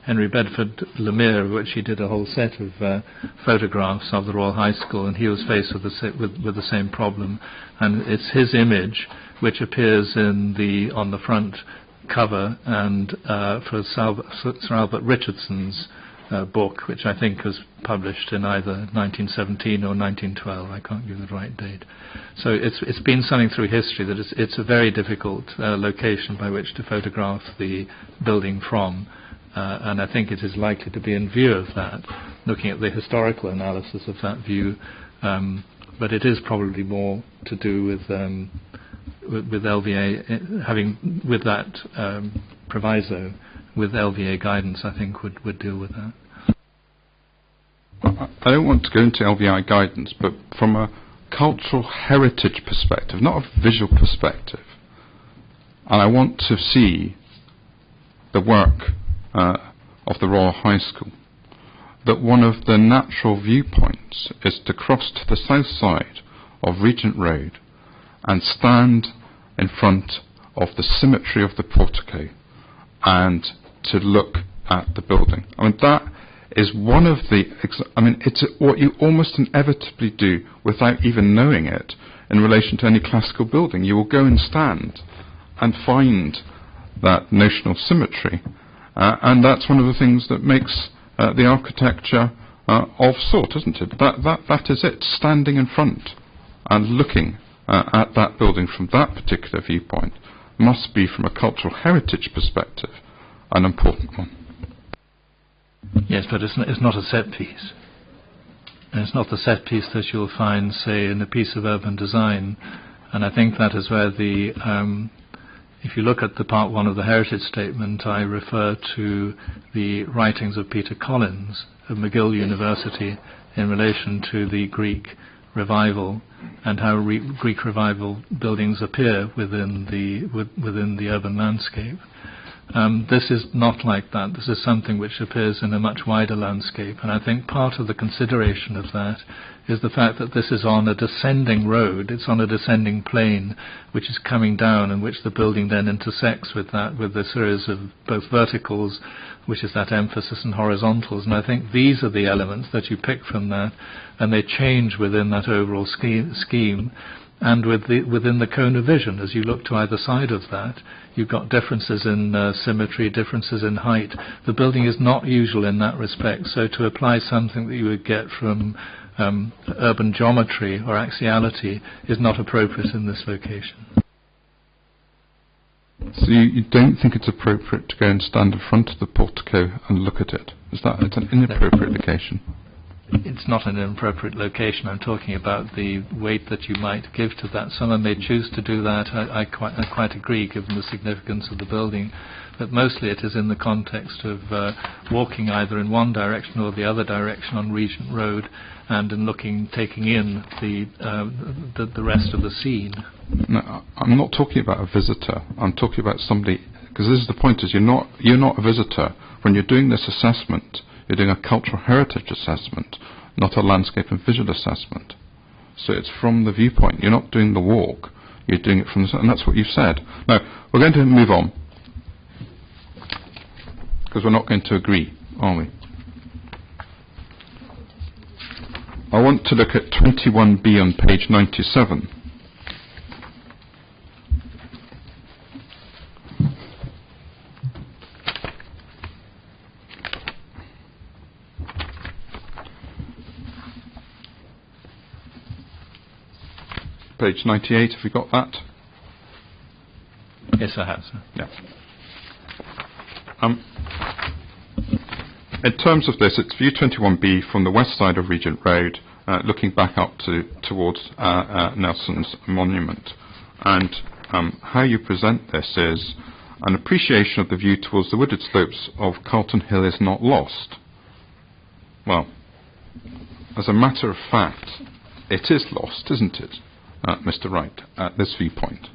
Henry Bedford Lemire, which he did a whole set of photographs of the Royal High School, and he was faced with the same problem. And it's his image which appears on the front cover, and for Sir Albert Richardson's book, which I think was published in either 1917 or 1912. I can't give the right date. So it's been something through history that it's a very difficult location by which to photograph the building from. And I think it is likely to be in view of that, looking at the historical analysis of that view. But it is probably more to do with LVA having with that proviso, with LVA guidance. I think would deal with that. I don't want to go into LVI guidance, but from a cultural heritage perspective, not a visual perspective, and I want to see the work of the Royal High School, that one of the natural viewpoints is to cross to the south side of Regent Road and stand in front of the symmetry of the portico and to look at the building. I mean, that is one of the... it's what you almost inevitably do without even knowing it in relation to any classical building. You will go and stand and find that notional symmetry. And that's one of the things that makes the architecture of sort, isn't it? That is it, standing in front and looking at that building from that particular viewpoint must be, from a cultural heritage perspective, an important one. Yes, but it's not a set piece. And it's not the set piece that you'll find, say, in a piece of urban design. And I think that is where if you look at the part 1 of the heritage statement, I refer to the writings of Peter Collins of McGill University in relation to the Greek revival and how Greek revival buildings appear within the urban landscape. This is not like that. This is something which appears in a much wider landscape, and I think part of the consideration of that is the fact that this is on a descending road. It's on a descending plane which is coming down, and which the building then intersects with that, with a series of both verticals, which is that emphasis, and horizontals. And I think these are the elements that you pick from that, and they change within that overall scheme. And within the cone of vision, as you look to either side of that, you've got differences in symmetry, differences in height. The building is not usual in that respect, so to apply something that you would get from urban geometry or axiality is not appropriate in this location. So you don't think it's appropriate to go and stand in front of the portico and look at it? Is that an inappropriate location? It's not an inappropriate location. I'm talking about the weight that you might give to that. Someone may choose to do that. I quite agree, given the significance of the building. But mostly it is in the context of walking either in one direction or the other direction on Regent Road, and in taking in the rest of the scene. No, I'm not talking about a visitor. I'm talking about somebody, because this is the point: is you're not a visitor when you're doing this assessment. You're doing a cultural heritage assessment, not a landscape and visual assessment. So it's from the viewpoint. You're not doing the walk. You're doing it from the... And that's what you've said. Now, we're going to move on, because we're not going to agree, are we? I want to look at 21B on page 97. Page 98, have we got that? Yes, I have, sir. Yeah. In terms of this, it's view 21B from the west side of Regent Road, looking back up towards Nelson's monument. And how you present this is an appreciation of the view towards the wooded slopes of Carlton Hill is not lost. Well, as a matter of fact, it is lost, isn't it? Mr. Wright, at this viewpoint.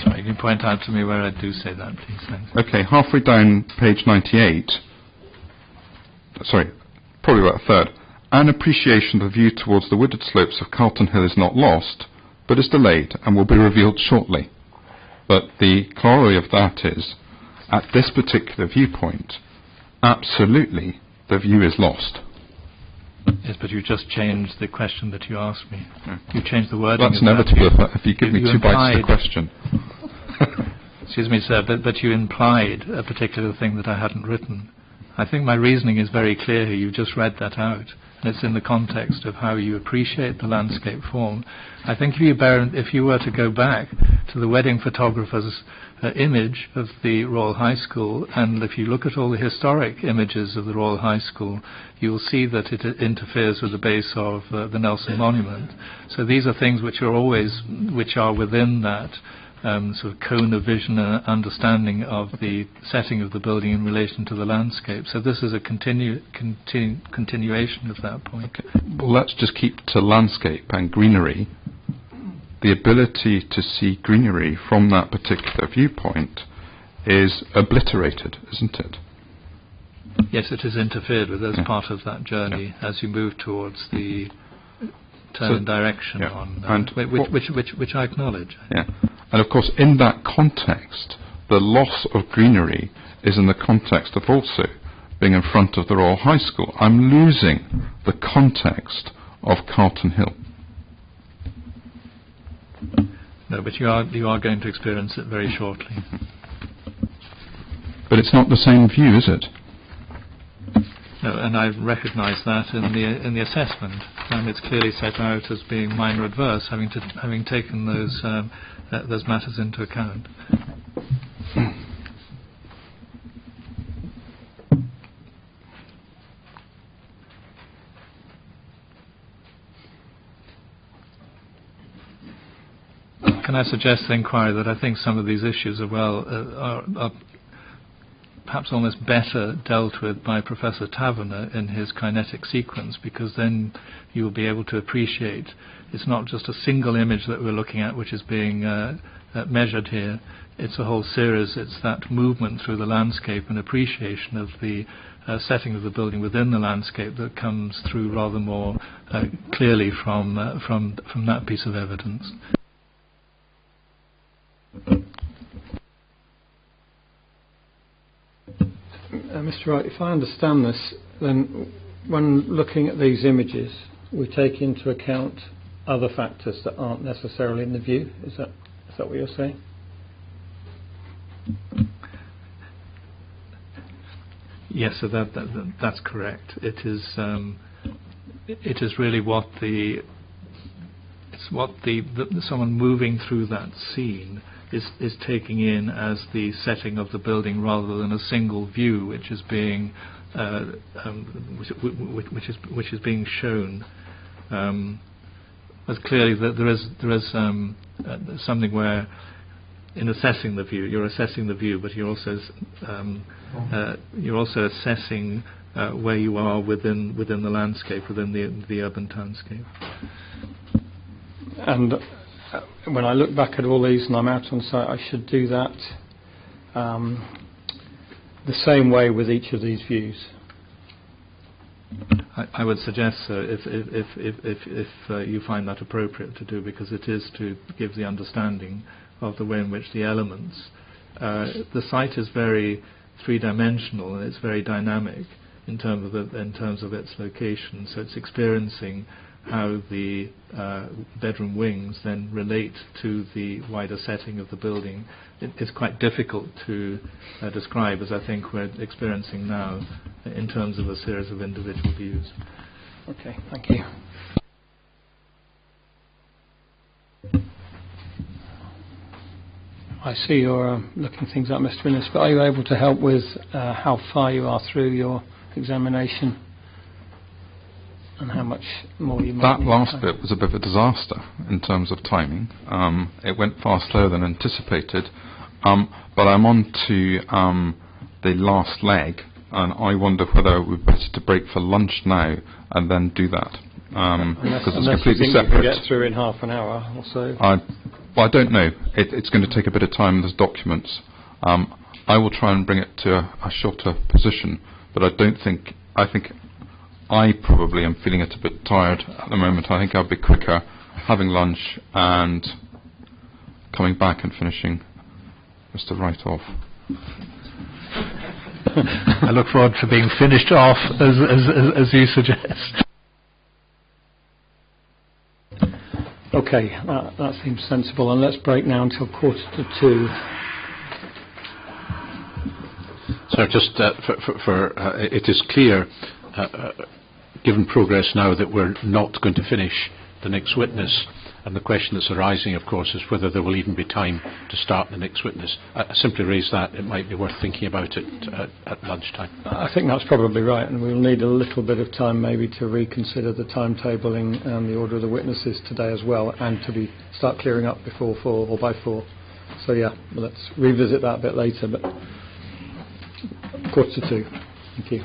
Sorry, you can point out to me where I do say that, please. Thanks. Okay, halfway down page 98, sorry, probably about a third. An appreciation of the view towards the wooded slopes of Carlton Hill is not lost, but is delayed and will be revealed shortly. But the corollary of that is, at this particular viewpoint, absolutely the view is lost. Yes, but you just changed the question that you asked me. Yeah. You changed the wording. That's of inevitable that. if you give me you 2 bites to the implied- question. Excuse me, sir, but you implied a particular thing that I hadn't written. I think my reasoning is very clear here. You just read that out. And it's in the context of how you appreciate the landscape form. I think if you were to go back to the wedding photographer's image of the Royal High School, and if you look at all the historic images of the Royal High School, you will see that it interferes with the base of the Nelson Monument. So these are things which are within that sort of cone of vision and understanding of the setting of the building in relation to the landscape. So this is a continuation of that point. Okay. Well, let's just keep to landscape and greenery. The ability to see greenery from that particular viewpoint is obliterated, isn't it? Yes, it is interfered with as part of that journey as you move towards the turn in direction on which I acknowledge. Yeah. And of course, in that context, the loss of greenery is in the context of also being in front of the Royal High School. I'm losing the context of Carlton Hill. No, but you are going to experience it very shortly. But it's not the same view, is it? No, and I recognise that in the assessment, and it's clearly set out as being minor adverse, having taken those matters into account. Can I suggest the inquiry that I think some of these issues are perhaps almost better dealt with by Professor Taverner in his kinetic sequence, because then you will be able to appreciate it's not just a single image that we're looking at which is being measured here. It's a whole series. It's that movement through the landscape and appreciation of the setting of the building within the landscape that comes through rather more clearly from that piece of evidence. Mr. Wright, if I understand this, then when looking at these images, we take into account other factors that aren't necessarily in the view. Is that what you're saying? Yes, so that's correct. It is really what someone moving through that scene is taking in as the setting of the building, rather than a single view which is being which is being shown. As clearly that there is something where, in assessing the view, you're assessing the view, but you're also assessing where you are within the landscape, within the urban townscape. And when I look back at all these and I'm out on site, I should do that the same way with each of these views. I would suggest so, if you find that appropriate to do, because it is to give the understanding of the way in which the elements. The site is very three-dimensional and it's very dynamic in terms of its location. So it's experiencing how the bedroom wings then relate to the wider setting of the building. It's quite difficult to describe, as I think we're experiencing now, in terms of a series of individual views. Okay, thank you. I see you're looking things up, Mr. Innes, but are you able to help with how far you are through your examination? And how much more you might That last bit was a bit of a disaster in terms of timing. It went far slower than anticipated, but I'm on to the last leg, and I wonder whether it would be better to break for lunch now and then do that, because it's completely you separate. can get through in half an hour or so. I don't know. It's going to take a bit of time. There's documents. I will try and bring it to a shorter position, but I think I probably am feeling it a bit tired at the moment. I think I'll be quicker having lunch and coming back and finishing Mr. Wright off. I look forward to being finished off, as you suggest. Okay, that seems sensible. And let's break now until 1:45. So just it is clear, given progress now, that we're not going to finish the next witness. And the question that's arising, of course, is whether there will even be time to start the next witness. I simply raise that. It might be worth thinking about it at lunchtime. I think that's probably right, and we'll need a little bit of time maybe to reconsider the timetabling and the order of the witnesses today as well, and to start clearing up before 4 or by 4. So yeah, let's revisit that a bit later, but 1:45. Thank you.